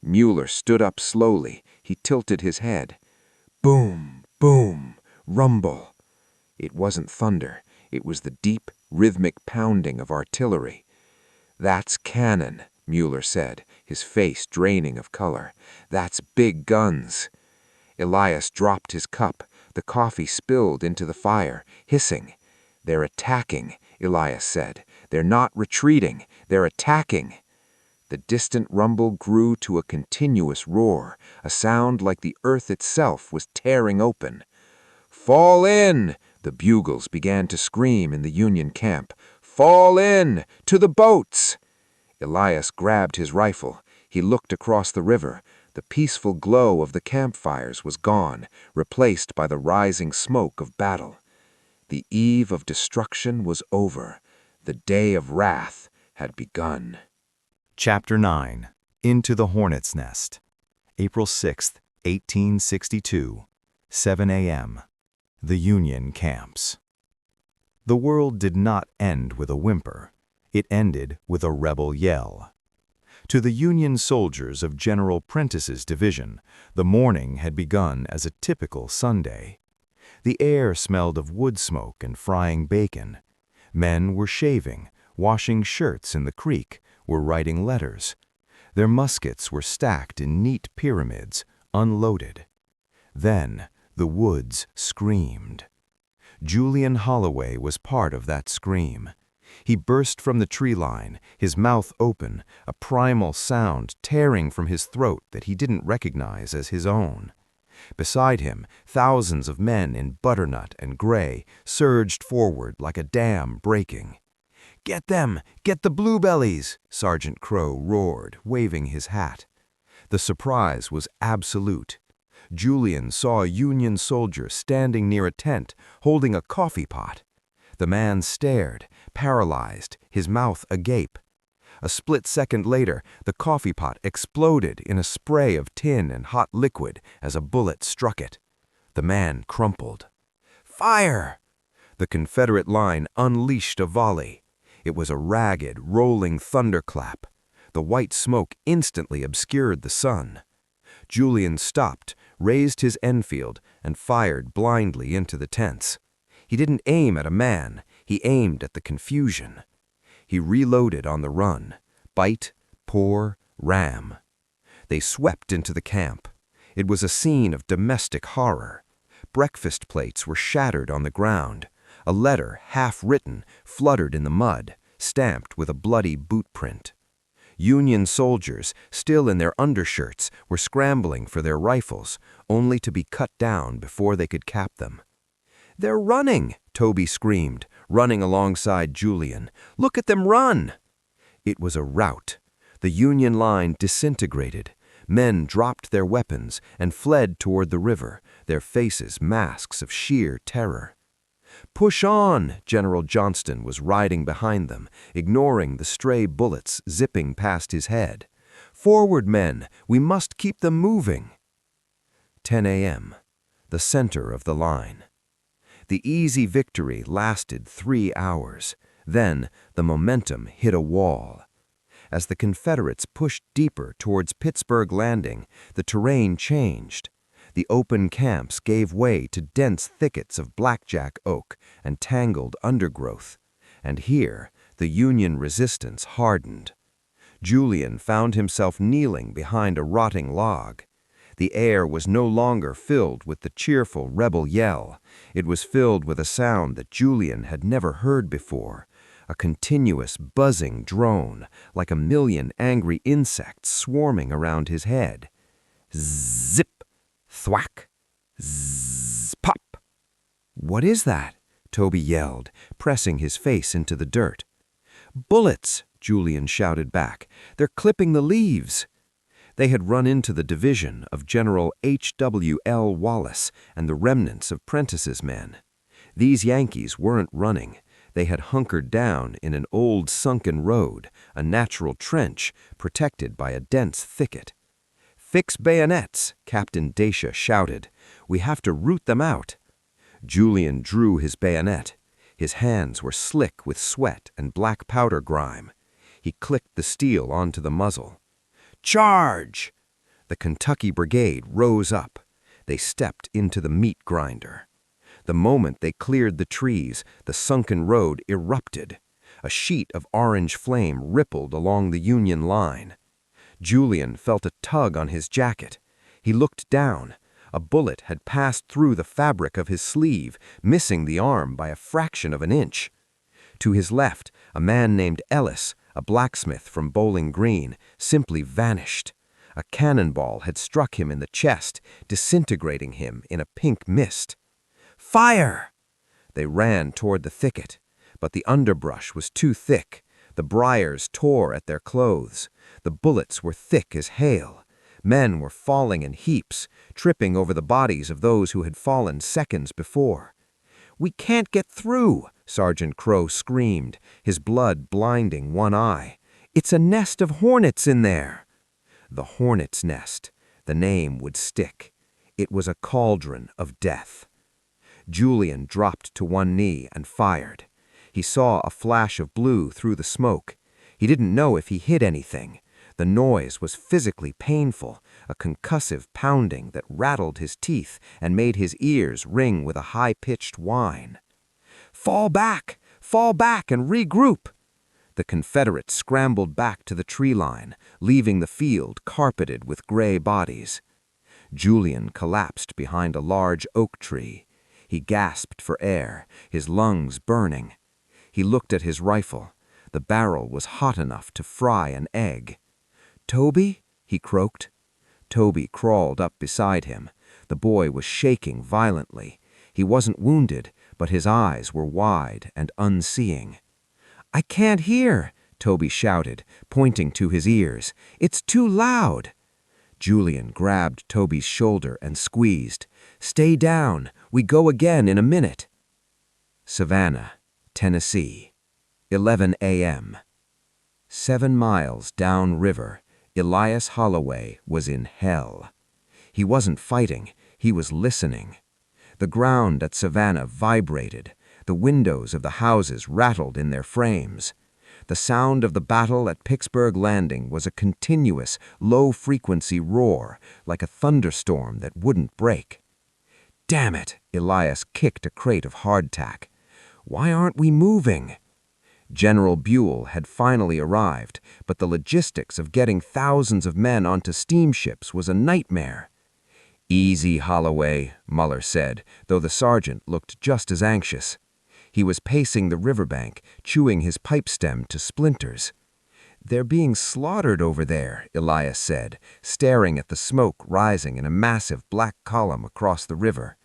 Mueller stood up slowly. He tilted his head. Boom, boom, rumble. It wasn't thunder. It was the deep, rhythmic pounding of artillery. "That's cannon," Mueller said, his face draining of color. "That's big guns." Elias dropped his cup. The coffee spilled into the fire, hissing. "They're attacking," Elias said. "They're not retreating. They're attacking." The distant rumble grew to a continuous roar, a sound like the earth itself was tearing open. "Fall in!" The bugles began to scream in the Union camp. "Fall in! To the boats!" Elias grabbed his rifle. He looked across the river. The peaceful glow of the campfires was gone, replaced by the rising smoke of battle. The eve of destruction was over. The day of wrath had begun. Chapter 9. Into the Hornet's Nest. April 6, 1862, 7 a.m. The Union camps. The world did not end with a whimper. It ended with a rebel yell. To the Union soldiers of General Prentice's division, the morning had begun as a typical Sunday. The air smelled of wood smoke and frying bacon. Men were shaving, washing shirts in the creek, were writing letters. Their muskets were stacked in neat pyramids, unloaded. Then the woods screamed. Julian Holloway was part of that scream. He burst from the tree line, his mouth open, a primal sound tearing from his throat that he didn't recognize as his own. Beside him, thousands of men in butternut and gray surged forward like a dam breaking. "Get them! Get the bluebellies!" Sergeant Crow roared, waving his hat. The surprise was absolute. Julian saw a Union soldier standing near a tent, holding a coffee pot. The man stared, paralyzed, his mouth agape. A split second later, the coffee pot exploded in a spray of tin and hot liquid as a bullet struck it. The man crumpled. "Fire!" The Confederate line unleashed a volley. It was a ragged, rolling thunderclap. The white smoke instantly obscured the sun. Julian stopped, raised his Enfield, and fired blindly into the tents. He didn't aim at a man. He aimed at the confusion. He reloaded on the run. Bite, poor, ram. They swept into the camp. It was a scene of domestic horror. Breakfast plates were shattered on the ground. A letter, half-written, fluttered in the mud, stamped with a bloody boot print. Union soldiers, still in their undershirts, were scrambling for their rifles, only to be cut down before they could cap them. "They're running!" Toby screamed, running alongside Julian. "Look at them run!" It was a rout. The Union line disintegrated. Men dropped their weapons and fled toward the river, their faces masks of sheer terror. "Push on!" General Johnston was riding behind them, ignoring the stray bullets zipping past his head. "Forward, men! We must keep them moving!" 10 a.m., the center of the line. The easy victory lasted 3 hours. Then the momentum hit a wall. As the Confederates pushed deeper towards Pittsburgh Landing, the terrain changed. The open camps gave way to dense thickets of blackjack oak and tangled undergrowth. And here, the Union resistance hardened. Julian found himself kneeling behind a rotting log. The air was no longer filled with the cheerful rebel yell. It was filled with a sound that Julian had never heard before, a continuous buzzing drone, like a million angry insects swarming around his head. Zip! Thwack! Zzz! Pop! "What is that?" Toby yelled, pressing his face into the dirt. "Bullets!" Julian shouted back. "They're clipping the leaves." They had run into the division of General H.W.L. Wallace and the remnants of Prentice's men. These Yankees weren't running. They had hunkered down in an old sunken road, a natural trench protected by a dense thicket. "Fix bayonets!" Captain Dacia shouted. "We have to root them out." Julian drew his bayonet. His hands were slick with sweat and black powder grime. He clicked the steel onto the muzzle. "Charge!" The Kentucky Brigade rose up. They stepped into the meat grinder. The moment they cleared the trees, the sunken road erupted. A sheet of orange flame rippled along the Union line. Julian felt a tug on his jacket. He looked down. A bullet had passed through the fabric of his sleeve, missing the arm by a fraction of an inch. To his left, a man named Ellis, a blacksmith from Bowling Green, simply vanished. A cannonball had struck him in the chest, disintegrating him in a pink mist. "Fire!" They ran toward the thicket, but the underbrush was too thick. The briars tore at their clothes. The bullets were thick as hail. Men were falling in heaps, tripping over the bodies of those who had fallen seconds before. "We can't get through!" Sergeant Crow screamed, his blood blinding one eye. "It's a nest of hornets in there!" The hornet's nest. The name would stick. It was a cauldron of death. Julian dropped to one knee and fired. He saw a flash of blue through the smoke. He didn't know if he hit anything. The noise was physically painful, a concussive pounding that rattled his teeth and made his ears ring with a high-pitched whine. Fall back and regroup!" The Confederates scrambled back to the tree line, leaving the field carpeted with gray bodies. Julian collapsed behind a large oak tree. He gasped for air, his lungs burning. He looked at his rifle. The barrel was hot enough to fry an egg. "Toby?" he croaked. Toby crawled up beside him. The boy was shaking violently. He wasn't wounded, but his eyes were wide and unseeing. "I can't hear," Toby shouted, pointing to his ears. "It's too loud." Julian grabbed Toby's shoulder and squeezed. "Stay down. We go again in a minute." Savannah, Tennessee, 11 a.m. 7 miles downriver, Elias Holloway was in hell. He wasn't fighting, he was listening. The ground at Savannah vibrated. The windows of the houses rattled in their frames. The sound of the battle at Pittsburgh Landing was a continuous, low-frequency roar, like a thunderstorm that wouldn't break. "Damn it!" Elias kicked a crate of hardtack. "Why aren't we moving?" General Buell had finally arrived, but the logistics of getting thousands of men onto steamships was a nightmare. "Easy, Holloway," Muller said, though the sergeant looked just as anxious. He was pacing the riverbank, chewing his pipe stem to splinters. "They're being slaughtered over there," Elias said, staring at the smoke rising in a massive black column across the river.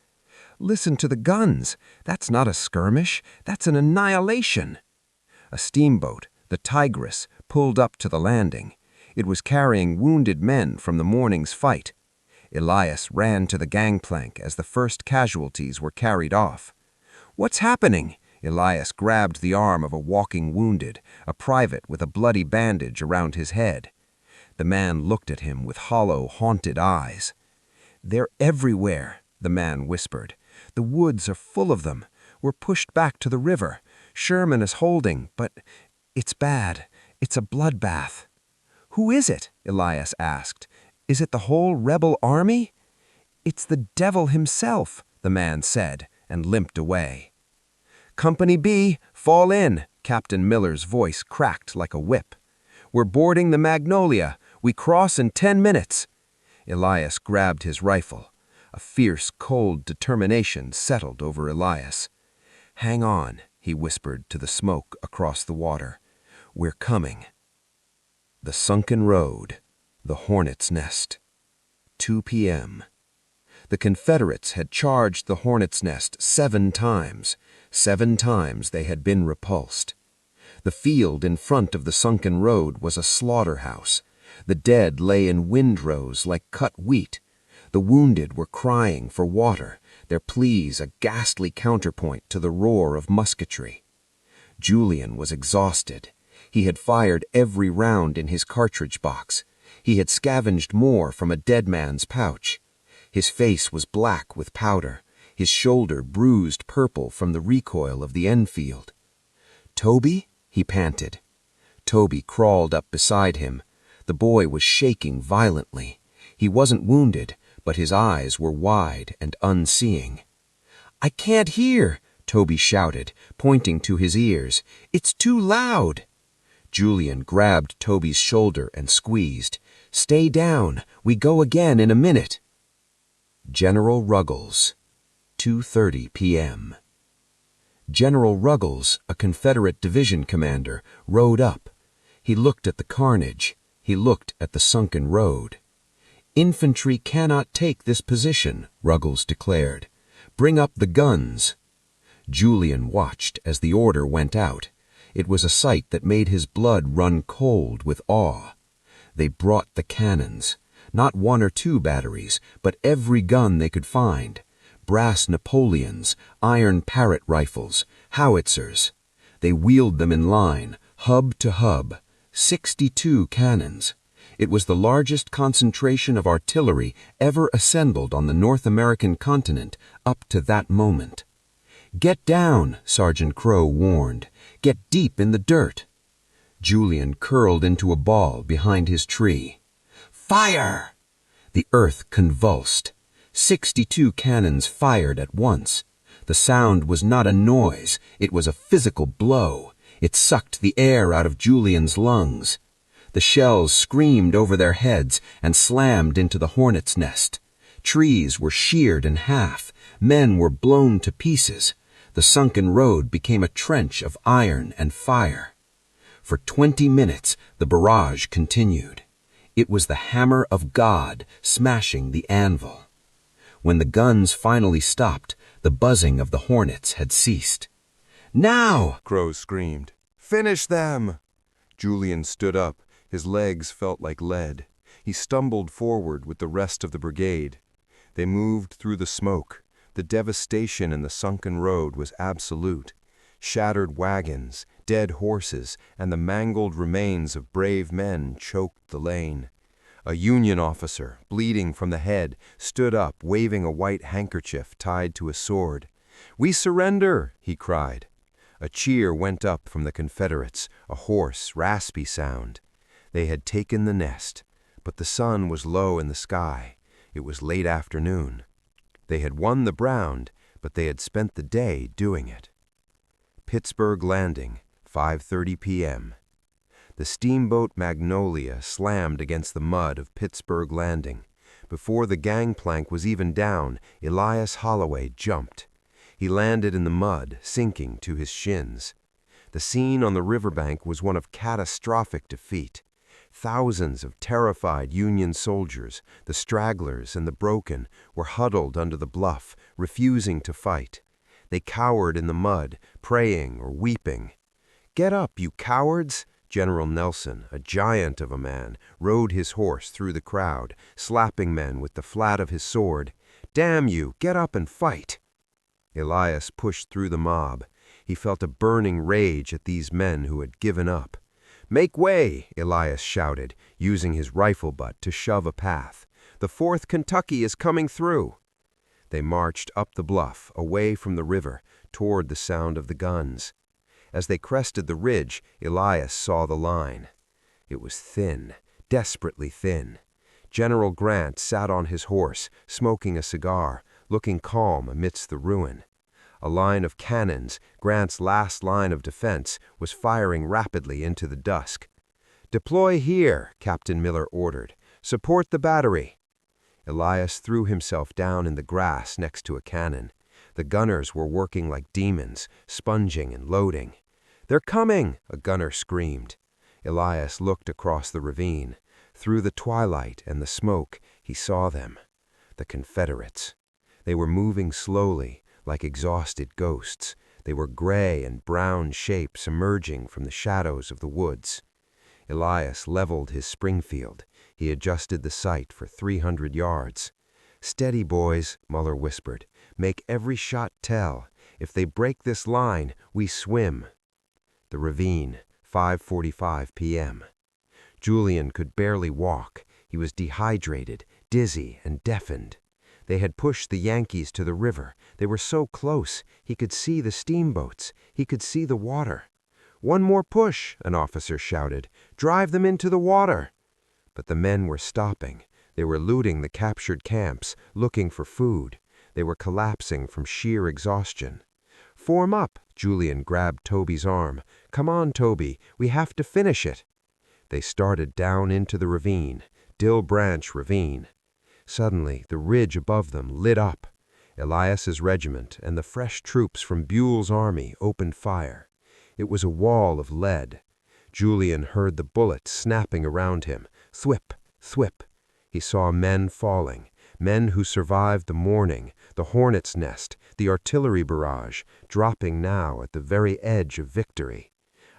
"Listen to the guns. That's not a skirmish. That's an annihilation." A steamboat, the Tigress, pulled up to the landing. It was carrying wounded men from the morning's fight. Elias ran to the gangplank as the first casualties were carried off. "What's happening?" Elias grabbed the arm of a walking wounded, a private with a bloody bandage around his head. The man looked at him with hollow, haunted eyes. "They're everywhere," the man whispered. "The woods are full of them. We're pushed back to the river. Sherman is holding, but it's bad. It's a bloodbath." "Who is it?" Elias asked. "Is it the whole rebel army?" "It's the devil himself," the man said, and limped away. "Company B, fall in," Captain Miller's voice cracked like a whip. "We're boarding the Magnolia. We cross in 10 minutes." Elias grabbed his rifle. A fierce, cold determination settled over Elias. "Hang on," he whispered to the smoke across the water. "We're coming." The sunken road, the hornet's nest. 2 p.m. The Confederates had charged the hornet's nest 7 times. 7 times they had been repulsed. The field in front of the sunken road was a slaughterhouse. The dead lay in windrows like cut wheat. The wounded were crying for water, their pleas a ghastly counterpoint to the roar of musketry. Julian was exhausted. He had fired every round in his cartridge box. He had scavenged more from a dead man's pouch. His face was black with powder, his shoulder bruised purple from the recoil of the Enfield. "Toby?" he panted. Toby crawled up beside him. The boy was shaking violently. He wasn't wounded, but his eyes were wide and unseeing. "I can't hear," Toby shouted, pointing to his ears. "It's too loud." Julian grabbed Toby's shoulder and squeezed. "Stay down. We go again in a minute." General Ruggles, 2:30 p.m. General Ruggles, a Confederate division commander, rode up. He looked at the carnage. He looked at the sunken road. "Infantry cannot take this position," Ruggles declared. "Bring up the guns." Julian watched as the order went out. It was a sight that made his blood run cold with awe. They brought the cannons. Not 1 or 2 batteries, but every gun they could find. Brass Napoleons, iron Parrott rifles, howitzers. They wheeled them in line, hub to hub. 62 cannons. It was the largest concentration of artillery ever assembled on the North American continent up to that moment. "Get down," Sergeant Crow warned. "Get deep in the dirt." Julian curled into a ball behind his tree. "Fire!" The earth convulsed. 62 cannons fired at once. The sound was not a noise, it was a physical blow. It sucked the air out of Julian's lungs. The shells screamed over their heads and slammed into the hornet's nest. Trees were sheared in half. Men were blown to pieces. The sunken road became a trench of iron and fire. For 20 minutes, the barrage continued. It was the hammer of God smashing the anvil. When the guns finally stopped, the buzzing of the hornets had ceased. "Now!" Crow screamed. "Finish them!" Julian stood up. His legs felt like lead. He stumbled forward with the rest of the brigade. They moved through the smoke. The devastation in the sunken road was absolute. Shattered wagons, dead horses, and the mangled remains of brave men choked the lane. A Union officer, bleeding from the head, stood up, waving a white handkerchief tied to a sword. "We surrender!" he cried. A cheer went up from the Confederates, a hoarse, raspy sound. They had taken the nest, but the sun was low in the sky. It was late afternoon. They had won the ground, but they had spent the day doing it. Pittsburgh Landing, 5:30 p.m. The steamboat Magnolia slammed against the mud of Pittsburgh Landing. Before the gangplank was even down, Elias Holloway jumped. He landed in the mud, sinking to his shins. The scene on the riverbank was one of catastrophic defeat. Thousands of terrified Union soldiers, the stragglers and the broken, were huddled under the bluff, refusing to fight. They cowered in the mud, praying or weeping. "Get up, you cowards!" General Nelson, a giant of a man, rode his horse through the crowd, slapping men with the flat of his sword. "Damn you, get up and fight!" Elias pushed through the mob. He felt a burning rage at these men who had given up. "Make way!" Elias shouted, using his rifle butt to shove a path. "The 4th Kentucky is coming through." They marched up the bluff, away from the river, toward the sound of the guns. As they crested the ridge, Elias saw the line. It was thin, desperately thin. General Grant sat on his horse, smoking a cigar, looking calm amidst the ruin. A line of cannons, Grant's last line of defense, was firing rapidly into the dusk. "Deploy here," Captain Miller ordered. "Support the battery." Elias threw himself down in the grass next to a cannon. The gunners were working like demons, sponging and loading. "They're coming!" a gunner screamed. Elias looked across the ravine. Through the twilight and the smoke, he saw them. The Confederates. They were moving slowly, like exhausted ghosts. They were gray and brown shapes emerging from the shadows of the woods. Elias leveled his Springfield. He adjusted the sight for 300 yards. "Steady, boys," Muller whispered. "Make every shot tell. If they break this line, we swim." The ravine, 5:45 p.m. Julian could barely walk. He was dehydrated, dizzy, and deafened. They had pushed the Yankees to the river. They were so close. He could see the steamboats. He could see the water. "One more push," an officer shouted. "Drive them into the water." But the men were stopping. They were looting the captured camps, looking for food. They were collapsing from sheer exhaustion. "Form up," Julian grabbed Toby's arm. "Come on, Toby, we have to finish it." They started down into the ravine, Dill Branch Ravine. Suddenly, the ridge above them lit up. Elias's regiment and the fresh troops from Buell's army opened fire. It was a wall of lead. Julian heard the bullets snapping around him. Thwip, thwip. He saw men falling, men who survived the morning, the hornet's nest, the artillery barrage, dropping now at the very edge of victory.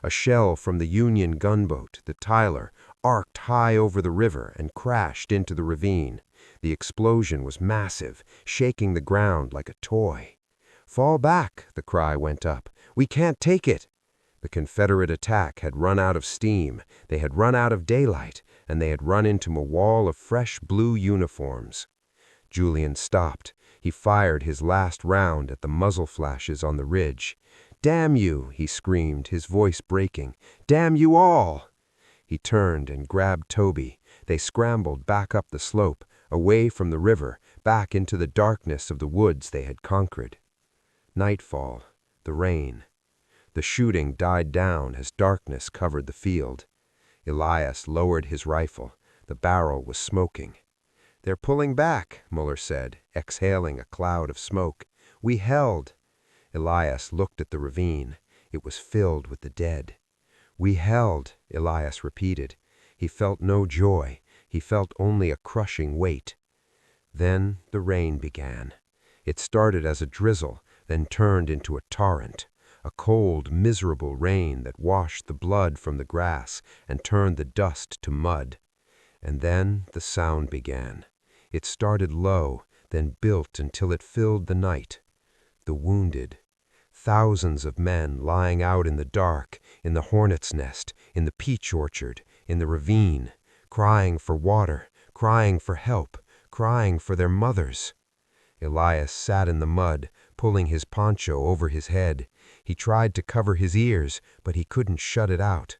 A shell from the Union gunboat, the Tyler, arced high over the river and crashed into the ravine. The explosion was massive, shaking the ground like a toy. "Fall back," the cry went up. "We can't take it." The Confederate attack had run out of steam, they had run out of daylight, and they had run into a wall of fresh blue uniforms. Julian stopped. He fired his last round at the muzzle flashes on the ridge. "Damn you!" he screamed, his voice breaking. "Damn you all!" He turned and grabbed Toby. They scrambled back up the slope, away from the river, back into the darkness of the woods they had conquered. Nightfall, the rain. The shooting died down as darkness covered the field. Elias lowered his rifle. The barrel was smoking. "They're pulling back," Muller said, exhaling a cloud of smoke. "We held." Elias looked at the ravine. It was filled with the dead. "We held," Elias repeated. He felt no joy. He felt only a crushing weight. Then the rain began. It started as a drizzle, then turned into a torrent. A cold, miserable rain that washed the blood from the grass and turned the dust to mud. And then the sound began. It started low, then built until it filled the night. The wounded. Thousands of men lying out in the dark, in the hornet's nest, in the peach orchard, in the ravine, crying for water, crying for help, crying for their mothers. Elias sat in the mud, pulling his poncho over his head. He tried to cover his ears, but he couldn't shut it out.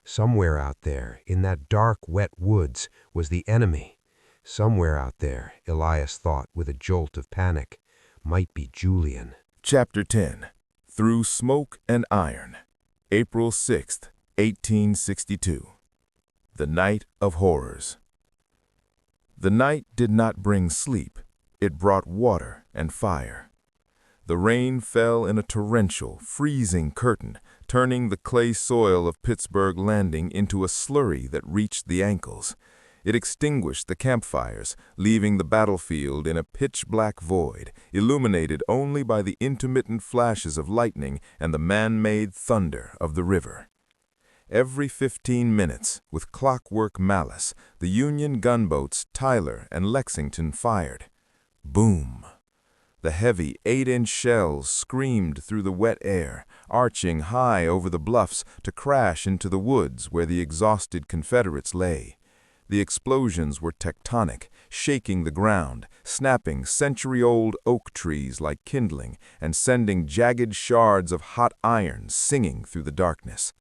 Somewhere out there, in that dark, wet woods, was the enemy. Somewhere out there, Elias thought with a jolt of panic, might be Julian. Chapter 10. Through Smoke and Iron. April 6, 1862. The Night of Horrors. The night did not bring sleep. It brought water and fire. The rain fell in a torrential, freezing curtain, turning the clay soil of Pittsburgh Landing into a slurry that reached the ankles. It extinguished the campfires, leaving the battlefield in a pitch-black void, illuminated only by the intermittent flashes of lightning and the man-made thunder of the river. Every 15 minutes, with clockwork malice, the Union gunboats Tyler and Lexington fired. Boom! The heavy 8-inch shells screamed through the wet air, arching high over the bluffs to crash into the woods where the exhausted Confederates lay. The explosions were tectonic, shaking the ground, snapping century-old oak trees like kindling, and sending jagged shards of hot iron singing through the darkness.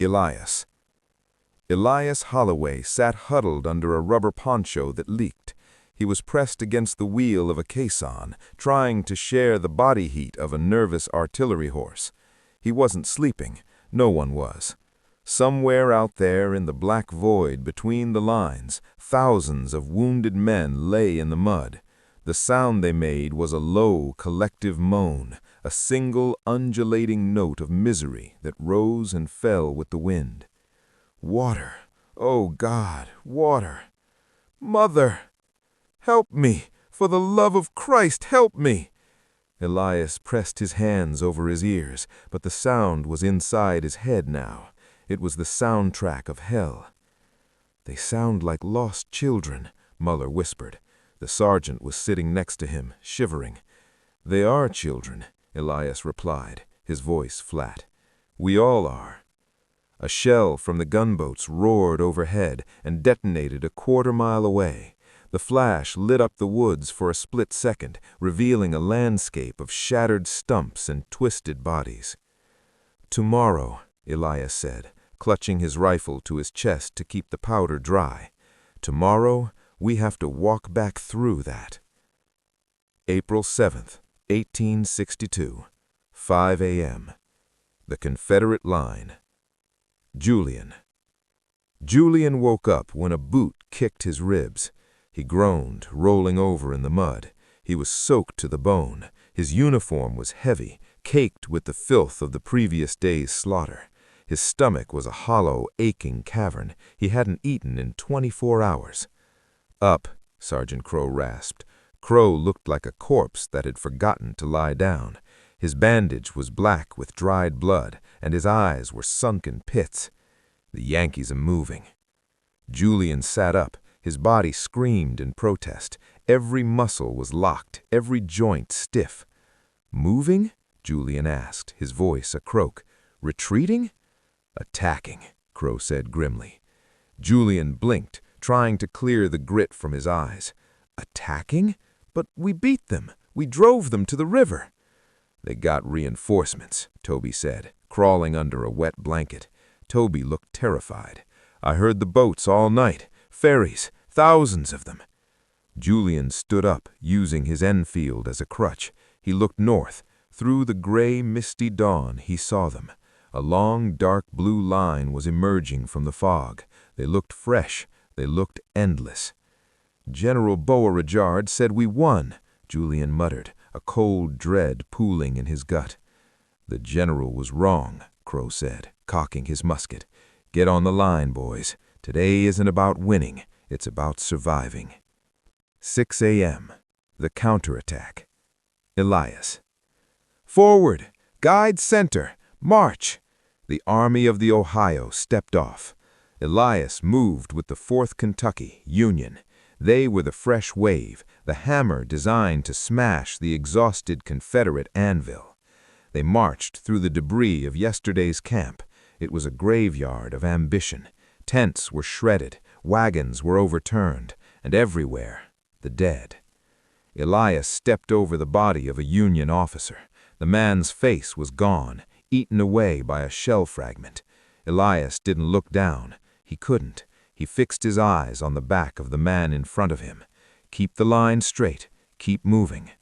Elias Holloway sat huddled under a rubber poncho that leaked. He was pressed against the wheel of a caisson, trying to share the body heat of a nervous artillery horse. He wasn't sleeping. No one was. Somewhere out there in the black void between the lines, thousands of wounded men lay in the mud. The sound they made was a low, collective moan, a single, undulating note of misery that rose and fell with the wind. Water! Oh, God, water! Mother! Help me! For the love of Christ, help me! Elias pressed his hands over his ears, but the sound was inside his head now. It was the soundtrack of hell. "They sound like lost children," Muller whispered. The sergeant was sitting next to him, shivering. "They are children," Elias replied, his voice flat. "We all are." A shell from the gunboats roared overhead and detonated a quarter-mile away. The flash lit up the woods for a split second, revealing a landscape of shattered stumps and twisted bodies. "Tomorrow," Elias said, clutching his rifle to his chest to keep the powder dry. "Tomorrow, we have to walk back through that." April 7th, 1862, 5 a.m. The Confederate line. Julian woke up when a boot kicked his ribs. He groaned, rolling over in the mud. He was soaked to the bone. His uniform was heavy, caked with the filth of the previous day's slaughter. His stomach was a hollow, aching cavern. He hadn't eaten in 24 hours. "Up," Sergeant Crow rasped. Crow looked like a corpse that had forgotten to lie down. His bandage was black with dried blood, and his eyes were sunken pits. "The Yankees are moving." Julian sat up. His body screamed in protest. Every muscle was locked, every joint stiff. "Moving?" Julian asked, his voice a croak. "Retreating?" "Attacking," Crow said grimly. Julian blinked, trying to clear the grit from his eyes. "Attacking? But we beat them. We drove them to the river." "They got reinforcements," Toby said, crawling under a wet blanket. Toby looked terrified. "I heard the boats all night. Ferries, thousands of them." Julian stood up, using his Enfield as a crutch. He looked north. Through the gray, misty dawn, he saw them. A long, dark blue line was emerging from the fog. They looked fresh. They looked endless. "General Beauregard said we won," Julian muttered, a cold dread pooling in his gut. "The general was wrong," Crow said, cocking his musket. "Get on the line, boys. Today isn't about winning. It's about surviving." 6 a.m. The counterattack. Elias. "Forward! Guide center! March!" The Army of the Ohio stepped off. Elias moved with the 4th Kentucky, Union. They were the fresh wave, the hammer designed to smash the exhausted Confederate anvil. They marched through the debris of yesterday's camp. It was a graveyard of ambition. Tents were shredded, wagons were overturned, and everywhere, the dead. Elias stepped over the body of a Union officer. The man's face was gone, eaten away by a shell fragment. Elias didn't look down. He couldn't. He fixed his eyes on the back of the man in front of him. Keep the line straight. Keep moving.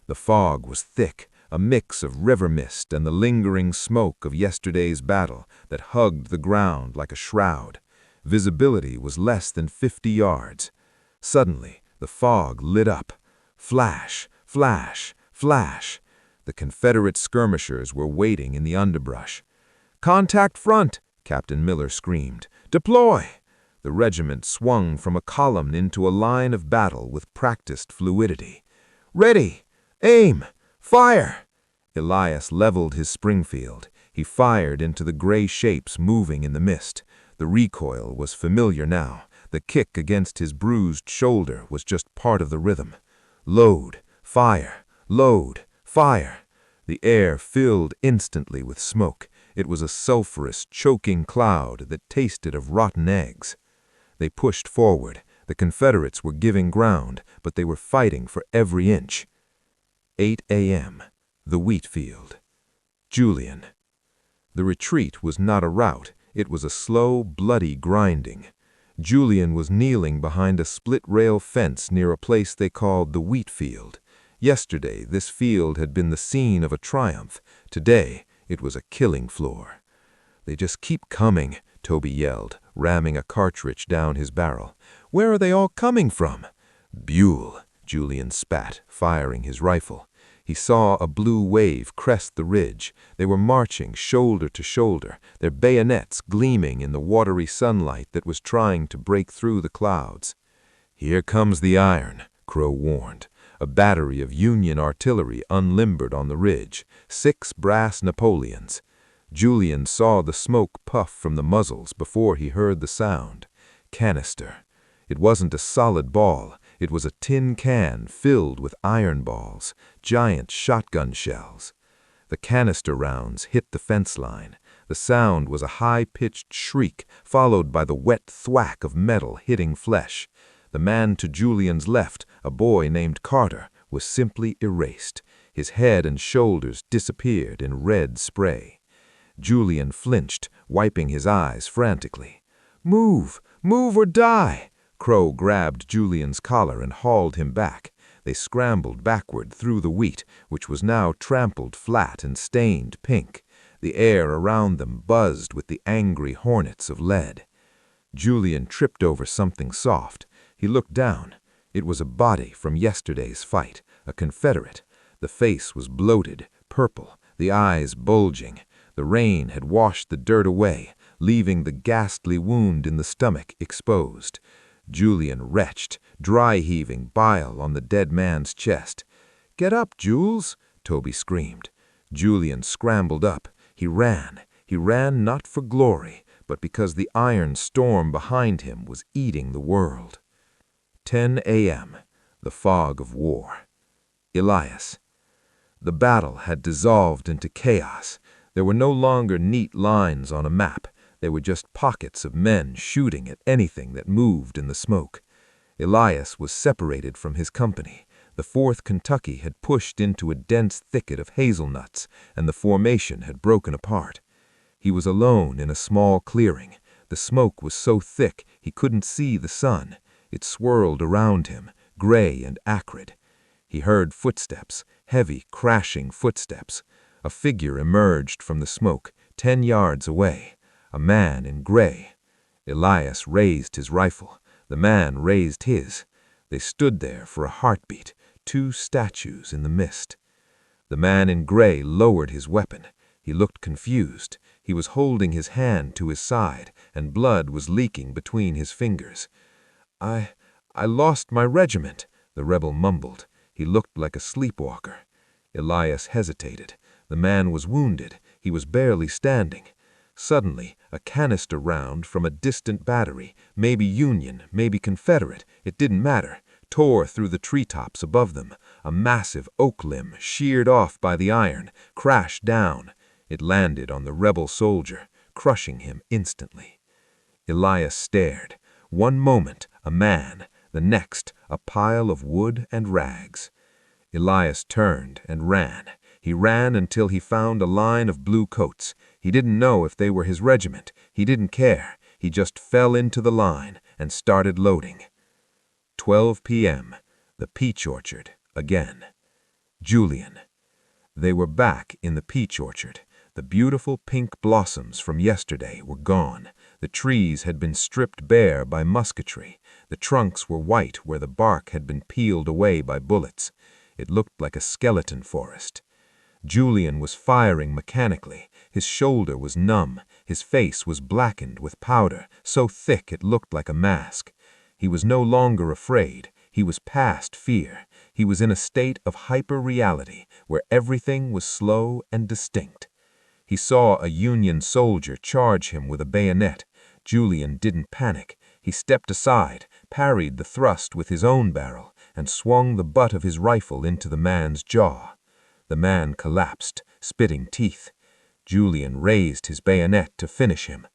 The fog was thick, a mix of river mist and the lingering smoke of yesterday's battle that hugged the ground like a shroud. Visibility was less than 50 yards. Suddenly, the fog lit up. Flash, flash, flash. The Confederate skirmishers were waiting in the underbrush. "Contact front!" Captain Miller screamed. "Deploy!" The regiment swung from a column into a line of battle with practiced fluidity. "Ready! Aim! Fire!" Elias leveled his Springfield. He fired into the gray shapes moving in the mist. The recoil was familiar now. The kick against his bruised shoulder was just part of the rhythm. Load, fire, load, fire. The air filled instantly with smoke. It was a sulphurous, choking cloud that tasted of rotten eggs. They pushed forward. The Confederates were giving ground, but they were fighting for every inch. 8 a.m. The wheat field. Julian. The retreat was not a rout. It was a slow, bloody grinding. Julian was kneeling behind a split-rail fence near a place they called the wheat field. Yesterday, this field had been the scene of a triumph. Today, it was a killing floor. "They just keep coming," Toby yelled, ramming a cartridge down his barrel. "Where are they all coming from?" "Buell," Julian spat, firing his rifle. He saw a blue wave crest the ridge. They were marching shoulder to shoulder, their bayonets gleaming in the watery sunlight that was trying to break through the clouds. "Here comes the iron," Crow warned. A battery of Union artillery unlimbered on the ridge, 6 brass Napoleons. Julian saw the smoke puff from the muzzles before he heard the sound. Canister. It wasn't a solid ball. It was a tin can filled with iron balls, giant shotgun shells. The canister rounds hit the fence line. The sound was a high-pitched shriek, followed by the wet thwack of metal hitting flesh. The man to Julian's left, a boy named Carter, was simply erased. His head and shoulders disappeared in red spray. Julian flinched, wiping his eyes frantically. "Move! Move or die!" Crow grabbed Julian's collar and hauled him back. They scrambled backward through the wheat, which was now trampled flat and stained pink. The air around them buzzed with the angry hornets of lead. Julian tripped over something soft. He looked down. It was a body from yesterday's fight, a Confederate. The face was bloated, purple, the eyes bulging. The rain had washed the dirt away, leaving the ghastly wound in the stomach exposed. Julian retched, dry-heaving bile on the dead man's chest. "Get up, Jules!" Toby screamed. Julian scrambled up. He ran not for glory, but because the iron storm behind him was eating the world. 10 a.m. The fog of war. Elias. The battle had dissolved into chaos. There were no longer neat lines on a map. They were just pockets of men shooting at anything that moved in the smoke. Elias was separated from his company. The 4th Kentucky had pushed into a dense thicket of hazelnuts, and the formation had broken apart. He was alone in a small clearing. The smoke was so thick he couldn't see the sun. It swirled around him, gray and acrid. He heard footsteps, heavy, crashing footsteps. A figure emerged from the smoke, 10 yards away. A man in gray. Elias raised his rifle. The man raised his. They stood there for a heartbeat, 2 statues in the mist. The man in gray lowered his weapon. He looked confused. He was holding his hand to his side, and blood was leaking between his fingers. I lost my regiment," the rebel mumbled. He looked like a sleepwalker. Elias hesitated. The man was wounded. He was barely standing. Suddenly, a canister round from a distant battery, maybe Union, maybe Confederate, it didn't matter, tore through the treetops above them. A massive oak limb, sheared off by the iron, crashed down. It landed on the rebel soldier, crushing him instantly. Elias stared. One moment, a man. The next, a pile of wood and rags. Elias turned and ran. He ran until he found a line of blue coats. He didn't know if they were his regiment. He didn't care. He just fell into the line and started loading. 12 p.m. The peach orchard again. Julian. They were back in the peach orchard. The beautiful pink blossoms from yesterday were gone. The trees had been stripped bare by musketry. The trunks were white where the bark had been peeled away by bullets. It looked like a skeleton forest. Julian was firing mechanically. His shoulder was numb. His face was blackened with powder, so thick it looked like a mask. He was no longer afraid. He was past fear. He was in a state of hyper-reality where everything was slow and distinct. He saw a Union soldier charge him with a bayonet. Julian didn't panic. He stepped aside, parried the thrust with his own barrel, and swung the butt of his rifle into the man's jaw. The man collapsed, spitting teeth. Julian raised his bayonet to finish him.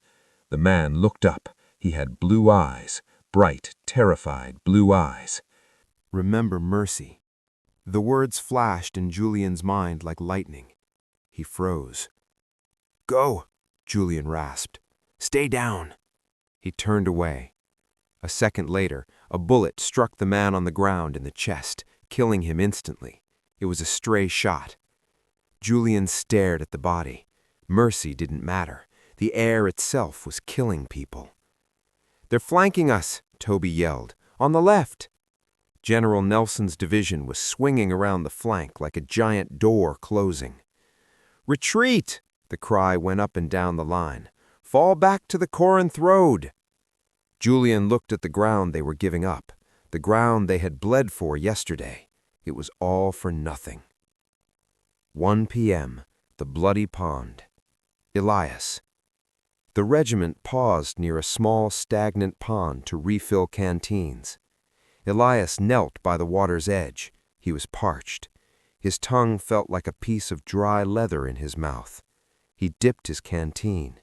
The man looked up. He had blue eyes, bright, terrified blue eyes. Remember mercy. The words flashed in Julian's mind like lightning. He froze. Go, Julian rasped. Stay down. He turned away. A second later, a bullet struck the man on the ground in the chest, killing him instantly. It was a stray shot. Julian stared at the body. Mercy didn't matter. The air itself was killing people. They're flanking us, Toby yelled. On the left. General Nelson's division was swinging around the flank like a giant door closing. Retreat! The cry went up and down the line. Fall back to the Corinth Road! Julian looked at the ground they were giving up, the ground they had bled for yesterday. It was all for nothing. 1 p.m., the bloody pond. Elias. The regiment paused near a small stagnant pond to refill canteens. Elias knelt by the water's edge. He was parched. His tongue felt like a piece of dry leather in his mouth. He dipped his canteen.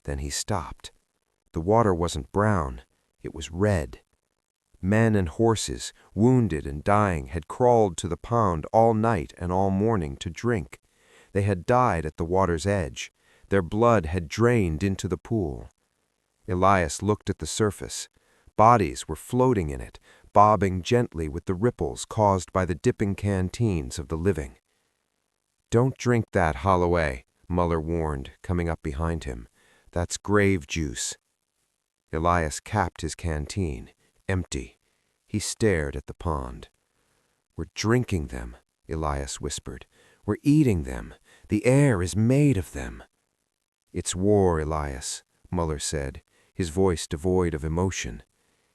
Then he stopped. The water wasn't brown. It was red. Men and horses, wounded and dying, had crawled to the pond all night and all morning to drink. They had died at the water's edge. Their blood had drained into the pool. Elias looked at the surface. Bodies were floating in it, bobbing gently with the ripples caused by the dipping canteens of the living. Don't drink that, Holloway, Muller warned, coming up behind him. That's grave juice. Elias capped his canteen, empty. He stared at the pond. We're drinking them, Elias whispered. We're eating them. The air is made of them. It's war, Elias, Muller said, his voice devoid of emotion.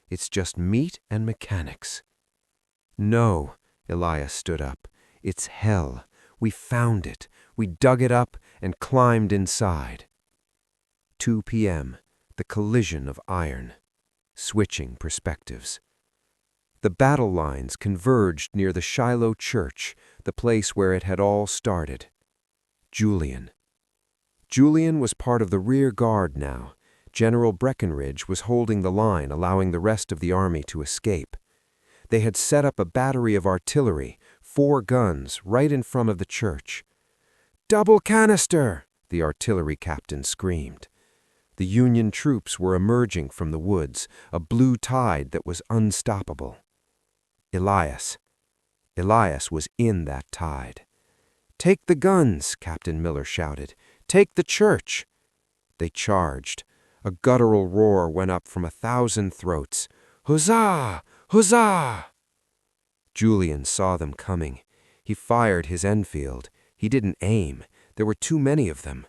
It's just meat and mechanics. No, Elias stood up. It's hell. We found it. We dug it up and climbed inside. 2 p.m., the collision of iron. Switching perspectives. The battle lines converged near the Shiloh Church, the place where it had all started. Julian. Julian was part of the rear guard now. General Breckinridge was holding the line, allowing the rest of the army to escape. They had set up a battery of artillery, 4 guns, right in front of the church. "Double canister!" the artillery captain screamed. The Union troops were emerging from the woods, a blue tide that was unstoppable. Elias was in that tide. "Take the guns," Captain Miller shouted. "Take the church!" They charged. A guttural roar went up from 1,000 throats. "Huzzah! Huzzah!" Julian saw them coming. He fired his Enfield. He didn't aim. There were too many of them.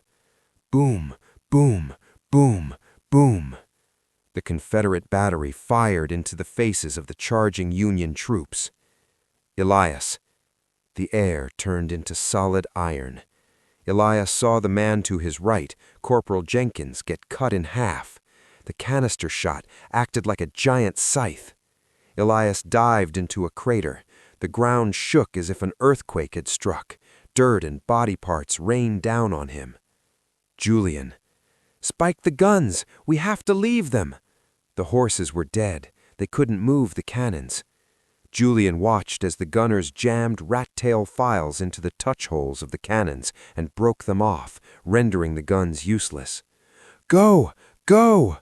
Boom, boom, boom, boom. The Confederate battery fired into the faces of the charging Union troops. Elias. The air turned into solid iron. Elias saw the man to his right, Corporal Jenkins, get cut in half. The canister shot acted like a giant scythe. Elias dived into a crater. The ground shook as if an earthquake had struck. Dirt and body parts rained down on him. Julian. "Spike the guns! We have to leave them!" The horses were dead. They couldn't move the cannons. Julian watched as the gunners jammed rat-tail files into the touch holes of the cannons and broke them off, rendering the guns useless. "Go! Go!"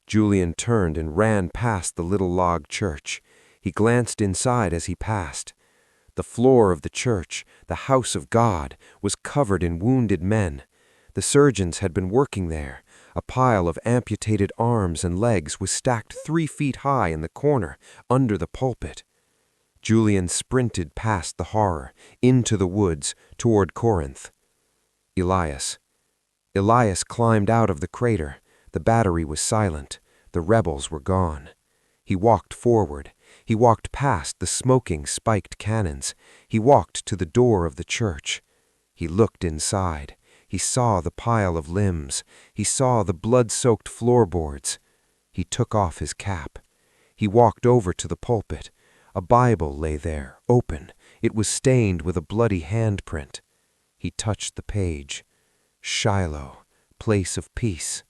Julian turned and ran past the little log church. He glanced inside as he passed. The floor of the church, the house of God, was covered in wounded men. The surgeons had been working there. A pile of amputated arms and legs was stacked 3 feet high in the corner, under the pulpit. Julian sprinted past the horror, into the woods, toward Corinth. Elias climbed out of the crater. The battery was silent. The rebels were gone. He walked forward. He walked past the smoking, spiked cannons. He walked to the door of the church. He looked inside. He saw the pile of limbs. He saw the blood-soaked floorboards. He took off his cap. He walked over to the pulpit. A Bible lay there, open. It was stained with a bloody handprint. He touched the page. Shiloh, place of peace.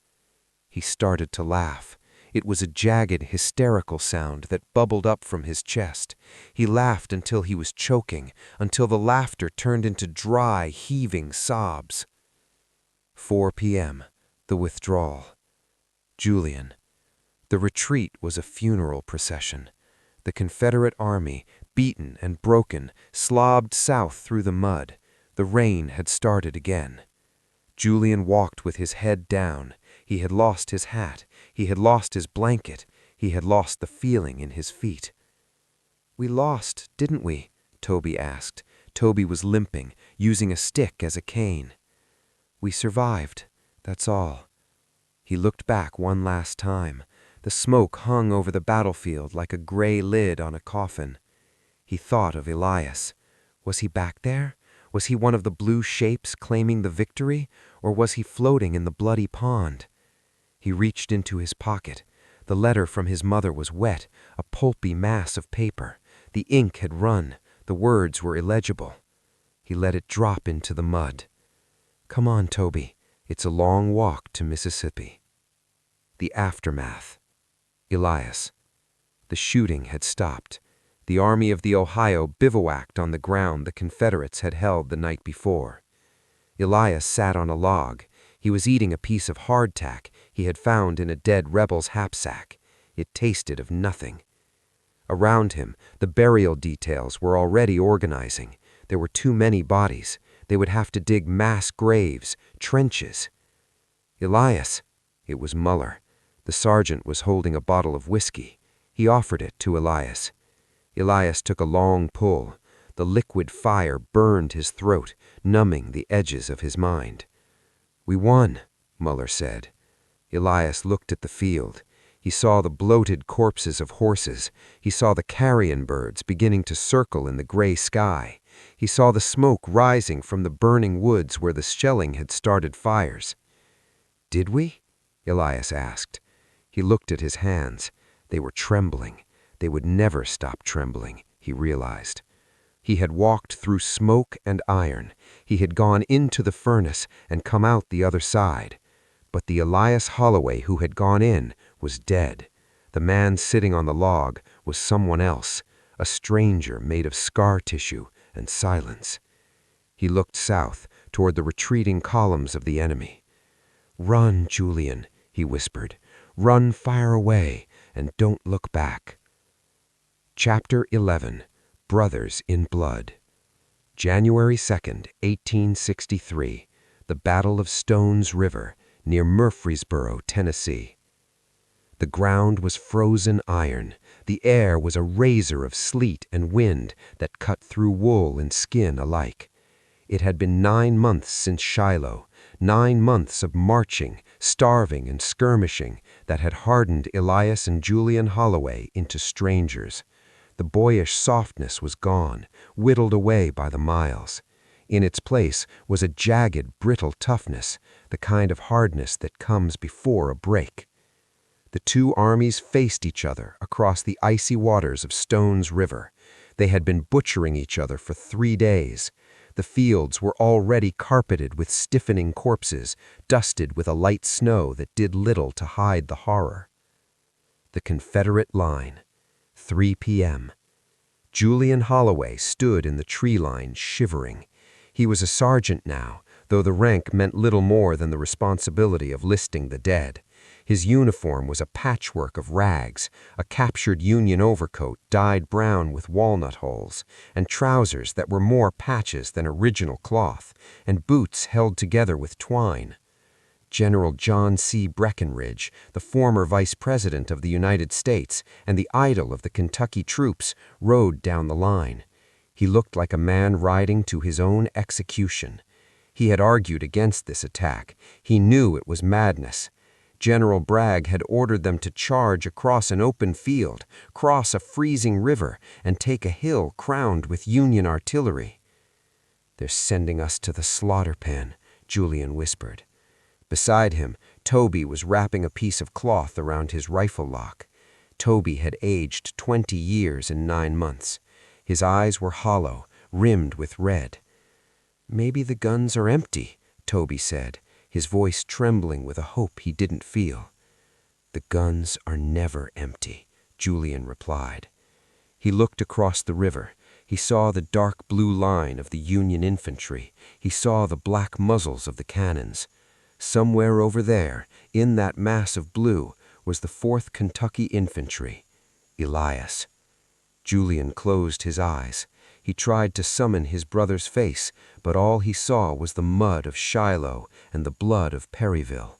He started to laugh. It was a jagged, hysterical sound that bubbled up from his chest. He laughed until he was choking, until the laughter turned into dry, heaving sobs. 4 p.m., the withdrawal. Julian. The retreat was a funeral procession. The Confederate army, beaten and broken, slobbed south through the mud. The rain had started again. Julian walked with his head down. He had lost his hat. He had lost his blanket. He had lost the feeling in his feet. "We lost, didn't we?" Toby asked. Toby was limping, using a stick as a cane. "We survived, that's all." He looked back one last time. The smoke hung over the battlefield like a gray lid on a coffin. He thought of Elias. Was he back there? Was he one of the blue shapes claiming the victory, or was he floating in the bloody pond? He reached into his pocket. The letter from his mother was wet, a pulpy mass of paper. The ink had run. The words were illegible. He let it drop into the mud. "Come on, Toby. It's a long walk to Mississippi." The aftermath. Elias. The shooting had stopped. The Army of the Ohio bivouacked on the ground the Confederates had held the night before. Elias sat on a log. He was eating a piece of hardtack he had found in a dead rebel's hapsack. It tasted of nothing. Around him, the burial details were already organizing. There were too many bodies. They would have to dig mass graves, trenches. "Elias." It was Muller. The sergeant was holding a bottle of whiskey. He offered it to Elias. Elias took a long pull. The liquid fire burned his throat, numbing the edges of his mind. "We won," Muller said. Elias looked at the field. He saw the bloated corpses of horses. He saw the carrion birds beginning to circle in the gray sky. He saw the smoke rising from the burning woods where the shelling had started fires. "Did we?" Elias asked. He looked at his hands. They were trembling. They would never stop trembling, he realized. He had walked through smoke and iron. He had gone into the furnace and come out the other side. But the Elias Holloway who had gone in was dead. The man sitting on the log was someone else, a stranger made of scar tissue and silence. He looked south toward the retreating columns of the enemy. "Run, Julian," he whispered. "Run far away and don't look back." Chapter 11. Brothers in Blood. January 2nd, 1863. The Battle of Stones River, near Murfreesboro, Tennessee. The ground was frozen iron. The air was a razor of sleet and wind that cut through wool and skin alike. It had been 9 months since Shiloh, 9 months of marching, starving, and skirmishing that had hardened Elias and Julian Holloway into strangers. The boyish softness was gone, whittled away by the miles. In its place was a jagged, brittle toughness, the kind of hardness that comes before a break. The two armies faced each other across the icy waters of Stones River. They had been butchering each other for 3 days. The fields were already carpeted with stiffening corpses, dusted with a light snow that did little to hide the horror. The Confederate line. 3 p.m. Julian Holloway stood in the tree line, shivering. He was a sergeant now, though the rank meant little more than the responsibility of listing the dead. His uniform was a patchwork of rags, a captured Union overcoat dyed brown with walnut holes, and trousers that were more patches than original cloth, and boots held together with twine. General John C. Breckinridge, the former Vice President of the United States and the idol of the Kentucky troops, rode down the line. He looked like a man riding to his own execution. He had argued against this attack. He knew it was madness. General Bragg had ordered them to charge across an open field, cross a freezing river, and take a hill crowned with Union artillery. "They're sending us to the slaughter pen," Julian whispered. Beside him, Toby was wrapping a piece of cloth around his rifle lock. Toby had aged 20 years in 9 months. His eyes were hollow, rimmed with red. "Maybe the guns are empty," Toby said, his voice trembling with a hope he didn't feel. "The guns are never empty," Julian replied. He looked across the river. He saw the dark blue line of the Union infantry. He saw the black muzzles of the cannons. Somewhere over there, in that mass of blue, was the 4th Kentucky Infantry, Elias. Julian closed his eyes. He tried to summon his brother's face, but all he saw was the mud of Shiloh and the blood of Perryville.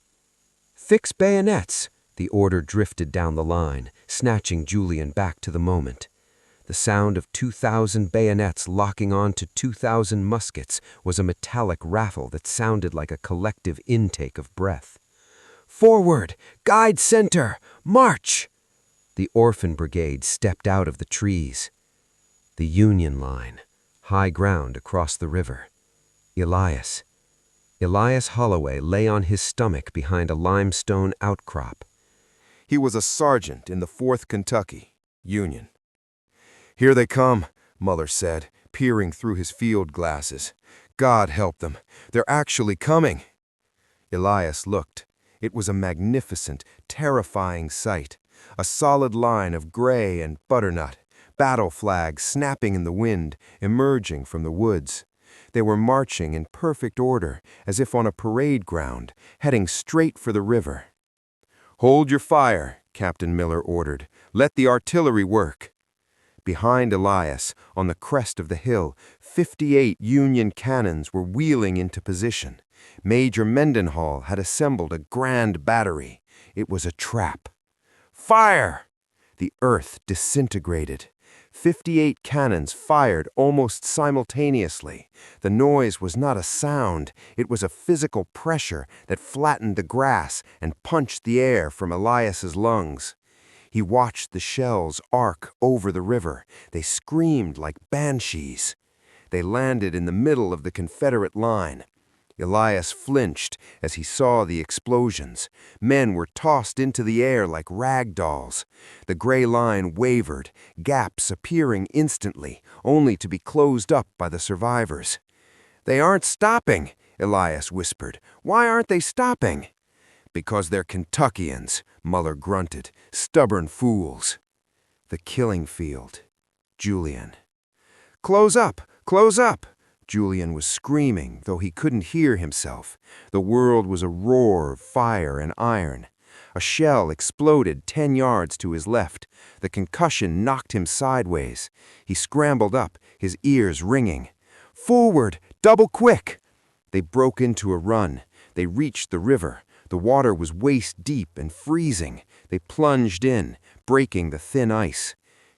"Fix bayonets!" The order drifted down the line, snatching Julian back to the moment. The sound of 2,000 bayonets locking on to 2,000 muskets was a metallic rattle that sounded like a collective intake of breath. "Forward! Guide center! March!" The orphan brigade stepped out of the trees. The Union line, high ground across the river. Elias. Elias Holloway lay on his stomach behind a limestone outcrop. He was a sergeant in the 4th Kentucky, Union. "Here they come," Muller said, peering through his field glasses. "God help them. They're actually coming." Elias looked. It was a magnificent, terrifying sight. A solid line of gray and butternut, battle flags snapping in the wind, emerging from the woods. They were marching in perfect order, as if on a parade ground, heading straight for the river. "Hold your fire," Captain Miller ordered. "Let the artillery work." Behind Elias, on the crest of the hill, 58 Union cannons were wheeling into position. Major Mendenhall had assembled a grand battery. It was a trap. "Fire!" The earth disintegrated. 58 cannons fired almost simultaneously. The noise was not a sound, it was a physical pressure that flattened the grass and punched the air from Elias's lungs. He watched the shells arc over the river. They screamed like banshees. They landed in the middle of the Confederate line. Elias flinched as he saw the explosions. Men were tossed into the air like rag dolls. The gray line wavered, gaps appearing instantly, only to be closed up by the survivors. "They aren't stopping," Elias whispered. "Why aren't they stopping?" "Because they're Kentuckians," Muller grunted. "Stubborn fools." The killing field. Julian. "Close up! Close up!" Julian was screaming, though he couldn't hear himself. The world was a roar of fire and iron. A shell exploded 10 yards to his left. The concussion knocked him sideways. He scrambled up, his ears ringing. "Forward! Double quick!" They broke into a run. They reached the river. The water was waist-deep and freezing. They plunged in, breaking the thin ice.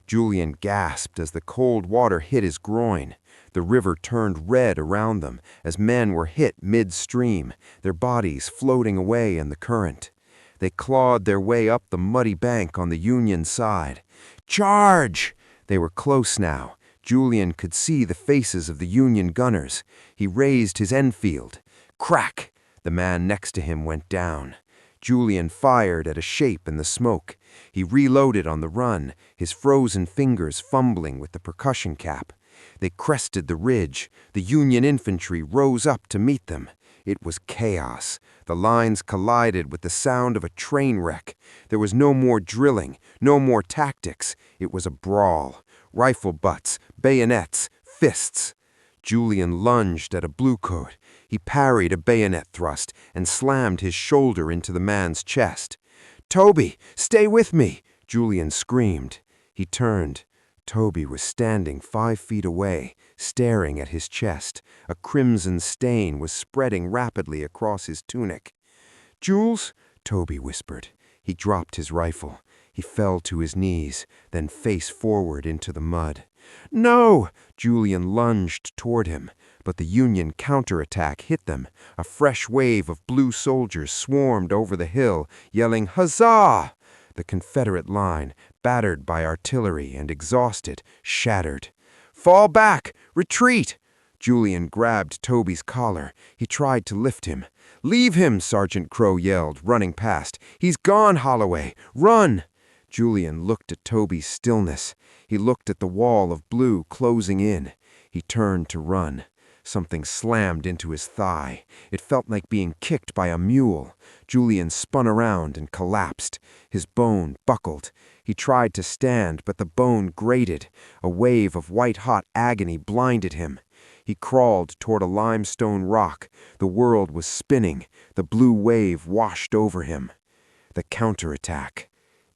Julian gasped as the cold water hit his groin. The river turned red around them as men were hit midstream, their bodies floating away in the current. They clawed their way up the muddy bank on the Union side. "Charge!" They were close now. Julian could see the faces of the Union gunners. He raised his Enfield. Crack! The man next to him went down. Julian fired at a shape in the smoke. He reloaded on the run, his frozen fingers fumbling with the percussion cap. They crested the ridge. The Union infantry rose up to meet them. It was chaos. The lines collided with the sound of a train wreck. There was no more drilling, no more tactics. It was a brawl. Rifle butts, bayonets, fists. Julian lunged at a bluecoat. He parried a bayonet thrust and slammed his shoulder into the man's chest. "Toby, stay with me!" Julian screamed. He turned. Toby was standing 5 feet away, staring at his chest. A crimson stain was spreading rapidly across his tunic. "Jules?" Toby whispered. He dropped his rifle. He fell to his knees, then face forward into the mud. "No!" Julian lunged toward him, but the Union counterattack hit them. A fresh wave of blue soldiers swarmed over the hill, yelling, "Huzzah!" The Confederate line, battered by artillery and exhausted, shattered. "Fall back! Retreat!" Julian grabbed Toby's collar. He tried to lift him. "Leave him!" Sergeant Crow yelled, running past. "He's gone, Holloway! Run!" Julian looked at Toby's stillness. He looked at the wall of blue closing in. He turned to run. Something slammed into his thigh. It felt like being kicked by a mule. Julian spun around and collapsed. His bone buckled. He tried to stand, but the bone grated. A wave of white-hot agony blinded him. He crawled toward a limestone rock. The world was spinning. The blue wave washed over him. The counterattack.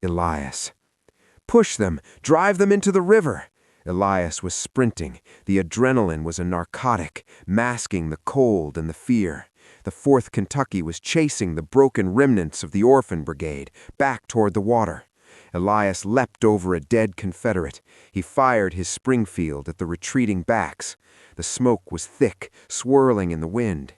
Elias. "Push them! Drive them into the river!" Elias was sprinting. The adrenaline was a narcotic, masking the cold and the fear. The 4th Kentucky was chasing the broken remnants of the Orphan Brigade back toward the water. Elias leapt over a dead Confederate. He fired his Springfield at the retreating backs. The smoke was thick, swirling in the wind.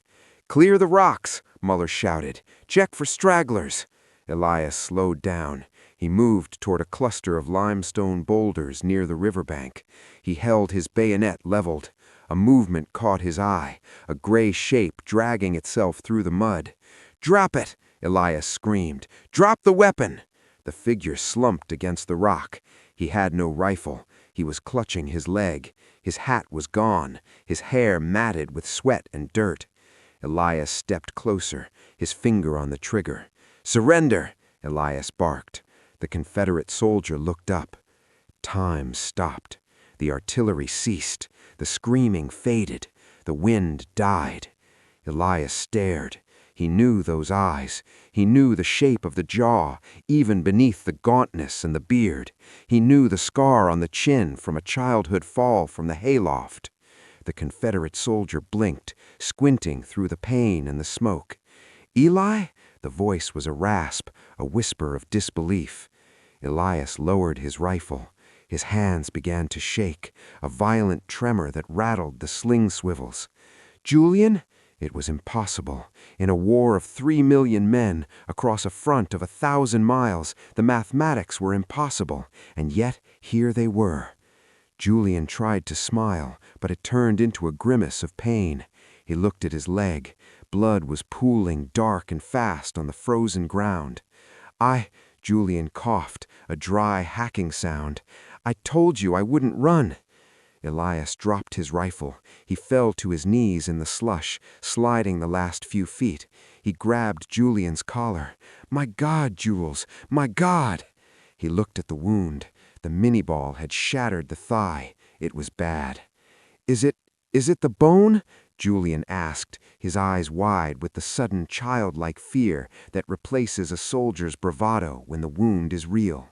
"Clear the rocks!" Muller shouted. "Check for stragglers!" Elias slowed down. He moved toward a cluster of limestone boulders near the riverbank. He held his bayonet leveled. A movement caught his eye, a gray shape dragging itself through the mud. "Drop it!" Elias screamed. "Drop the weapon!" The figure slumped against the rock. He had no rifle. He was clutching his leg. His hat was gone, his hair matted with sweat and dirt. Elias stepped closer, his finger on the trigger. "Surrender!" Elias barked. The Confederate soldier looked up. Time stopped. The artillery ceased. The screaming faded. The wind died. Elias stared. He knew those eyes. He knew the shape of the jaw, even beneath the gauntness and the beard. He knew the scar on the chin from a childhood fall from the hayloft. The Confederate soldier blinked, squinting through the pain and the smoke. "Eli?" The voice was a rasp, a whisper of disbelief. Elias lowered his rifle. His hands began to shake, a violent tremor that rattled the sling swivels. "Julian?" It was impossible. In a war of 3 million men, across a front of 1,000 miles, the mathematics were impossible, and yet here they were. Julian tried to smile, but it turned into a grimace of pain. He looked at his leg. Blood was pooling dark and fast on the frozen ground. Julian coughed, a dry hacking sound. "I told you I wouldn't run." Elias dropped his rifle. He fell to his knees in the slush, sliding the last few feet. He grabbed Julian's collar. "My God, Jules! My God!" He looked at the wound. The mini-ball had shattered the thigh. It was bad. Is it the bone?" Julian asked, his eyes wide with the sudden childlike fear that replaces a soldier's bravado when the wound is real.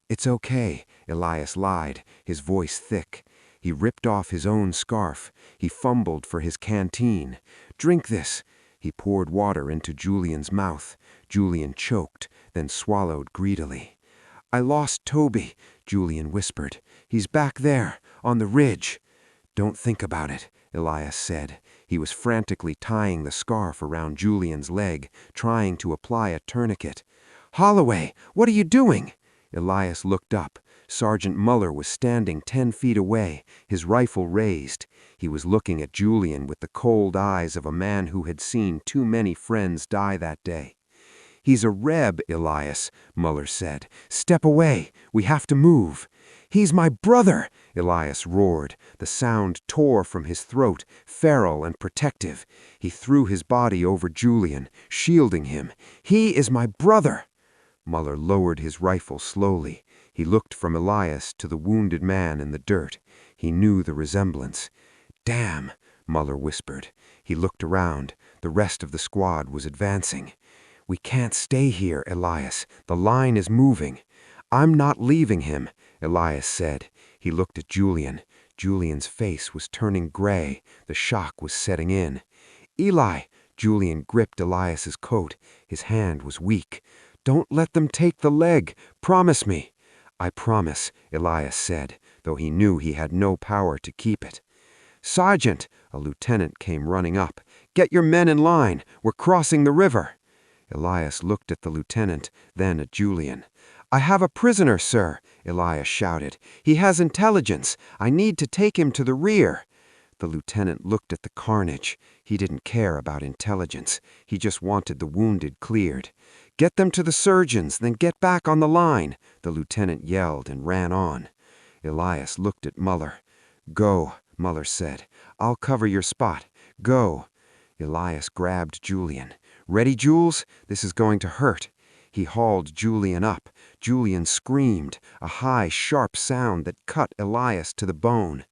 "It's okay," Elias lied, his voice thick. He ripped off his own scarf. He fumbled for his canteen. "Drink this." He poured water into Julian's mouth. Julian choked, then swallowed greedily. "I lost Toby," Julian whispered. "He's back there, on the ridge." "Don't think about it," Elias said. He was frantically tying the scarf around Julian's leg, trying to apply a tourniquet. "Holloway, what are you doing?" Elias looked up. Sergeant Muller was standing 10 feet away, his rifle raised. He was looking at Julian with the cold eyes of a man who had seen too many friends die that day. "He's a Reb, Elias," Muller said. "Step away. We have to move." "He's my brother!" Elias roared. The sound tore from his throat, feral and protective. He threw his body over Julian, shielding him. "He is my brother!" Muller lowered his rifle slowly. He looked from Elias to the wounded man in the dirt. He knew the resemblance. "Damn," Muller whispered. He looked around. The rest of the squad was advancing. "We can't stay here, Elias. The line is moving." "I'm not leaving him," Elias said. He looked at Julian. Julian's face was turning gray. The shock was setting in. "Eli!" Julian gripped Elias's coat. His hand was weak. "Don't let them take the leg. Promise me." "I promise," Elias said, though he knew he had no power to keep it. "Sergeant!" A lieutenant came running up. "Get your men in line. We're crossing the river." Elias looked at the lieutenant, then at Julian. "I have a prisoner, sir," Elias shouted. "He has intelligence. I need to take him to the rear." The lieutenant looked at the carnage. He didn't care about intelligence. He just wanted the wounded cleared. "Get them to the surgeons, then get back on the line," the lieutenant yelled and ran on. Elias looked at Muller. "Go," Muller said. "I'll cover your spot. Go." Elias grabbed Julian. "Ready, Jules? This is going to hurt." He hauled Julian up. Julian screamed, a high, sharp sound that cut Elias to the bone.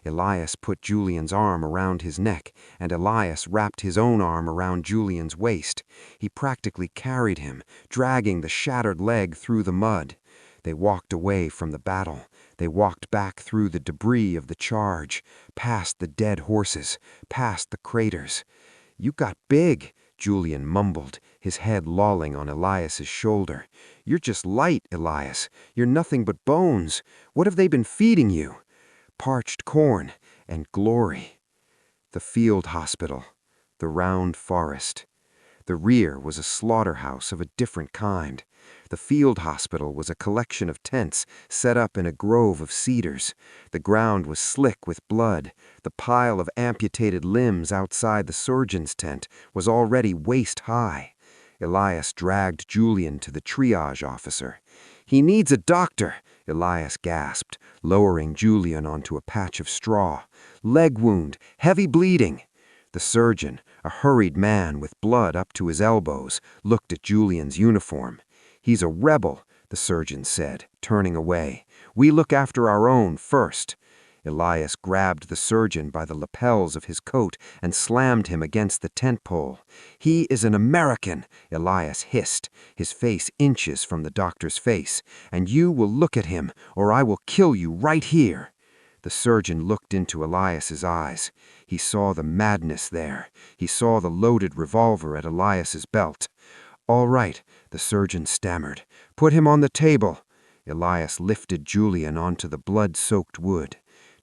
Elias put Julian's arm around his neck, and Elias wrapped his own arm around Julian's waist. He practically carried him, dragging the shattered leg through the mud. They walked away from the battle. They walked back through the debris of the charge, past the dead horses, past the craters. "You got big," Julian mumbled, his head lolling on Elias's shoulder. "You're just light, Elias. You're nothing but bones. What have they been feeding you?" "Parched corn and glory." The field hospital, the round forest. The rear was a slaughterhouse of a different kind. The field hospital was a collection of tents set up in a grove of cedars. The ground was slick with blood. The pile of amputated limbs outside the surgeon's tent was already waist-high. Elias dragged Julian to the triage officer. "He needs a doctor," Elias gasped, lowering Julian onto a patch of straw. "Leg wound, heavy bleeding." The surgeon, a hurried man with blood up to his elbows, looked at Julian's uniform. "He's a rebel," the surgeon said, turning away. "We look after our own first." Elias grabbed the surgeon by the lapels of his coat and slammed him against the tent pole. "He is an American," Elias hissed, his face inches from the doctor's face, "and you will look at him, or I will kill you right here." The surgeon looked into Elias's eyes. He saw the madness there. He saw the loaded revolver at Elias's belt. "All right," the surgeon stammered. "Put him on the table." Elias lifted Julian onto the blood-soaked wood.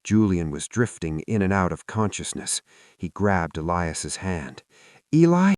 Julian was drifting in and out of consciousness. He grabbed Elias's hand. "Eli?"